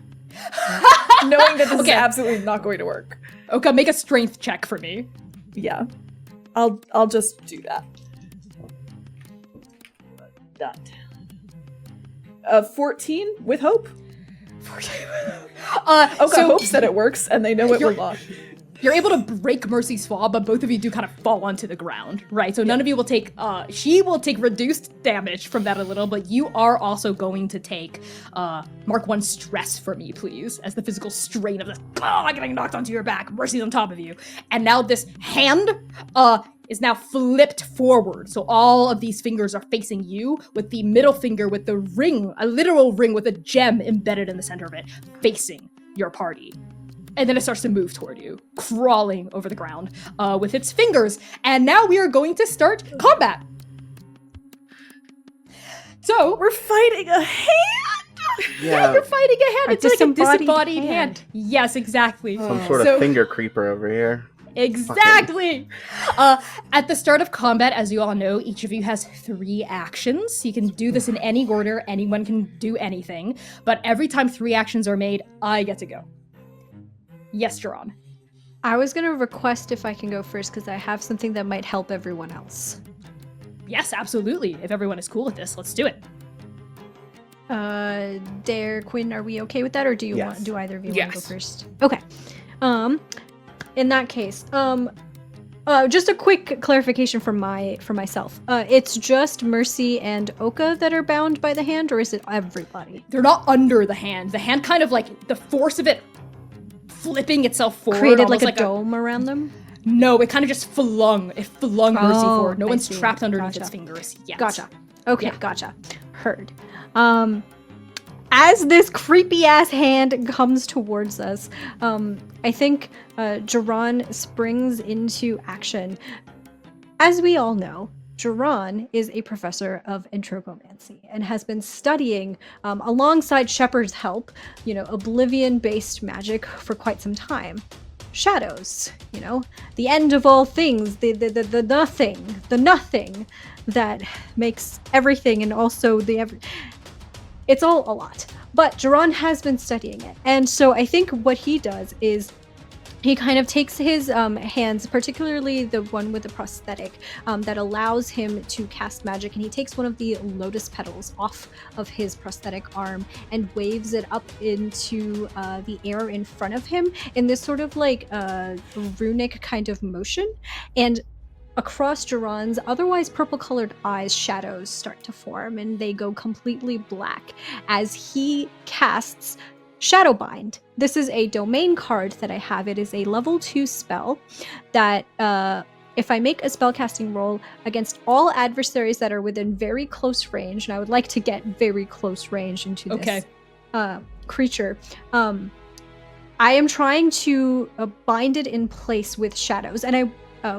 knowing that this is absolutely not going to work. Øka, make a strength check for me. Yeah, I'll just do that. That. 14 with hope. Øka hopes that it works, and they know it will not. You're able to break Mercy's fall, but both of you do kind of fall onto the ground, right? So none of you will take, she will take reduced damage from that a little, but you are also going to take, mark 1 stress for me, please, as the physical strain of this, getting knocked onto your back, Mercy's on top of you. And now this hand, is now flipped forward. So all of these fingers are facing you, with the middle finger with the ring, a literal ring with a gem embedded in the center of it, facing your party. And then it starts to move toward you, crawling over the ground with its fingers. And now we are going to start combat. So we're fighting a hand. Yeah, you're fighting a hand. It's like a disembodied hand. Yes, exactly. Some sort of finger creeper over here. Exactly. At the start of combat, as you all know, each of you has 3 actions. You can do this in any order. Anyone can do anything. But every time 3 actions are made, I get to go. Yes, Jaran. I was going to request if I can go first because I have something that might help everyone else. Yes, absolutely. If everyone is cool with this, let's do it. Quinn, are we okay with that, or do you Yes. do either of you Yes. want to go first? Okay. In that case, just a quick clarification for myself. It's just Mercy and Øka that are bound by the hand, or is it everybody? They're not under the hand. The hand kind of like the force of it flipping itself forward. Created like a dome around them? No, it kind of just flung Mercy forward. No I one's see. trapped underneath Gotcha. its fingers yet. Gotcha. Okay, Yeah. gotcha. Heard. As this creepy ass hand comes towards us, I think Jaran springs into action. As we all know, Jaran is a professor of entanglements and has been studying, alongside Shepard's help, oblivion-based magic for quite some time. Shadows, the end of all things, the nothing that makes everything, and also it's all a lot. But Jaran has been studying it, and so I think what he does is he kind of takes his hands, particularly the one with the prosthetic, that allows him to cast magic, and he takes one of the lotus petals off of his prosthetic arm and waves it up into the air in front of him in this sort of like runic kind of motion. And across Jaran's otherwise purple-colored eyes, shadows start to form, and they go completely black as he casts Shadowbind. This is a domain card that I have. It is a level 2 spell that if I make a spellcasting roll against all adversaries that are within very close range, and I would like to get very close range into this creature, I am trying to bind it in place with shadows. And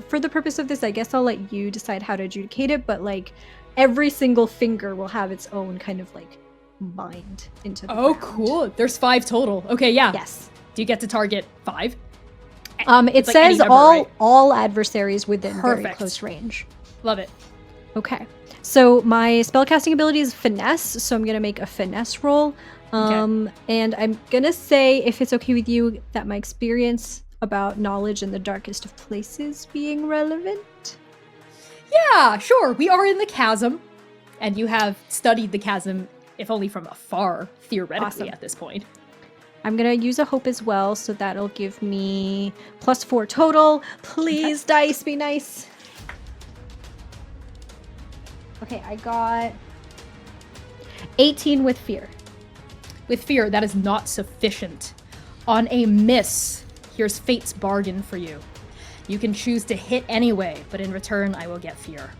for the purpose of this, I guess I'll let you decide how to adjudicate it, but like every single finger will have its own kind of like bind into the ground. Cool. There's 5 total. Okay, yeah. Yes. Do you get to target 5? It like says any number, right? all adversaries within very Perfect. close range. Love it. Okay. So my spellcasting ability is finesse, so I'm gonna make a finesse roll. And I'm gonna say, if it's okay with you, that my experience about knowledge in the darkest of places being relevant. Yeah, sure. We are in the chasm, and you have studied the chasm, if only from afar, theoretically, Awesome. at this point. I'm gonna use a hope as well, so that'll give me +4 total. Please, dice, be nice. Okay, I got 18 with fear. With fear, that is not sufficient. On a miss, here's fate's bargain for you. You can choose to hit anyway, but in return, I will get fear.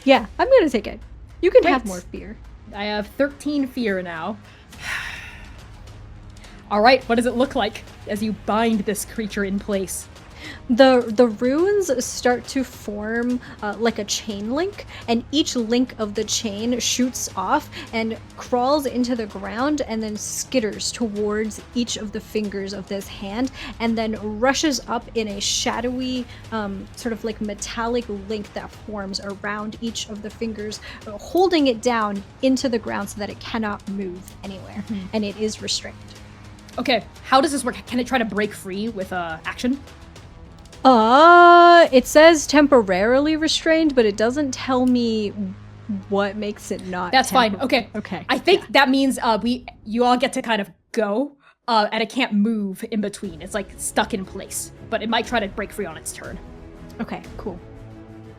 Yeah, I'm gonna take it. You can have Great. more fear. I have 13 fear now. All right, what does it look like as you bind this creature in place? The runes start to form like a chain link, and each link of the chain shoots off and crawls into the ground and then skitters towards each of the fingers of this hand, and then rushes up in a shadowy sort of like metallic link that forms around each of the fingers, holding it down into the ground so that it cannot move anywhere, and it is restrained. Okay, how does this work? Can it try to break free with action? It says temporarily restrained, but it doesn't tell me what makes it not. That's fine. Okay. Okay. I think that means you all get to kind of go, and it can't move in between. It's like stuck in place, but it might try to break free on its turn. Okay, cool.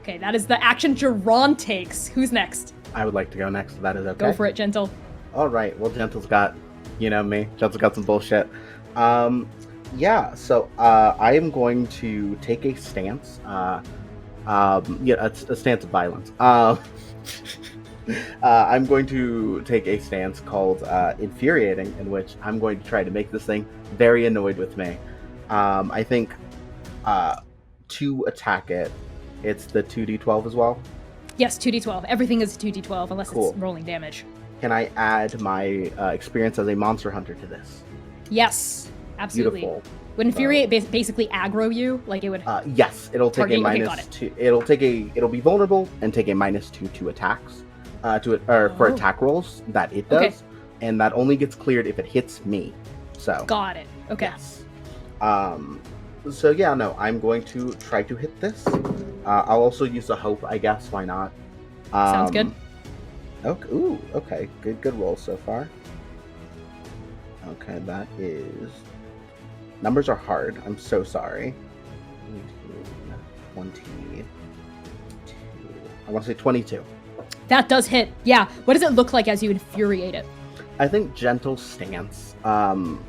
Okay, that is the action Jaran takes. Who's next? I would like to go next. That is okay. Go for it, Gentle. All right. Well, Gentle's got, you know me. Gentle's got some bullshit. Yeah. So I am going to take a stance. A stance of violence. I'm going to take a stance called infuriating, in which I'm going to try to make this thing very annoyed with me. I think to attack it, it's the 2d12 as well. Yes, 2d12. Everything is 2d12 unless Cool. it's rolling damage. Can I add my experience as a monster hunter to this? Yes, absolutely. Beautiful. Would infuriate basically aggro you? Like it would. Yes, it'll take Targeting? a Okay, minus got it. 2. It'll be vulnerable and take a -2 to attacks, for attack rolls that it does, Okay. and that only gets cleared if it hits me. So Got it. Okay. yes. So yeah, no, I'm going to try to hit this. I'll also use a hope, I guess. Why not? Sounds good. Okay. Ooh. Okay. Good roll so far. Okay, that is. Numbers are hard. I'm so sorry. 22. I want to say 22. That does hit. Yeah. What does it look like as you infuriate it? I think gentle stance. In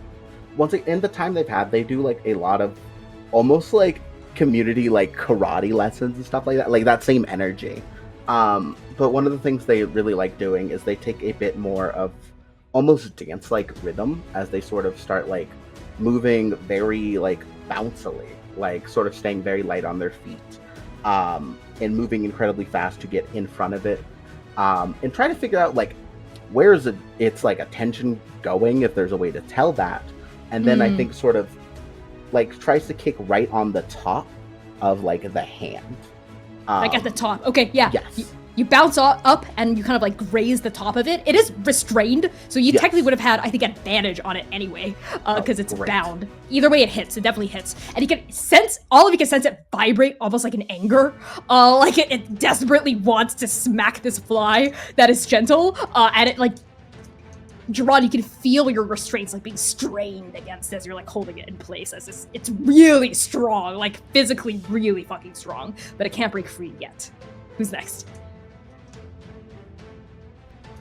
the time they've had, they do like a lot of almost like community like karate lessons and stuff like that. Like that same energy. But one of the things they really like doing is they take a bit more of almost dance-like rhythm as they sort of start like moving very like bouncily, like sort of staying very light on their feet, and moving incredibly fast to get in front of it, and try to figure out like where is its like attention going, if there's a way to tell that. And then I think sort of like tries to kick right on the top of like the hand. Like at the top. Okay, yeah. Yes. You bounce up and you kind of like graze the top of it. It is restrained, so you technically would have had, I think, advantage on it anyway, because it's great. bound. Either way, it hits. It definitely hits, and you can sense all of you can sense it vibrate almost like an anger, like it desperately wants to smack this fly that is gentle, and it like. Jaran, you can feel your restraints like being strained against as you're like holding it in place. As it's really strong, like physically really fucking strong, but it can't break free yet. Who's next?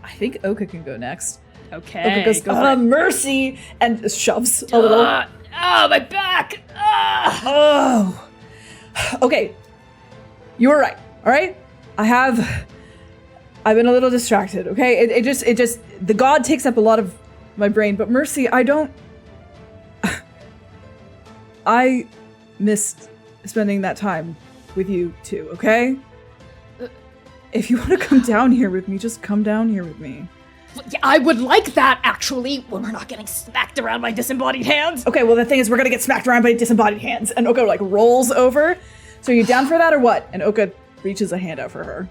I think Øka can go next. Okay. Øka goes, go for it. mercy! And shoves a little. Oh, my back! Oh! Okay. You were right, alright? I've been a little distracted, okay? It just, the god takes up a lot of my brain, but mercy, I missed spending that time with you too, okay? If you want to come down here with me, just come down here with me. Yeah, I would like that, actually, when we're not getting smacked around by disembodied hands. Okay, well, the thing is, we're gonna get smacked around by disembodied hands, and Øka, like, rolls over. So are you down for that, or what? And Øka reaches a hand out for her.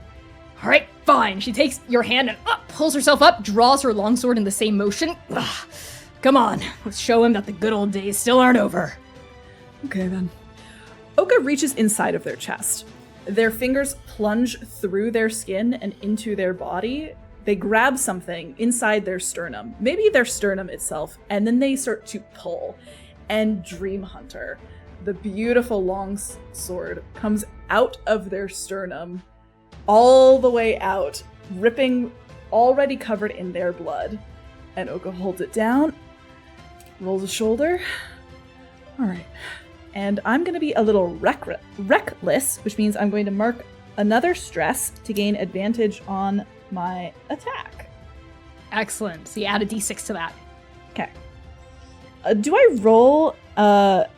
All right, fine. She takes your hand and pulls herself up, draws her longsword in the same motion. Ugh. Come on, let's show him that the good old days still aren't over. Okay, then. Øka reaches inside of their chest. Their fingers plunge through their skin and into their body. They grab something inside their sternum, maybe their sternum itself, and then they start to pull. And Dream Hunter, the beautiful long sword, comes out of their sternum, all the way out, ripping, already covered in their blood. And Øka holds it down, rolls a shoulder. All right. And I'm going to be a little reckless, which means I'm going to mark another stress to gain advantage on my attack. Excellent. So you add a d6 to that. Okay. Do I roll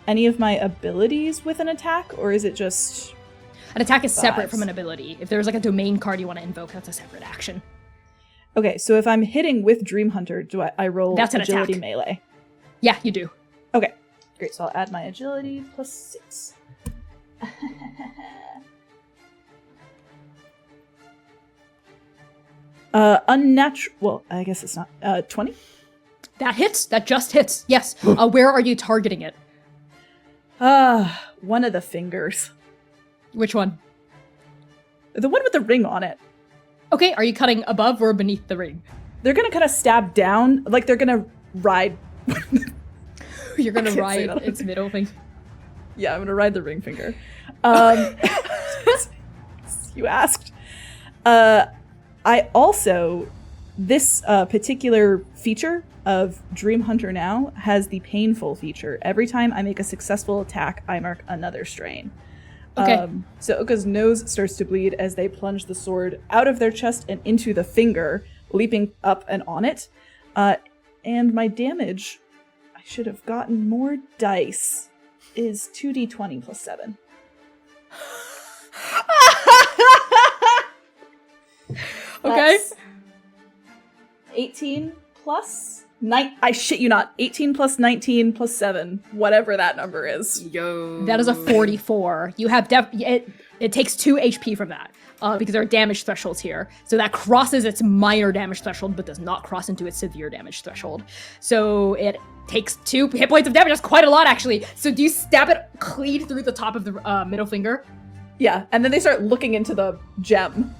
any of my abilities with an attack, or is it just... An attack is separate Fives. from an ability. If there's like a domain card you want to invoke, that's a separate action. Okay, so if I'm hitting with Dream Hunter, do I roll That's an agility attack. melee? Yeah, you do. Okay, great. So I'll add my agility plus 6. Unnatural. Well, I guess it's not. 20? That hits. That just hits. Yes. Where are you targeting it? One of the fingers. Which one? The one with the ring on it. Okay, are you cutting above or beneath the ring? They're gonna kind of stab down, like they're gonna ride. You're gonna I can't say ride that. its middle finger. Yeah, I'm gonna ride the ring finger. You asked. I also, this particular feature of Dream Hunter now has the painful feature. Every time I make a successful attack, I mark another strain. Okay. So Øka's nose starts to bleed as they plunge the sword out of their chest and into the finger, leaping up and on it. And my damage, I should have gotten more dice, is 2d20 plus 7. Okay. That's 18 plus 9. I shit you not. 18 plus 19 plus 7. Whatever that number is. Yo. That is a 44. You have it takes 2 HP from that. Because there are damage thresholds here. So that crosses its minor damage threshold, but does not cross into its severe damage threshold. So it takes 2 hit points of damage. That's quite a lot, actually. So do you stab it clean through the top of the middle finger? Yeah, and then they start looking into the gem.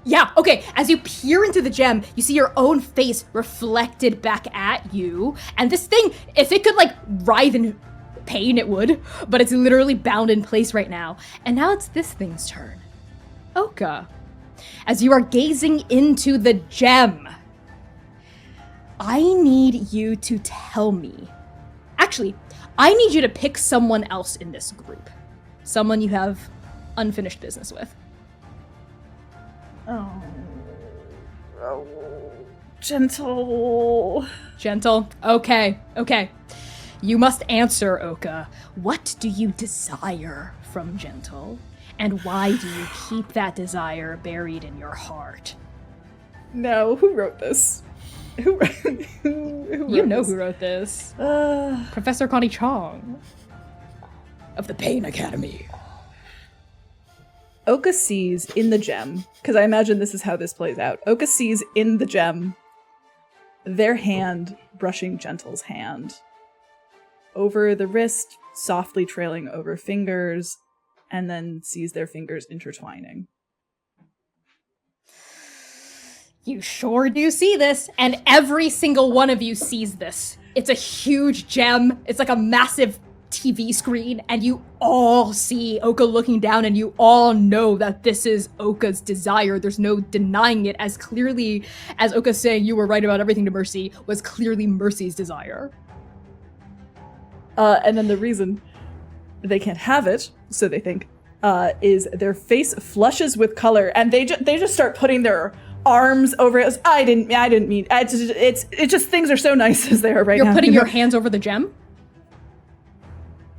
Yeah, okay. As you peer into the gem, you see your own face reflected back at you. And this thing, if it could, like, writhe in pain, it would. But it's literally bound in place right now. And now it's this thing's turn. Øka, as you are gazing into the gem, I need you to tell me. Actually, I need you to pick someone else in this group. Someone you have unfinished business with. Oh, gentle. Gentle? Okay. You must answer, Øka. What do you desire from Gentle? And why do you keep that desire buried in your heart? No, who wrote this? Who wrote You know this? who wrote this. Professor Connie Chang of the Pain Academy. Øka sees in the gem, because I imagine this is how this plays out. Øka sees in the gem their hand brushing Gentle's hand. Over the wrist, softly trailing over fingers, and then sees their fingers intertwining. You sure do see this, and every single one of you sees this. It's a huge gem. It's like a massive TV screen, and you all see Øka looking down, and you all know that this is Øka's desire. There's no denying it. As clearly as Øka saying you were right about everything to Mercy was clearly Mercy's desire. And then the reason they can't have it, so they think, is their face flushes with color, and they just start putting their arms over it. I didn't mean. It's just things are so nice as they are right now. You're putting you your know? hands over the gem?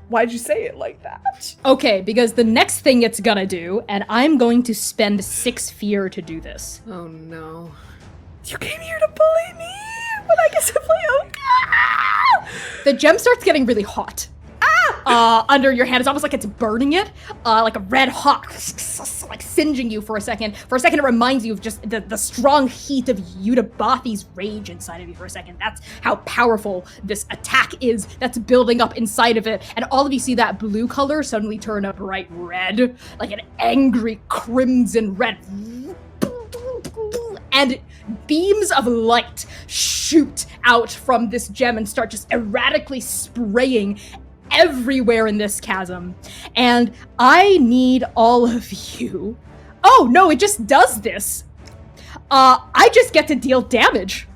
Why'd you say it like that? Okay, because the next thing it's gonna do, and I'm going to spend 6 fear to do this. Oh no. You came here to bully me, but I get to play Øka. The gem starts getting really hot. Under your hand. It's almost like it's burning it, like a red hot, like singeing you for a second. For a second, it reminds you of just the strong heat of Yudabathi's rage inside of you for a second. That's how powerful this attack is that's building up inside of it. And all of you see that blue color suddenly turn a bright red, like an angry crimson red. And beams of light shoot out from this gem and start just erratically spraying everywhere in this chasm. And I need all of you. Oh no, it just does this. I just get to deal damage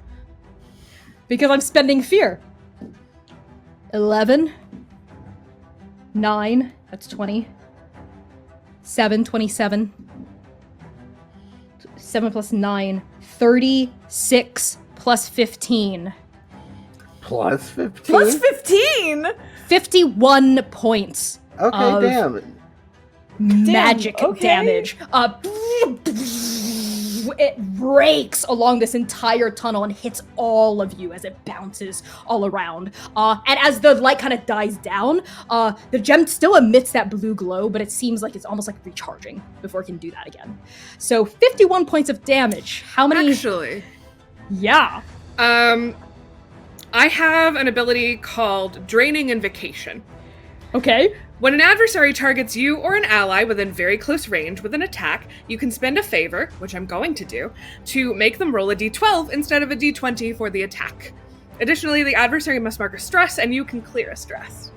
because I'm spending fear. 11, 9, that's 20, 7, 27, 7 plus 9, 36 plus 15. Plus 15? Plus 15? 51 points. Okay, of damn. magic okay. damage. It rakes along this entire tunnel and hits all of you as it bounces all around. And as the light kind of dies down, the gem still emits that blue glow, but it seems like it's almost like recharging before it can do that again. So 51 points of damage. How many? Actually, Yeah. I have an ability called Draining Invocation. Okay. When an adversary targets you or an ally within very close range with an attack, you can spend a favor, which I'm going to do, to make them roll a d12 instead of a d20 for the attack. Additionally, the adversary must mark a stress, and you can clear a stress.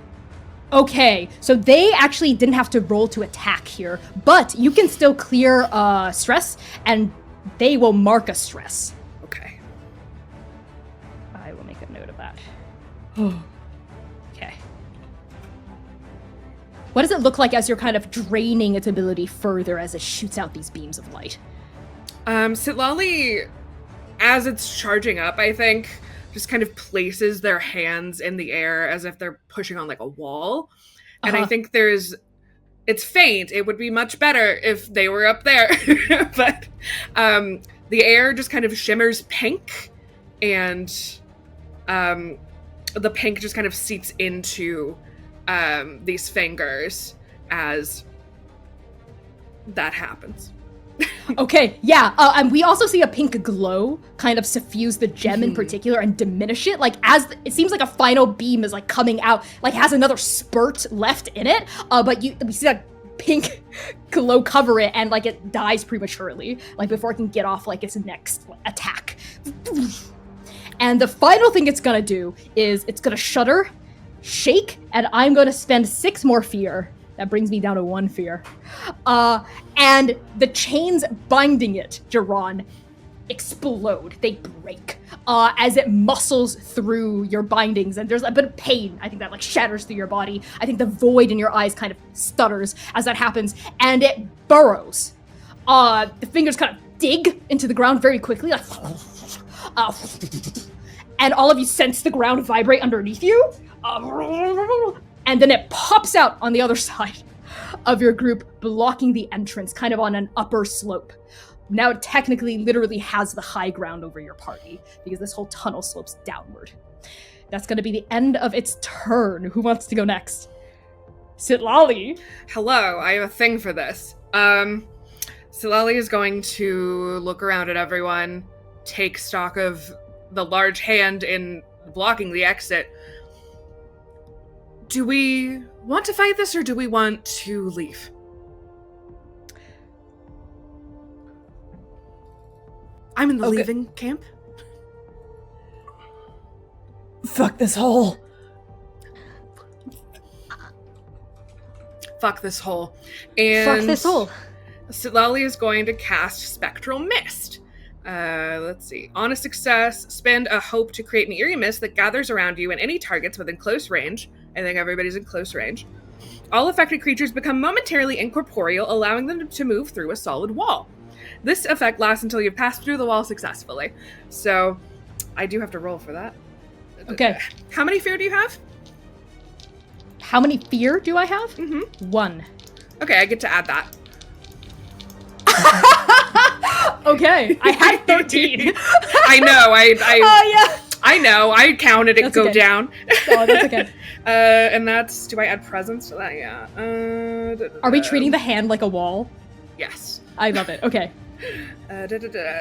Okay, so they actually didn't have to roll to attack here, but you can still clear stress, and they will mark a stress. Okay. I will make a note of that. Okay. What does it look like as you're kind of draining its ability further as it shoots out these beams of light? Citlalli, as it's charging up, I think, just kind of places their hands in the air as if they're pushing on like a wall. And I think it's faint. It would be much better if they were up there. But the air just kind of shimmers pink, and the pink just kind of seeps into these fingers as that happens. Okay, yeah, and we also see a pink glow kind of suffuse the gem in particular and diminish it. Like, as it seems like a final beam is like coming out, like has another spurt left in it, but we see that pink glow cover it, and like it dies prematurely, like before it can get off like its next attack. And the final thing it's gonna do is it's gonna shudder, shake, and I'm gonna spend 6 more fear. That brings me down to 1 fear. And the chains binding it, Jaran, explode. They break as it muscles through your bindings, and there's a bit of pain. I think that like shatters through your body. I think the void in your eyes kind of stutters as that happens, and it burrows. The fingers kind of dig into the ground very quickly, like, and all of you sense the ground vibrate underneath you. And then it pops out on the other side of your group, blocking the entrance, kind of on an upper slope. Now it technically literally has the high ground over your party, because this whole tunnel slopes downward. That's going to be the end of its turn. Who wants to go next? Citlalli. Hello, I have a thing for this. Citlalli is going to look around at everyone, take stock of the large hand in blocking the exit. Do we want to fight this, or do we want to leave? I'm in the leaving camp. Fuck this hole. Fuck this hole. And Fuck this hole. Citlalli is going to cast Spectral Mist. Let's see. On a success, spend a hope to create an eerie mist that gathers around you and any targets within close range. I think everybody's in close range. All affected creatures become momentarily incorporeal, allowing them to move through a solid wall. This effect lasts until you've passed through the wall successfully. So, I do have to roll for that. Okay. How many fear do you have? How many fear do I have? 1. Okay, I get to add that. Okay, I had 13. I know, Oh, yeah. I know, I counted it That's go okay. down. Oh, that's okay. And that's, do I add presence to that? Yeah. Are we treating the hand like a wall? Yes. I love it. Okay.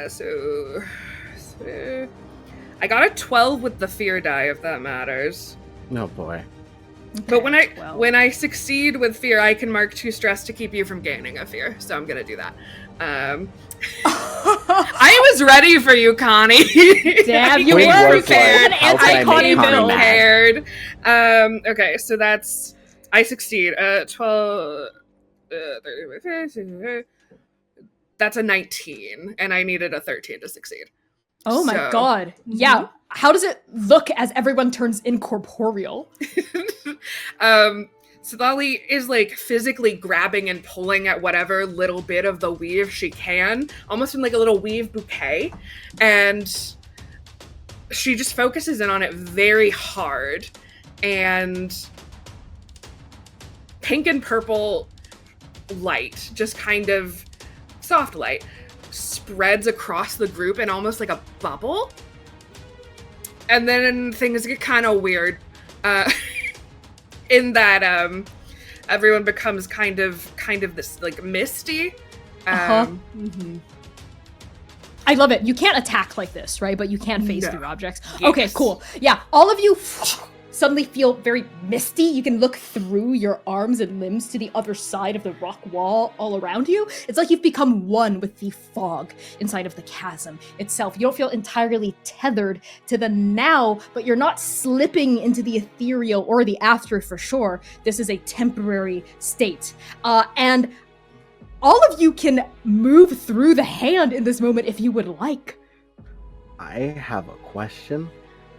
So, I got a 12 with the fear die, if that matters. Oh boy. But well. when I succeed with fear, I can mark 2 stress to keep you from gaining a fear. So I'm gonna do that. I was ready for you, Connie. Damn, you Queen were was prepared. like, An how can I anti-Connie make Connie build. mad? Prepared. Okay, so that's I succeed. 12. 30, that's a 19, and I needed a 13 to succeed. Oh my So- god. Yeah. How does it look as everyone turns incorporeal? Citlalli is like physically grabbing and pulling at whatever little bit of the weave she can, almost in like a little weave bouquet, and she just focuses in on it very hard, and pink and purple light, just kind of soft light, spreads across the group in almost like a bubble, and then things get kind of weird. In that everyone becomes kind of this like misty. I love it. You can't attack like this, right? But you can phase through objects. Yes. Okay, cool. Yeah, all of you suddenly feel very misty. You can look through your arms and limbs to the other side of the rock wall all around you. It's like you've become one with the fog inside of the chasm itself. You don't feel entirely tethered to the now, but you're not slipping into the ethereal or the after for sure. This is a temporary state. And all of you can move through the hand in this moment if you would like. I have a question.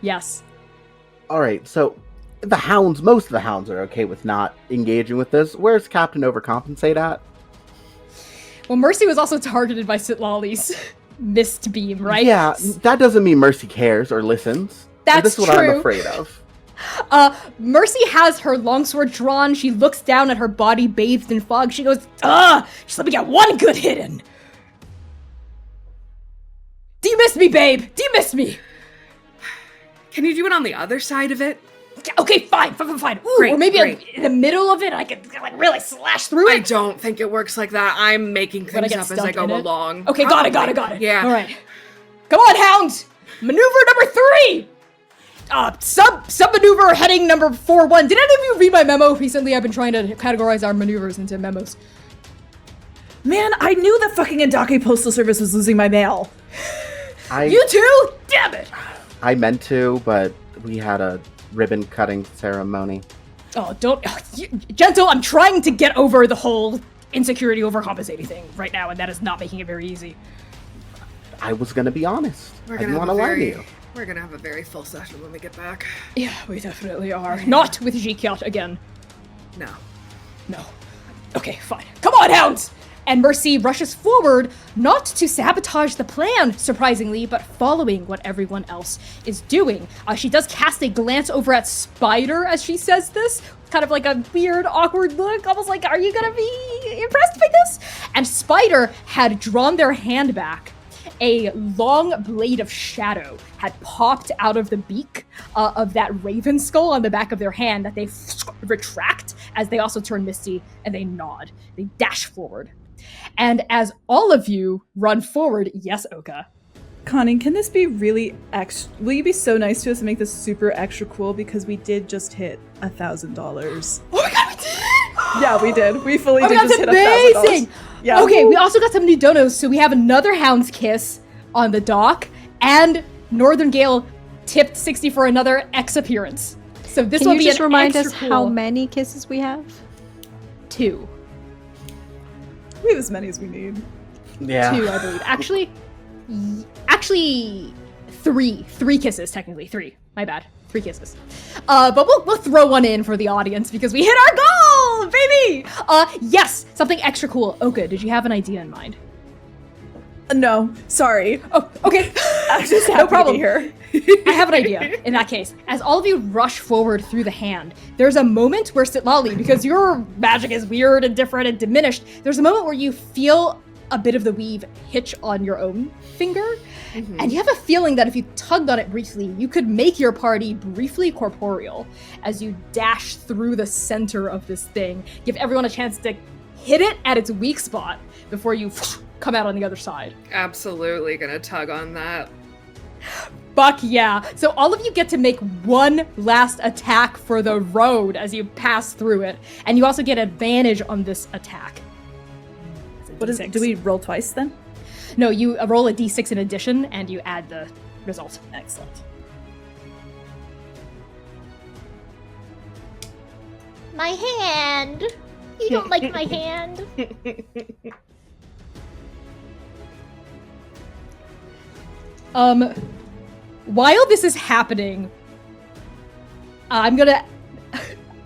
Yes. All right, so most of the hounds are okay with not engaging with this. Where's Captain Overcompensate at? Well, Mercy was also targeted by Citlalli's mist beam, right? Yeah, that doesn't mean Mercy cares or listens. That's this is what true. I'm afraid of. Mercy has her longsword drawn. She looks down at her body bathed in fog. She goes, just let me get one good hit in. Do you miss me, babe? Do you miss me? Can you do it on the other side of it? Okay, fine. Ooh, Great, or maybe great. in the middle of it, I could like really slash through I it. don't think it works like that. I'm making When I things get up as I stuck go in it? along. Okay, got it. Yeah. All right. Come on, hounds. Maneuver number 3. Sub maneuver heading number 4-1. Did any of you read my memo recently? I've been trying to categorize our maneuvers into memos. Man, I knew the fucking Andake Postal Service was losing my mail. You too? Damn it. I meant to, but we had a ribbon cutting ceremony. Oh, Gentle, I'm trying to get over the whole insecurity overcompensating thing right now, and that is not making it very easy. I was gonna be honest. I We're didn't gonna want to lie to you. We're gonna have a very full session when we get back. Yeah, we definitely are. Not with Jikyat again. No. No. Okay, fine. Come on, hounds! And Mercy rushes forward, not to sabotage the plan, surprisingly, but following what everyone else is doing. She does cast a glance over at Spider as she says this, kind of like a weird, awkward look, almost like, are you gonna be impressed by this? And Spider had drawn their hand back. A long blade of shadow had popped out of the beak of that raven skull on the back of their hand that they retract as they also turn misty and they nod. They dash forward. And as all of you run forward, yes, Øka. Connie, can this be really will you be so nice to us and make this super extra cool, because we did just hit $1,000. Oh my god, we did! Yeah, we did. We fully Oh my did god, just hit that's amazing! $1,000. Yeah. Okay, we also got some new donos, so we have another Hound's Kiss on the dock, and Northern Gale tipped 60 for another X appearance. So this Can will you be just an remind us extra how cool many kisses we have? 2. We have as many as we need. Yeah. 2, I believe. Actually, 3. 3 kisses, technically. 3. My bad. 3 kisses. But we'll throw one in for the audience because we hit our goal, baby! Yes, something extra cool. Øka, did you have an idea in mind? No, sorry. Oh, okay. I'm just happy No problem. to be here. I have an idea in that case. As all of you rush forward through the hand, there's a moment where Citlalli, because your magic is weird and different and diminished, there's a moment where you feel a bit of the weave hitch on your own finger, and you have a feeling that if you tugged on it briefly, you could make your party briefly corporeal as you dash through the center of this thing, give everyone a chance to hit it at its weak spot before you come out on the other side. Absolutely gonna tug on that. Fuck yeah. So all of you get to make one last attack for the road as you pass through it. And you also get advantage on this attack. What is D6. do we roll twice then? No, you roll a d6 in addition and you add the result. Excellent. My hand. You don't like my hand. While this is happening, I'm gonna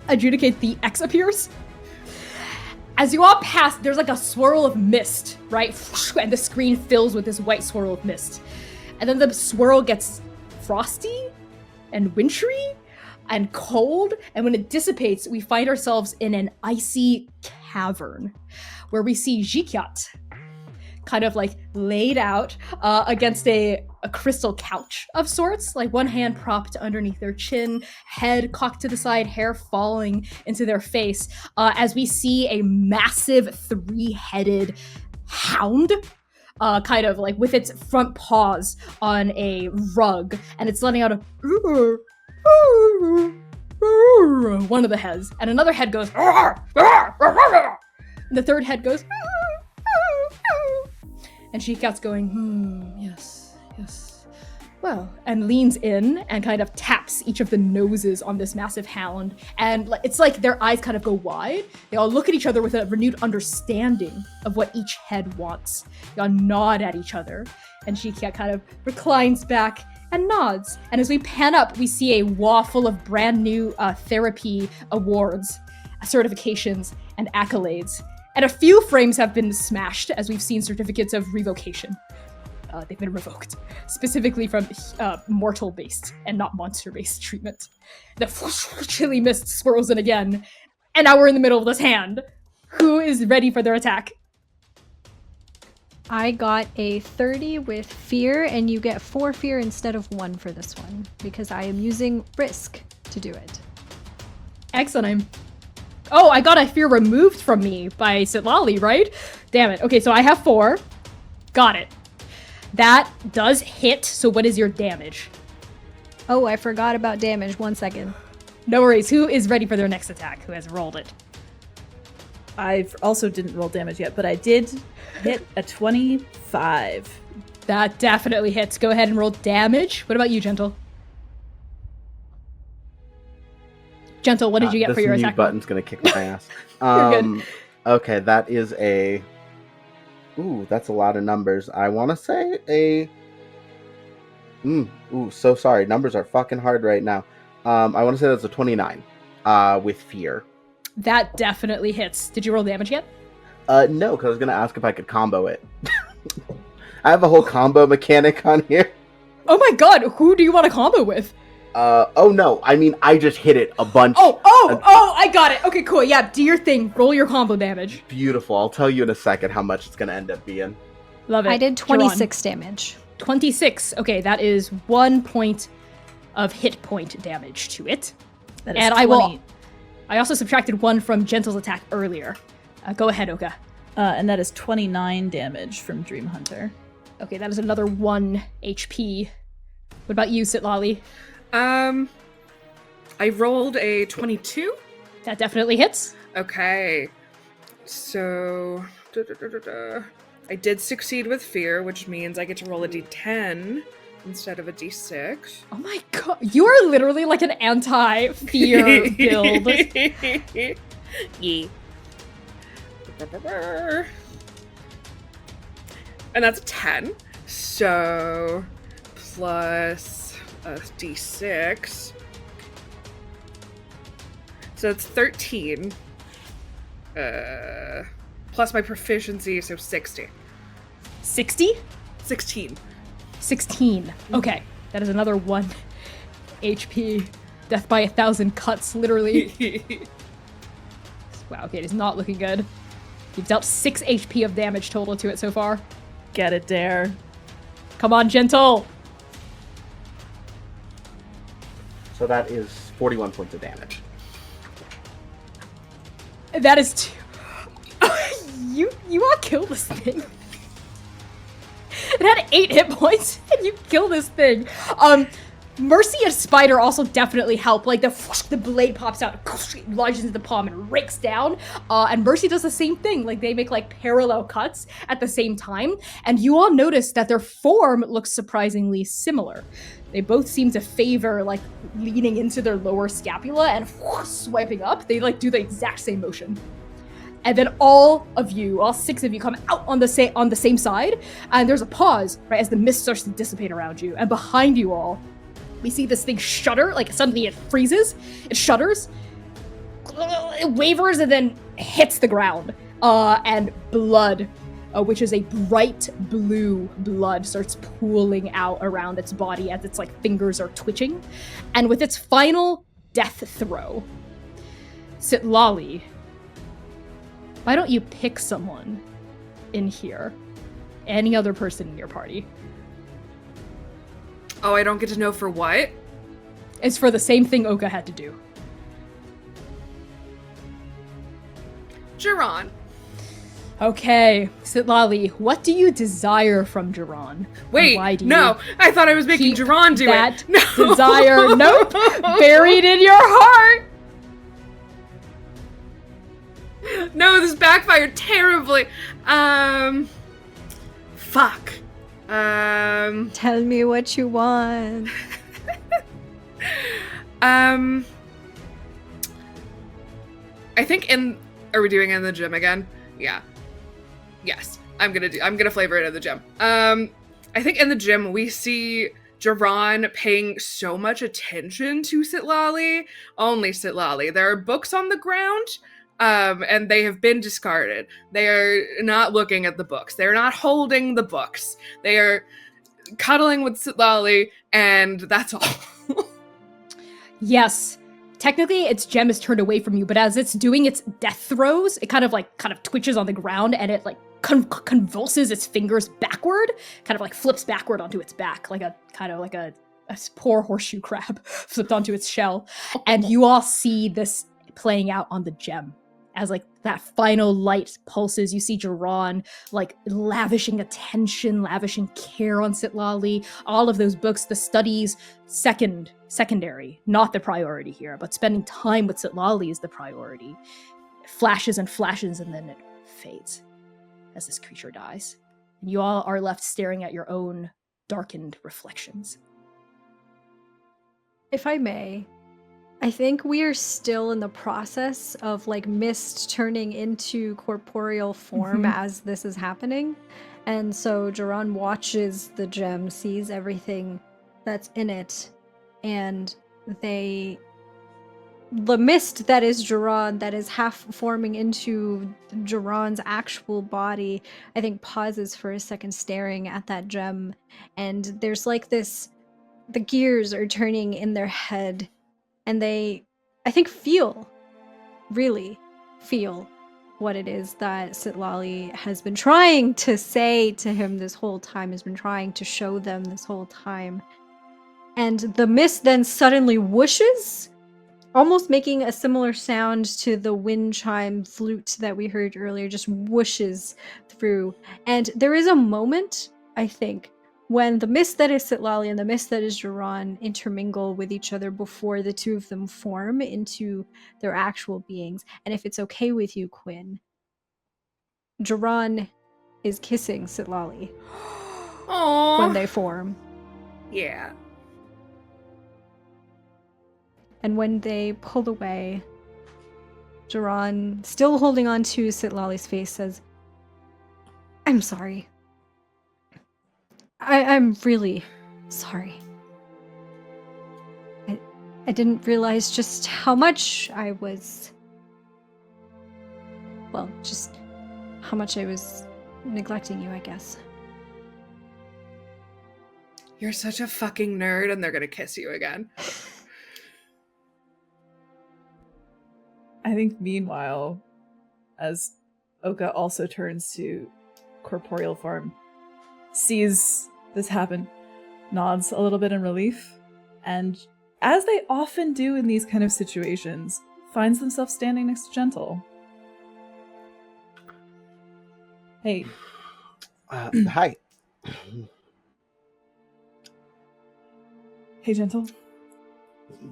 adjudicate the X appears. As you all pass, there's like a swirl of mist, right? And the screen fills with this white swirl of mist. And then the swirl gets frosty and wintry and cold. And when it dissipates, we find ourselves in an icy cavern where we see Jikyat kind of like laid out against a crystal couch of sorts, like one hand propped underneath their chin, head cocked to the side, hair falling into their face, as we see a massive three-headed hound kind of like with its front paws on a rug, and it's letting out a one of the heads, and another head goes and the third head goes and Jikyat's going, yes, well, and leans in and kind of taps each of the noses on this massive hound, and it's like their eyes kind of go wide. They all look at each other with a renewed understanding of what each head wants. They all nod at each other, and Jikyat kind of reclines back and nods. And as we pan up, we see a wall full of brand new therapy awards, certifications, and accolades. And a few frames have been smashed, as we've seen certificates of revocation. They've been revoked, specifically from mortal-based and not monster-based treatment. The chilly mist swirls in again, and now we're in the middle of this hand. Who is ready for their attack? I got a 30 with fear, and you get 4 fear instead of 1 for this one, because I am using risk to do it. Excellent. Oh, I got a fear removed from me by Citlalli, right? Damn it. Okay, so I have 4. Got it. That does hit, so what is your damage? Oh, I forgot about damage. 1 second. No worries. Who is ready for their next attack? Who has rolled it? I also didn't roll damage yet, but I did hit a 25. That definitely hits. Go ahead and roll damage. What about you, Gentle? Gentle, what did you get for your attack? This mute button's gonna kick my ass. You're good. Okay, that is a... Ooh, that's a lot of numbers. I want to say a... Ooh, so sorry. Numbers are fucking hard right now. I want to say that's a 29 with fear. That definitely hits. Did you roll damage yet? No, because I was going to ask if I could combo it. I have a whole combo mechanic on here. Oh my god, who do you want to combo with? Oh no, I mean, I just hit it a bunch. Oh, I got it. Okay, cool. Yeah, do your thing. Roll your combo damage. Beautiful. I'll tell you in a second how much it's going to end up being. Love it. I did 26 damage. 26. Okay, that is 1 point of hit point damage to it. That is and 20. I also subtracted 1 from Gentle's attack earlier. Go ahead, Øka. And that is 29 damage from Dream Hunter. Okay, that is another 1 HP. What about you, Citlalli? I rolled a 22. That definitely hits. Okay. So, I did succeed with fear, which means I get to roll a d10 instead of a d6. Oh my god, you are literally like an anti-fear build. Yeah. And that's 10. So, plus a d6. So it's 13. Plus my proficiency, so 60. 60? 16. 16. Okay, that is another 1 HP. Death by 1,000 cuts, literally. Wow, okay, it is not looking good. You've dealt 6 HP of damage total to it so far. Get it, Dare. Come on, Gentle! So that is 41 points of damage. That is too... you all kill this thing. It had 8 hit points, and you kill this thing. Mercy and Spider also definitely help. Like, the blade pops out, lodges into the palm, and rakes down. And Mercy does the same thing. Like, they make, like, parallel cuts at the same time. And you all notice that their form looks surprisingly similar. They both seem to favor, like, leaning into their lower scapula and swiping up. They, like, do the exact same motion. And then all 6 of you come out on the same side. And there's a pause, right, as the mist starts to dissipate around you. And behind you all, we see this thing shudder, like suddenly it freezes, it shudders, it wavers and then hits the ground. And blood, which is a bright blue blood, starts pooling out around its body as its like fingers are twitching. And with its final death throw, Citlalli, why don't you pick someone in here? Any other person in your party? Oh, I don't get to know for what? It's for the same thing Øka had to do. Jaran. Okay, Citlalli, what do you desire from Jaran? Wait, why do no, you I thought I was making keep Jaran do that it. No. desire? Nope, buried in your heart. No, this backfired terribly. Fuck. Tell me what you want. I think are we doing it in the gym again? Yeah. Yes. I'm gonna flavor it in the gym. I think in the gym we see Jaran paying so much attention to Citlalli. Only Citlalli. There are books on the ground, and they have been discarded. They are not looking at the books. They're not holding the books. They are cuddling with Citlalli, and that's all. Yes. Technically, its gem is turned away from you, but as it's doing its death throes, it kind of twitches on the ground, and it convulses its fingers backward, kind of like flips backward onto its back, like a poor horseshoe crab flipped onto its shell. And you all see this playing out on the gem. As that final light pulses, you see Jaran lavishing attention, lavishing care on Citlalli. All of those books, the studies, secondary, not the priority here, but spending time with Citlalli is the priority. It flashes and flashes, and then it fades as this creature dies. And you all are left staring at your own darkened reflections. If I may, I think we are still in the process of mist turning into corporeal form as this is happening. And so Jaran watches the gem, sees everything that's in it, and the mist that is Jaran, that is half forming into Jaran's actual body, I think pauses for a second staring at that gem. And there's the gears are turning in their head. And they, I think, really feel what it is that Citlalli has been trying to say to him this whole time, has been trying to show them this whole time. And the mist then suddenly whooshes, almost making a similar sound to the wind chime flute that we heard earlier, just whooshes through. And there is a moment, I think, when the mist that is Citlalli and the mist that is Jaran intermingle with each other before the two of them form into their actual beings. And if it's okay with you, Quinn, Jaran is kissing Citlalli when they form. Yeah. And when they pull away, Jaran, still holding on to Citlalli's face, says, "I'm sorry. I'm really sorry. I didn't realize just how much I was... Well, just how much I was neglecting you, I guess." You're such a fucking nerd, and they're gonna kiss you again. I think meanwhile, as Øka also turns to corporeal form, sees this happen, nods a little bit in relief, and as they often do in these kind of situations, finds themselves standing next to Gentle. Hey. Hi. Hey, Gentle.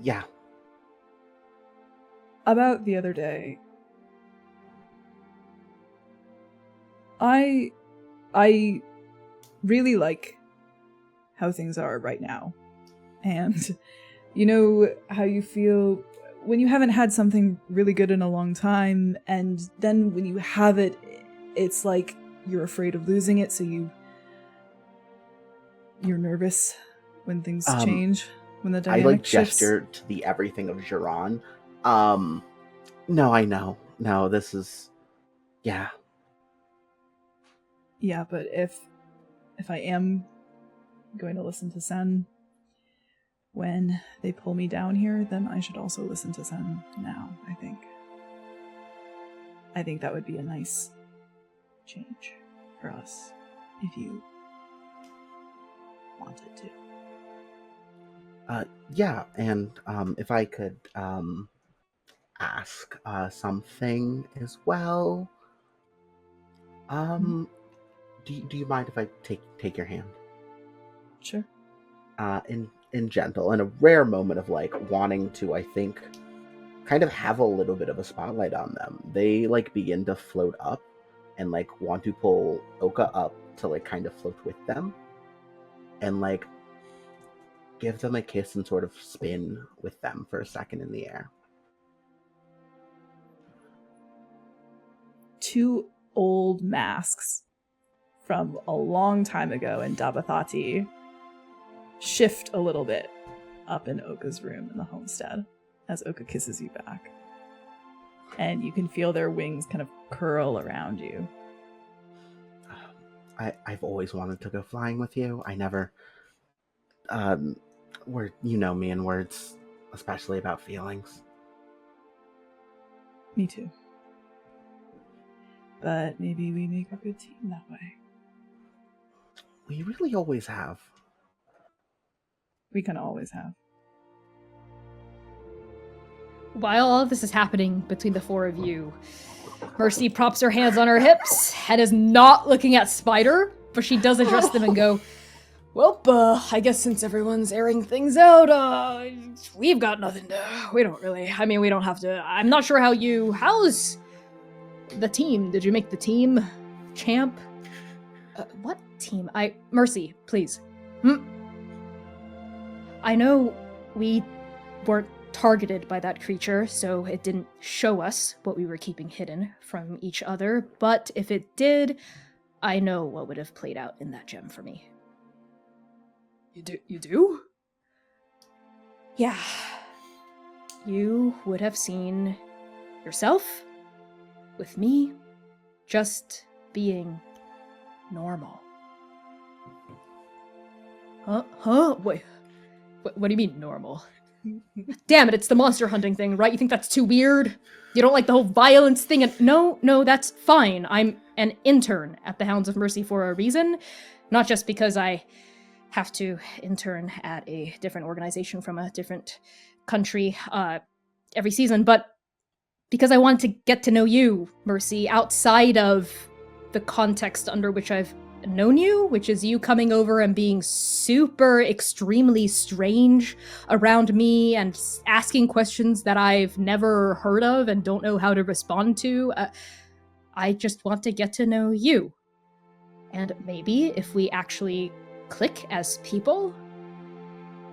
Yeah. About the other day, I really like how things are right now. And you know how you feel when you haven't had something really good in a long time, and then when you have it, it's like you're afraid of losing it, so you're nervous when things change, when the dynamic shifts. gesture to the everything of Jaran. No, I know. No, this is... Yeah. Yeah, but if I am going to listen to Sen when they pull me down here, then I should also listen to Sen now, I think. I think that would be a nice change for us, if you wanted to. Yeah, and if I could ask something as well. Do you mind if I take your hand? Sure. In gentle, in a rare moment of like wanting to, I think, kind of have a little bit of a spotlight on them. They like begin to float up and like want to pull Øka up to like kind of float with them and like give them a kiss and sort of spin with them for a second in the air. Two old masks from a long time ago in Dabathati shift a little bit up in Øka's room in the homestead as Øka kisses you back. And you can feel their wings kind of curl around you. I've always wanted to go flying with you. I never... you know me in words, especially about feelings. Me too. But maybe we make a good team that way. We really always have. We can always have. While all of this is happening between the four of you, Mercy props her hands on her hips and is not looking at Spider, but she does address them and go, well, I guess since everyone's airing things out, we've got nothing to... We don't really... I mean, we don't have to... I'm not sure how's the team? Did you make the team, champ? What team? Mercy, please. I know we weren't targeted by that creature, so it didn't show us what we were keeping hidden from each other, but if it did, I know what would have played out in that gem for me. You do? Yeah. You would have seen yourself with me just being normal. Huh? Wait. What do you mean normal? Damn it, it's the monster hunting thing, right? You think that's too weird? You don't like the whole violence thing? And no, that's fine. I'm an intern at the Hounds of Mercy for a reason. Not just because I have to intern at a different organization from a different country every season, but because I wanted to get to know you, Mercy, outside of the context under which I've known you, which is you coming over and being super extremely strange around me and asking questions that I've never heard of and don't know how to respond to. I just want to get to know you. And maybe if we actually click as people,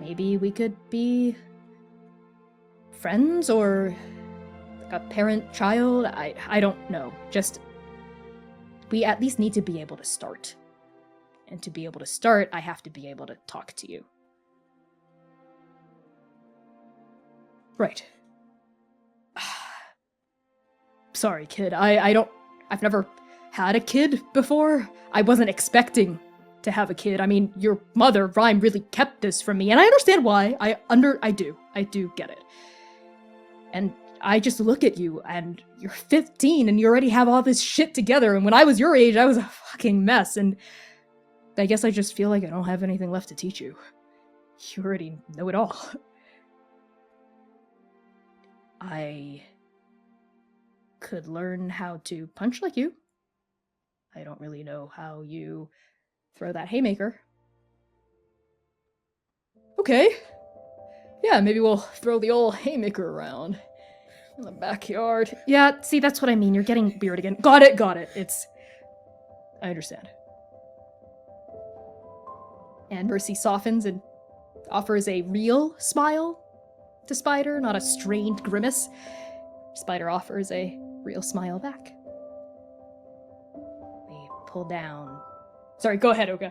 maybe we could be friends or like a parent-child. I don't know. Just we at least need to be able to start. And to be able to start, I have to be able to talk to you. Right. Sorry, kid. I've never had a kid before. I wasn't expecting to have a kid. I mean, your mother, Rhyme, really kept this from me, and I understand why. I do get it. And I just look at you, and you're 15, and you already have all this shit together, and when I was your age, I was a fucking mess, and I guess I just feel like I don't have anything left to teach you. You already know it all. I could learn how to punch like you. I don't really know how you throw that haymaker. Okay. Yeah, maybe we'll throw the old haymaker around in the backyard. Yeah, see, that's what I mean. You're getting weird again. Got it. I understand. And Mercy softens and offers a real smile to Spider, not a strained grimace. Spider offers a real smile back. We pull down... Sorry, go ahead, Øka.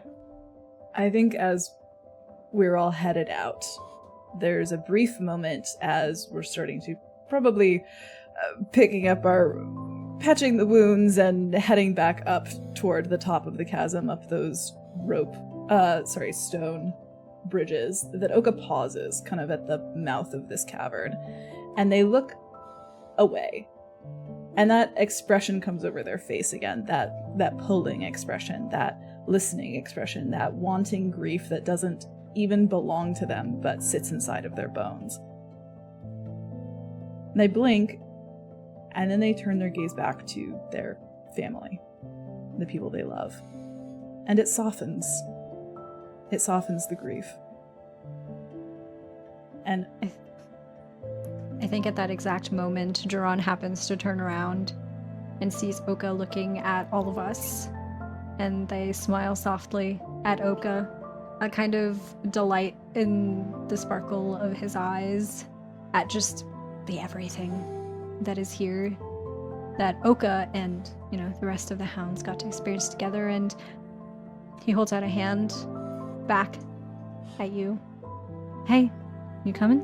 I think as we're all headed out, there's a brief moment as we're starting to probably patching the wounds and heading back up toward the top of the chasm, up those stone bridges, that Øka pauses kind of at the mouth of this cavern, and they look away. And that expression comes over their face again, that pulling expression, that listening expression, that wanting grief that doesn't even belong to them but sits inside of their bones. And they blink, and then they turn their gaze back to their family, the people they love. And it softens. It softens the grief. And I think at that exact moment, Jaran happens to turn around and sees Øka looking at all of us. And they smile softly at Øka, a kind of delight in the sparkle of his eyes at just the everything that is here that Øka and, the rest of the hounds got to experience together. And he holds out a hand back at you. Hey, you coming?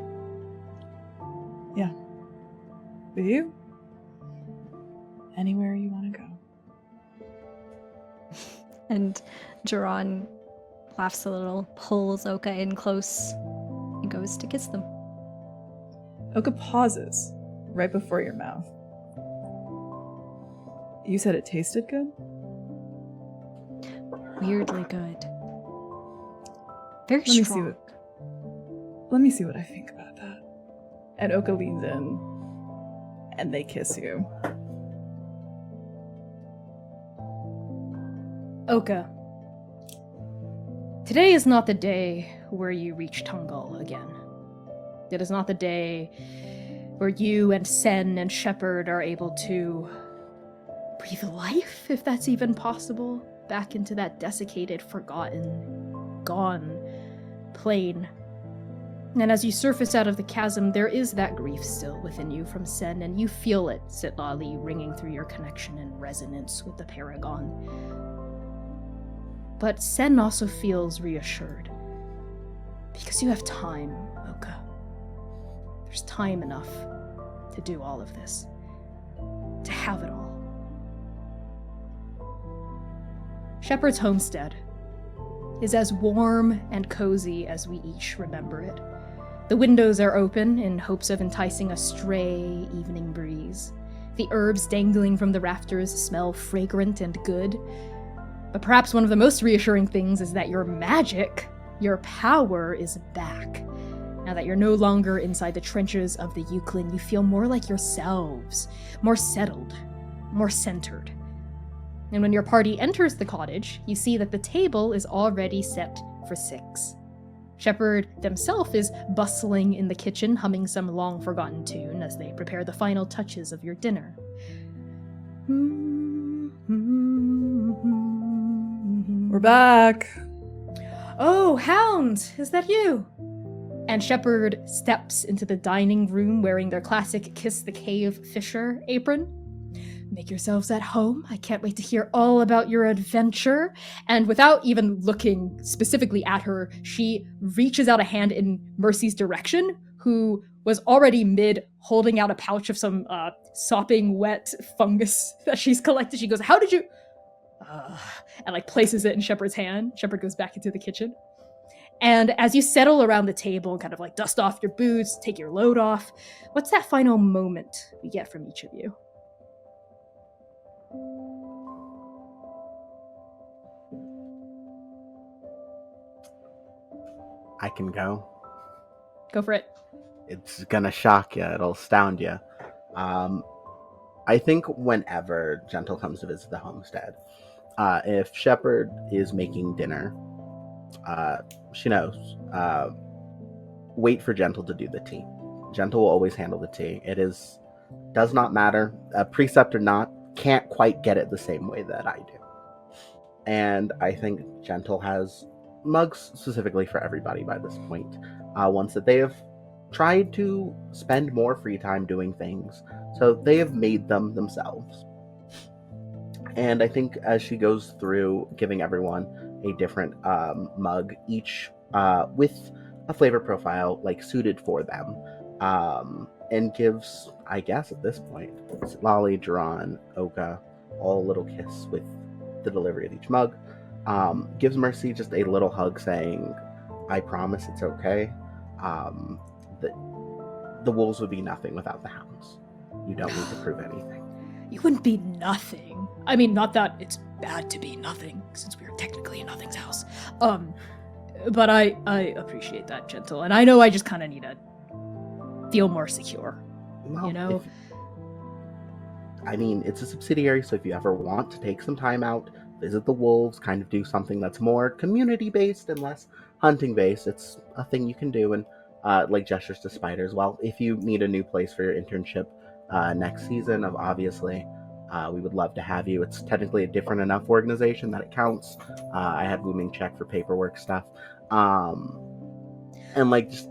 Yeah. With you? Anywhere you want to go. And Jaran laughs a little, pulls Øka in close, and goes to kiss them. Øka pauses right before your mouth. You said it tasted good? Weirdly good. Very strong. Let me see what I think about that. And Øka leans in, and they kiss you. Øka, today is not the day where you reach Tungal again. It is not the day where you and Sen and Shepard are able to breathe life, if that's even possible, back into that desiccated, forgotten, gone plane. And as you surface out of the chasm, there is that grief still within you from Sen, and you feel it, Citlalli, ringing through your connection and resonance with the Paragon. But Sen also feels reassured. Because you have time, Øka. There's time enough to do all of this. To have it all. Shepard's homestead is as warm and cozy as we each remember it. The windows are open in hopes of enticing a stray evening breeze. The herbs dangling from the rafters smell fragrant and good. But perhaps one of the most reassuring things is that your magic, your power, is back. Now that you're no longer inside the trenches of the Ukhliin, you feel more like yourselves, more settled, more centered. And when your party enters the cottage, you see that the table is already set for 6. Shepard himself is bustling in the kitchen, humming some long-forgotten tune as they prepare the final touches of your dinner. We're back. Oh, Hound, is that you? And Shepard steps into the dining room wearing their classic Kiss the Cave Fisher apron. Make yourselves at home. I can't wait to hear all about your adventure. And without even looking specifically at her, she reaches out a hand in Mercy's direction, who was already mid holding out a pouch of some sopping wet fungus that she's collected. She goes, how did you... and places it in Shepard's hand. Shepard goes back into the kitchen. And as you settle around the table and kind of dust off your boots, take your load off, what's that final moment we get from each of you? I can go. Go for it. It's gonna shock you. It'll astound you. I think whenever Gentle comes to visit the homestead, if Shepard is making dinner, she knows. Wait for Gentle to do the tea. Gentle will always handle the tea. Does not matter, precept or not, can't quite get it the same way that I do. And I think Gentle has mugs specifically for everybody by this point. Ones that they have tried to spend more free time doing things, so they have made them themselves. And I think as she goes through giving everyone a different mug, each with a flavor profile suited for them, and gives, I guess at this point, Citlalli, Jaran, Øka, all a little kiss with the delivery of each mug. Gives Mercy just a little hug saying, I promise it's okay. The wolves would be nothing without the hounds. You don't need to prove anything. You wouldn't be nothing. I mean, not that it's bad to be nothing, since we're technically in Nothing's house. But I appreciate that, Gentle, and I know I just kind of need to feel more secure. Well, You know? It's a subsidiary, so if you ever want to take some time out, visit the wolves, kind of do something that's more community-based and less hunting-based, it's a thing you can do, and like gestures to spiders. Well, if you need a new place for your internship next season, obviously, we would love to have you. It's technically a different enough organization that it counts. I had Booming check for paperwork stuff. And like just...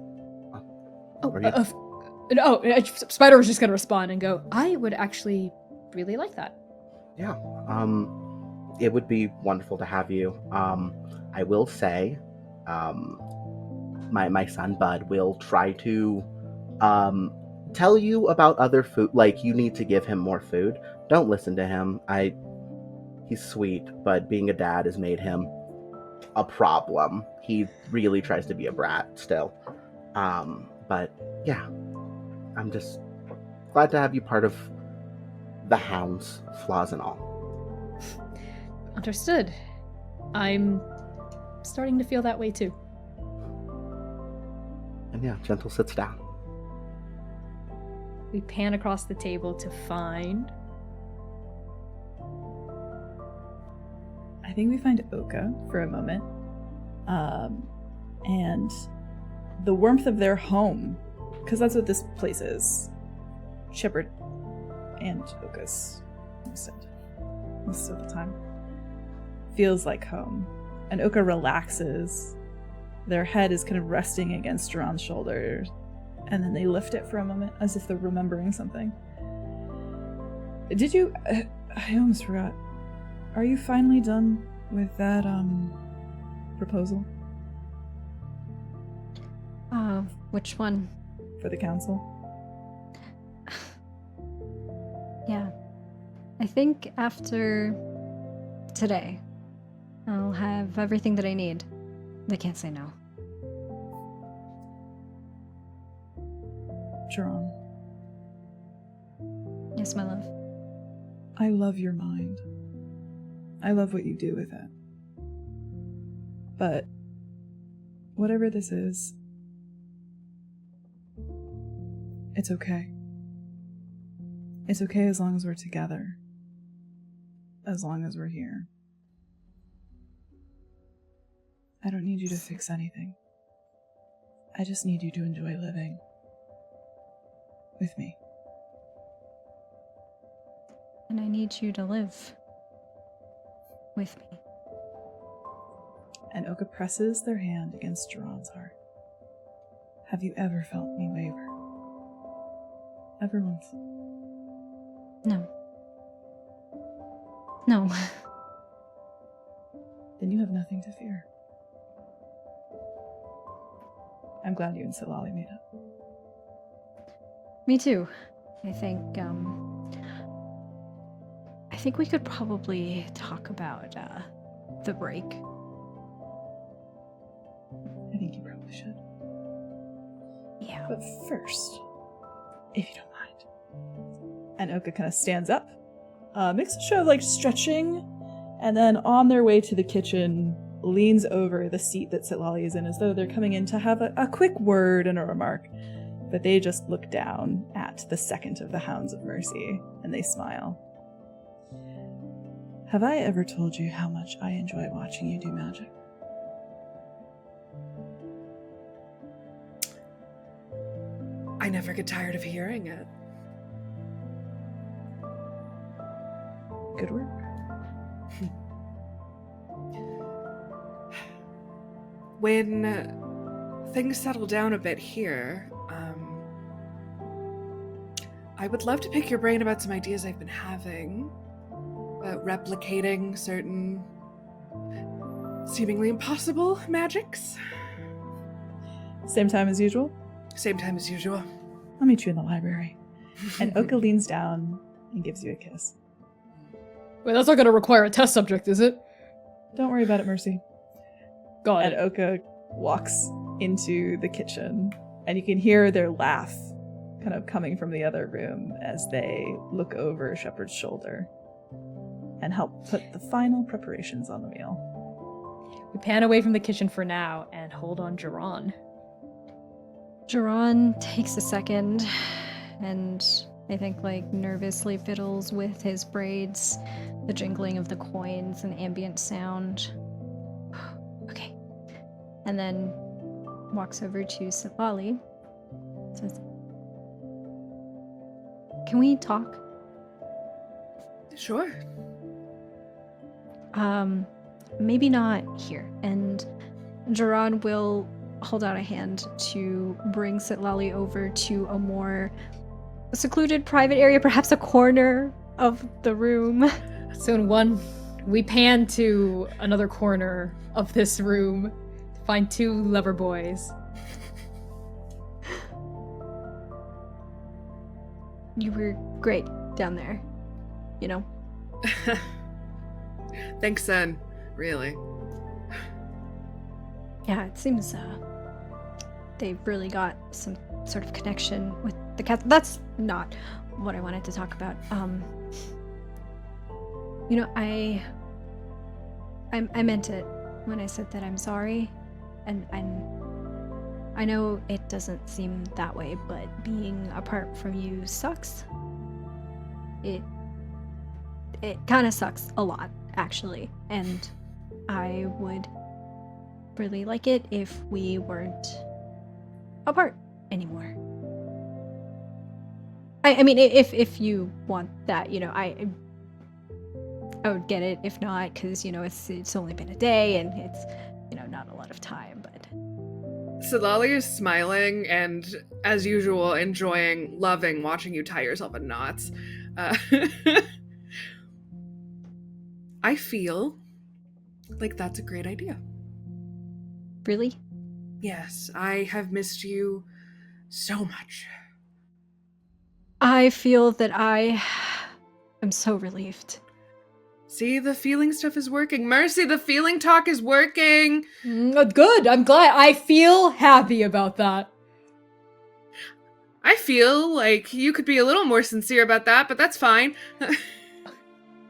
Spider was just going to respond and go, I would actually really like that. Yeah. It would be wonderful to have you. I will say, my son Bud will try to tell you about other food. Like, you need to give him more food. Don't listen to him. He's sweet, but being a dad has made him a problem. He really tries to be a brat still. But yeah, I'm just glad to have you part of the Hounds, flaws and all. Understood. I'm starting to feel that way too. And yeah, Gentle sits down. We pan across the table to find... I think we find Øka for a moment. And the warmth of their home, because that's what this place is. Shepard and Øka's most of the time. Feels like home. And Øka relaxes. Their head is kind of resting against Jaran's shoulder. And then they lift it for a moment as if they're remembering something. Did you... I almost forgot. Are you finally done with that, proposal? Which one? For the council? Yeah. I think after today, I'll have everything that I need. They can't say no. Jaran, Yes, my love. I love your mind. I love what you do with it. But whatever this is, it's okay. It's okay as long as we're together. As long as we're here. I don't need you to fix anything. I just need you to enjoy living. With me. And I need you to live with me. And Øka presses their hand against Jaran's heart. Have you ever felt me waver? Ever once? No. No. Then you have nothing to fear. I'm glad you and Citlalli made up. Me too. I think we could probably talk about the break. I think you probably should. Yeah. But first, if you don't mind. And Øka kind of stands up, makes a show of like stretching, and then on their way to the kitchen, leans over the seat that Citlalli is in as though they're coming in to have a quick word and a remark. But they just look down at the second of the Hounds of Mercy, and they smile. Have I ever told you how much I enjoy watching you do magic? I never get tired of hearing it. Good work. When things settle down a bit here, I would love to pick your brain about some ideas I've been having about replicating certain seemingly impossible magics. Same time as usual? Same time as usual. I'll meet you in the library. And Øka leans down and gives you a kiss. Wait, that's not going to require a test subject, is it? Don't worry about it, Mercy. Got And it. Øka walks into the kitchen, and you can hear their laugh kind of coming from the other room as they look over Shepard's shoulder and help put the final preparations on the meal. We pan away from the kitchen for now and hold on Jaran. Jaran takes a second and I think like nervously fiddles with his braids, the jingling of the coins and ambient sound. Okay. And then walks over to Citlalli. Says, "Can we talk?" Sure. Maybe not here. And Jaran will hold out a hand to bring Citlalli over to a more secluded private area, perhaps a corner of the room. So we pan to another corner of this room to find two lover boys. You were great down there, you know? Thanks, son. Really. Yeah, it seems they've really got some sort of connection with the cat. That's not what I wanted to talk about. You know, I meant it when I said that I'm sorry, and I know it doesn't seem that way, but being apart from you sucks. It kind of sucks a lot, actually, and I would really like it if we weren't apart anymore. I mean, if you want that, you know, I would get it. If not, because, you know, it's only been a day and it's, you know, not a lot of time, but... Citlalli is smiling and, as usual, loving watching you tie yourself in knots. I feel like that's a great idea. Really? Yes, I have missed you so much. I feel that I am so relieved. See, the feeling stuff is working. Mercy, the feeling talk is working. Good. I'm glad. I feel happy about that. I feel like you could be a little more sincere about that, but that's fine.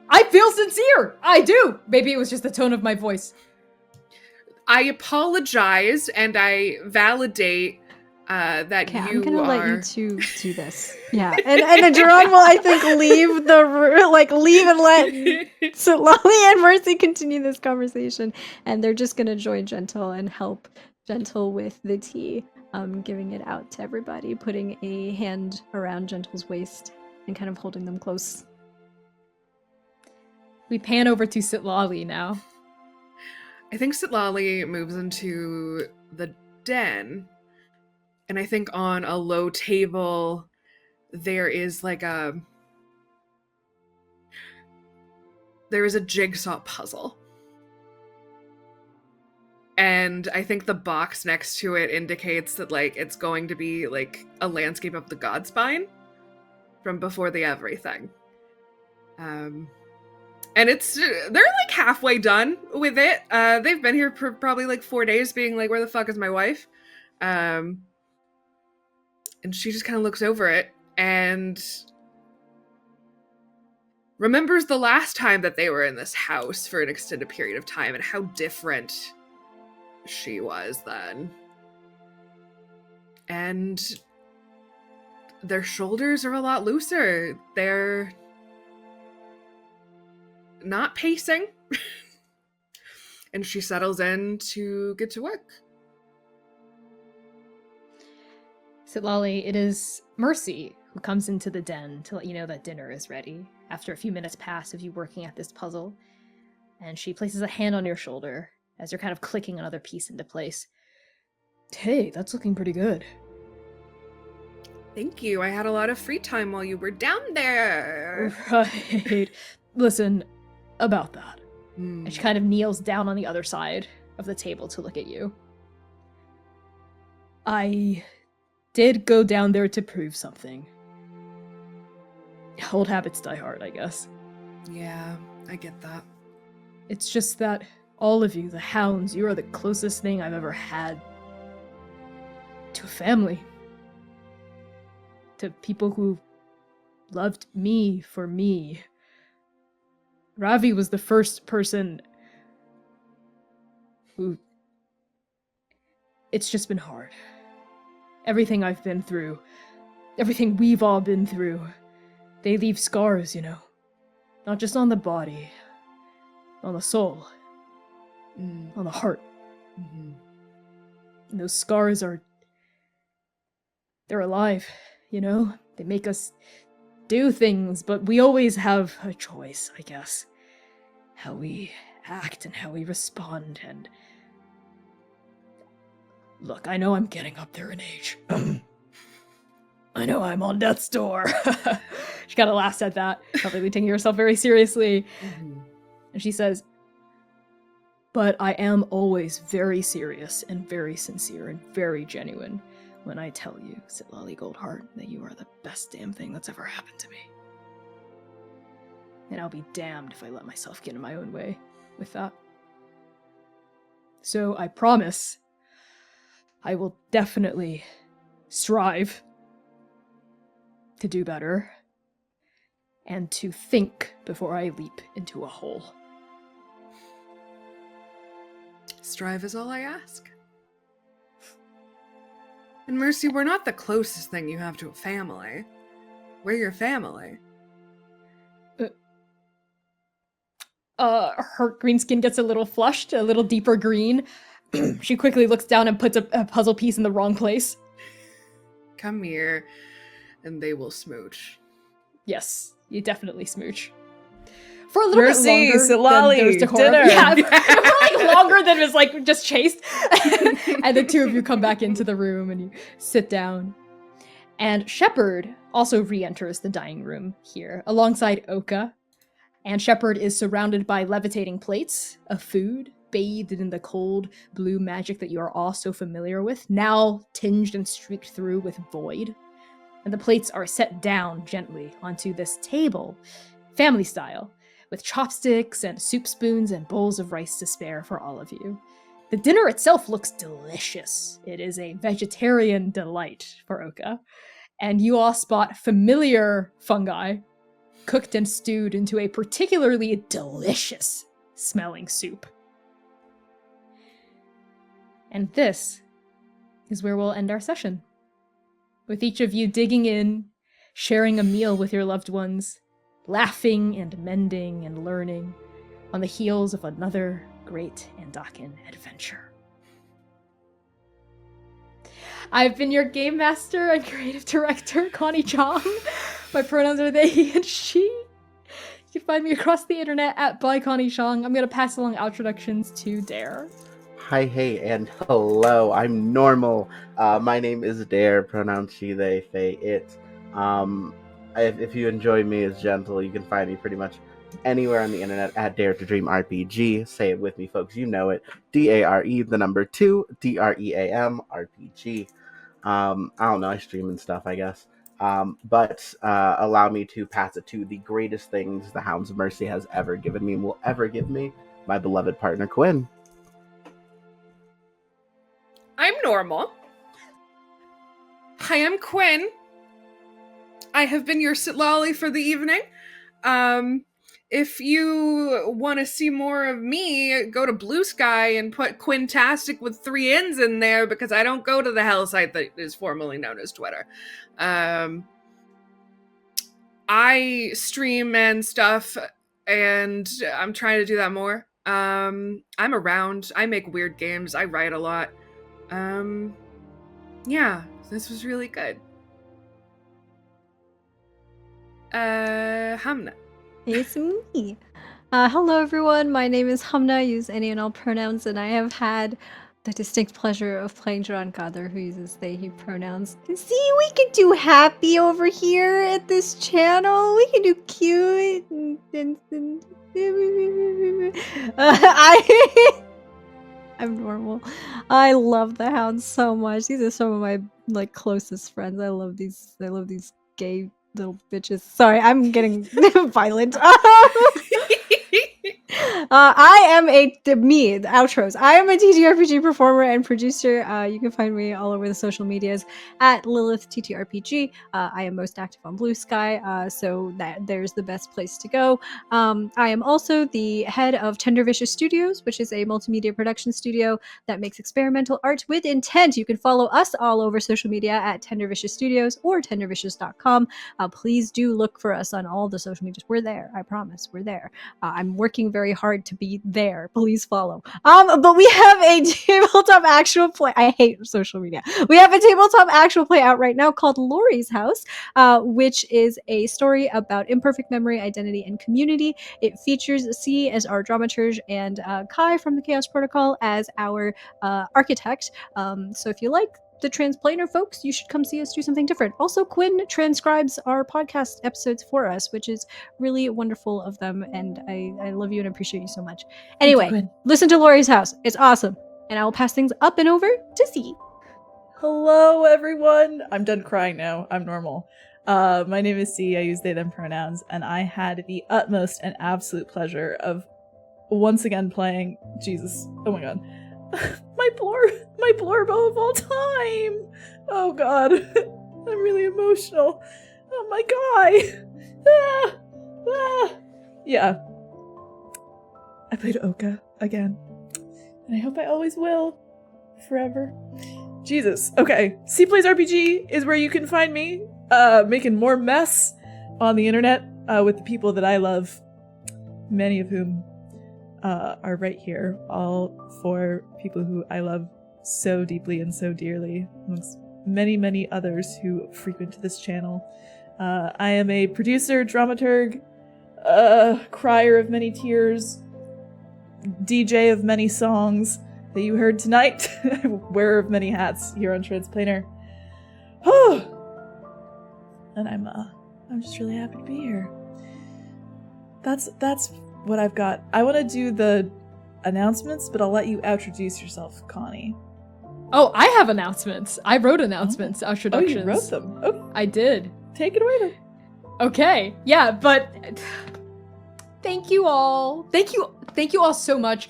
I feel sincere. I do. Maybe it was just the tone of my voice. I apologize and I validate that Okay, you I'm gonna are... let you two do this. Yeah, and Jaran will, I think, leave the room, leave and let Citlalli and Mercy continue this conversation, and they're just gonna join Gentle and help Gentle with the tea, giving it out to everybody, putting a hand around Gentle's waist and kind of holding them close. We pan over to Citlalli now. I think Citlalli moves into the den, and I think on a low table there is a jigsaw puzzle. And I think the box next to it indicates that it's going to be a landscape of the Godspine from Before the Everything. And they're halfway done with it. They've been here for probably 4 days being where the fuck is my wife? And she just kind of looks over it and remembers the last time that they were in this house for an extended period of time and how different she was then. And their shoulders are a lot looser. They're not pacing. And she settles in to get to work. Citlalli, it is Mercy who comes into the den to let you know that dinner is ready after a few minutes pass of you working at this puzzle. And she places a hand on your shoulder as you're kind of clicking another piece into place. Hey, that's looking pretty good. Thank you. I had a lot of free time while you were down there. Right. Listen, about that. And she kind of kneels down on the other side of the table to look at you. I did go down there to prove something. Old habits die hard, I guess. Yeah, I get that. It's just that all of you, the Hounds, you are the closest thing I've ever had to a family. To people who loved me for me. Ravi was the first person who... It's just been hard. Everything I've been through, everything we've all been through, they leave scars, you know. Not just on the body, on the soul, on the heart. Mm-hmm. And those scars are... They're alive, you know? They make us do things, but we always have a choice, I guess. How we act and how we respond, and... Look, I know I'm getting up there in age. I know I'm on death's door. She kind of laughs at that, not really taking herself very seriously. Mm-hmm. And she says, but I am always very serious and very sincere and very genuine when I tell you, Citlalli Goldheart, that you are the best damn thing that's ever happened to me. And I'll be damned if I let myself get in my own way with that. So I promise I will definitely strive to do better and to think before I leap into a hole. Strive is all I ask. And Mercy, we're not the closest thing you have to a family. We're your family. Her green skin gets a little flushed, a little deeper green. She quickly looks down and puts a puzzle piece in the wrong place. Come here, and they will smooch. Yes, you definitely smooch. For a little Mercy, bit longer Citlalli, than there's decorum. dinner. Yeah, for like longer than was like just chased. And the two of you come back into the room and you sit down. And Shepard also re-enters the dining room here alongside Øka. And Shepard is surrounded by levitating plates of food, bathed in the cold blue magic that you are all so familiar with, now tinged and streaked through with void. And the plates are set down gently onto this table, family style, with chopsticks and soup spoons and bowls of rice to spare for all of you. The dinner itself looks delicious. It is a vegetarian delight for Øka. And you all spot familiar fungi cooked and stewed into a particularly delicious smelling soup. And this is where we'll end our session. With each of you digging in, sharing a meal with your loved ones, laughing and mending and learning on the heels of another great Andaken adventure. I've been your game master and creative director, Connie Chang. My pronouns are they, he, and she. You can find me across the internet at @byConnieChang. I'm going to pass along introductions to Dare. Hi, hey, and hello. I'm normal. My name is Dare, pronouns she, they, they, it. If you enjoy me as gentle, you can find me pretty much anywhere on the internet at Dare to Dream RPG. Say it with me, folks. You know it. DARE, the number 2, DREAM, RPG. I don't know. I stream and stuff, I guess. But allow me to pass it to the greatest things the Hounds of Mercy has ever given me and will ever give me, my beloved partner, Quinn. I'm normal. Hi, I'm Quinn. I have been your Citlalli for the evening. If you want to see more of me, go to Blue Sky and put Quintastic with 3 N's in there, because I don't go to the hell site that is formerly known as Twitter. I stream and stuff, and I'm trying to do that more. I'm around. I make weird games. I write a lot. Yeah, this was really good. Hamnah. It's me. Hello, everyone. My name is Hamnah. I use any and all pronouns, and I have had the distinct pleasure of playing Jaran Kader, who uses they, he pronouns. And see, we can do happy over here at this channel. We can do cute. I'm normal. I love the Hounds so much. These are some of my like closest friends. I love these gay little bitches. Sorry, I'm getting violent. I am the outros. I am a TTRPG performer and producer. You can find me all over the social medias at Lilith TTRPG. I am most active on Blue Sky, so there's the best place to go. I am also the head of Tender Vicious Studios, which is a multimedia production studio that makes experimental art with intent. You can follow us all over social media at Tender Vicious Studios or tendervicious.com. Please do look for us on all the social medias. We're there. I promise. We're there. I'm working very hard to be there. Please follow. But we have a tabletop actual play. I hate social media. We have a tabletop actual play out right now called Lori's House, which is a story about imperfect memory, identity, and community. It features C as our dramaturg and Kai from the Chaos Protocol as our architect. So if you like the Transplaner folks, you should come see us do something different. Also, Quinn transcribes our podcast episodes for us, which is really wonderful of them, and I love you and appreciate you so much. Anyway, listen to Lori's House. It's awesome. And I will pass things up and over to C. Hello, everyone. I'm done crying now. I'm normal. My name is C. I use they, them pronouns, and I had the utmost and absolute pleasure of once again playing Jesus. Oh my god. my Blorbo of all time. Oh god. I'm really emotional. Oh my god. Yeah. I played Øka again. And I hope I always will. Forever. Jesus. Okay. C Plays RPG is where you can find me, making more mess on the internet with the people that I love, many of whom are right here. All 4 people who I love so deeply and so dearly, amongst many, many others who frequent this channel. I am a producer, dramaturg, crier of many tears, DJ of many songs that you heard tonight, wearer of many hats here on Transplaner. And I'm just really happy to be here. That's what I've got. I want to do the announcements, but I'll let you introduce yourself, Connie. Oh, I have announcements. I wrote announcements, introductions. Oh, you wrote them. Oh, I did. take it away then. Okay. Yeah, but thank you all. Thank you all so much.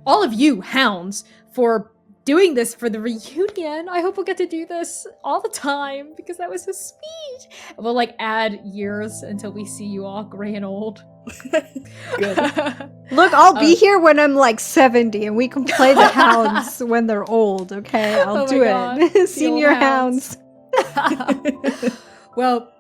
All of you hounds for doing this for the reunion. I hope we'll get to do this all the time because that was so sweet. We'll like add years until we see you all gray and old. Good. Look, I'll be here when I'm like 70 and we can play the hounds when they're old, okay? I'll do it. Senior hounds. Well,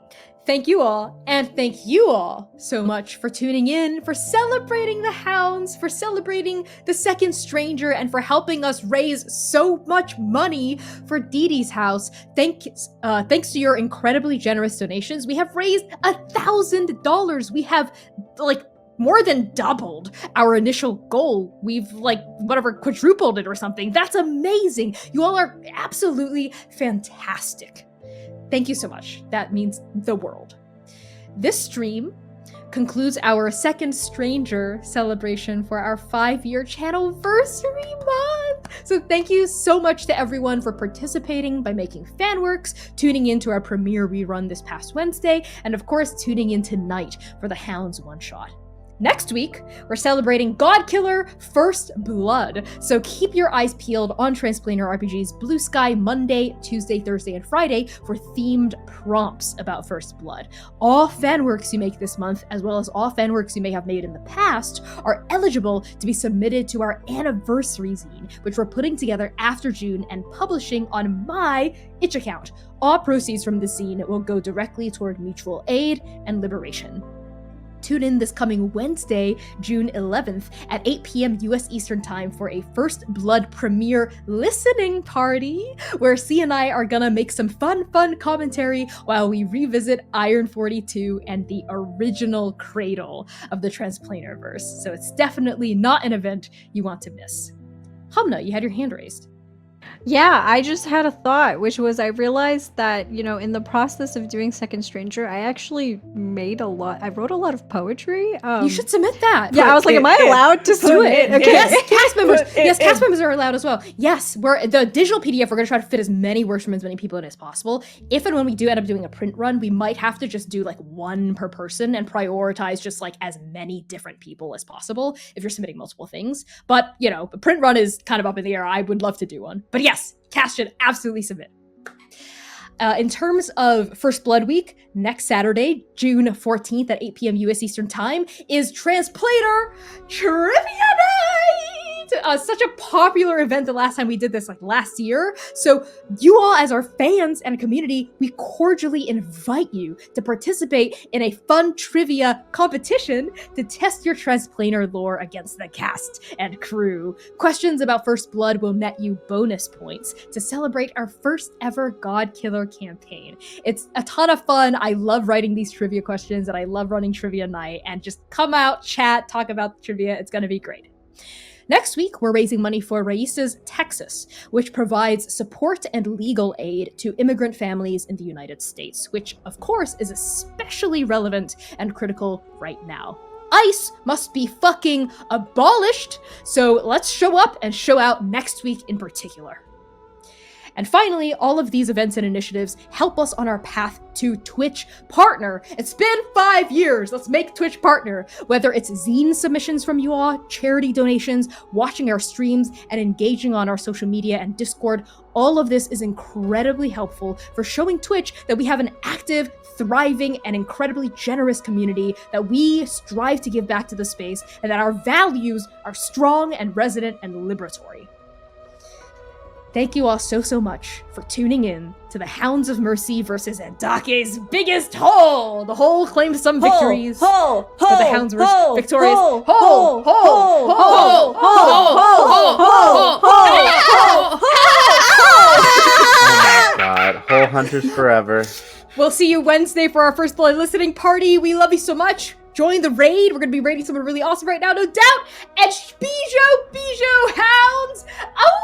thank you all, and thank you all so much for tuning in, for celebrating the hounds, for celebrating the second stranger, and for helping us raise so much money for Dee Dee's house. Thanks to your incredibly generous donations, we have raised $1,000. We have like more than doubled our initial goal. We've like whatever quadrupled it or something. That's amazing. You all are absolutely fantastic. Thank you so much. That means the world. This stream concludes our second stranger celebration for our 5-year Channelversary month. So thank you so much to everyone for participating by making fanworks, tuning into our premiere rerun this past Wednesday, and of course tuning in tonight for the Hounds one-shot. Next week, we're celebrating Godkiller First Blood, so keep your eyes peeled on Transplaner RPG's Blue Sky Monday, Tuesday, Thursday, and Friday for themed prompts about First Blood. All fanworks you make this month, as well as all fanworks you may have made in the past, are eligible to be submitted to our anniversary zine, which we're putting together after June and publishing on my itch account. All proceeds from the zine will go directly toward mutual aid and liberation. Tune in this coming Wednesday, June 11th at 8 p.m. US Eastern Time for a First Blood premiere listening party, where C and I are gonna make some fun commentary while we revisit Iron 42 and the original cradle of the Transplanerverse. So it's definitely not an event you want to miss. Hamnah, you had your hand raised. Yeah, I just had a thought, which was I realized that, you know, in the process of doing Second Stranger, I actually I wrote a lot of poetry. You should submit that. Yeah, I was like, am I allowed to do it? Okay. Yes, cast members are allowed as well. Yes, the digital PDF, we're going to try to fit as many works from as many people in as possible. If and when we do end up doing a print run, we might have to just do like one per person and prioritize just like as many different people as possible if you're submitting multiple things. But, you know, the print run is kind of up in the air. I would love to do one. But yes, cast should absolutely submit. In terms of First Blood Week, next Saturday, June 14th at 8 p.m. U.S. Eastern Time, is Transplater Trivia Night! Such a popular event the last time we did this, like last year. So you all, as our fans and community, we cordially invite you to participate in a fun trivia competition to test your Transplaner lore against the cast and crew. Questions about First Blood will net you bonus points to celebrate our first ever God Killer campaign. It's a ton of fun. I love writing these trivia questions and I love running trivia night, and just come out, chat, talk about the trivia. It's going to be great. Next week, we're raising money for Raíces Texas, which provides support and legal aid to immigrant families in the United States, which, of course, is especially relevant and critical right now. ICE must be fucking abolished, so let's show up and show out next week in particular. And finally, all of these events and initiatives help us on our path to Twitch Partner. It's been 5 years. Let's make Twitch Partner. Whether it's zine submissions from you all, charity donations, watching our streams, and engaging on our social media and Discord, all of this is incredibly helpful for showing Twitch that we have an active, thriving, and incredibly generous community, that we strive to give back to the space, and that our values are strong and resident and liberatory. Thank you all so much for tuning in to the Hounds of Mercy versus Andake's biggest hole. The hole claims some victories. But the Hounds were victorious. Oh my god. Hole hunters forever. We'll see you Wednesday for our First Blood listening party. We love you so much. Join the raid. We're going to be raiding someone really awesome right now, no doubt. And Bijo Hounds. Oh!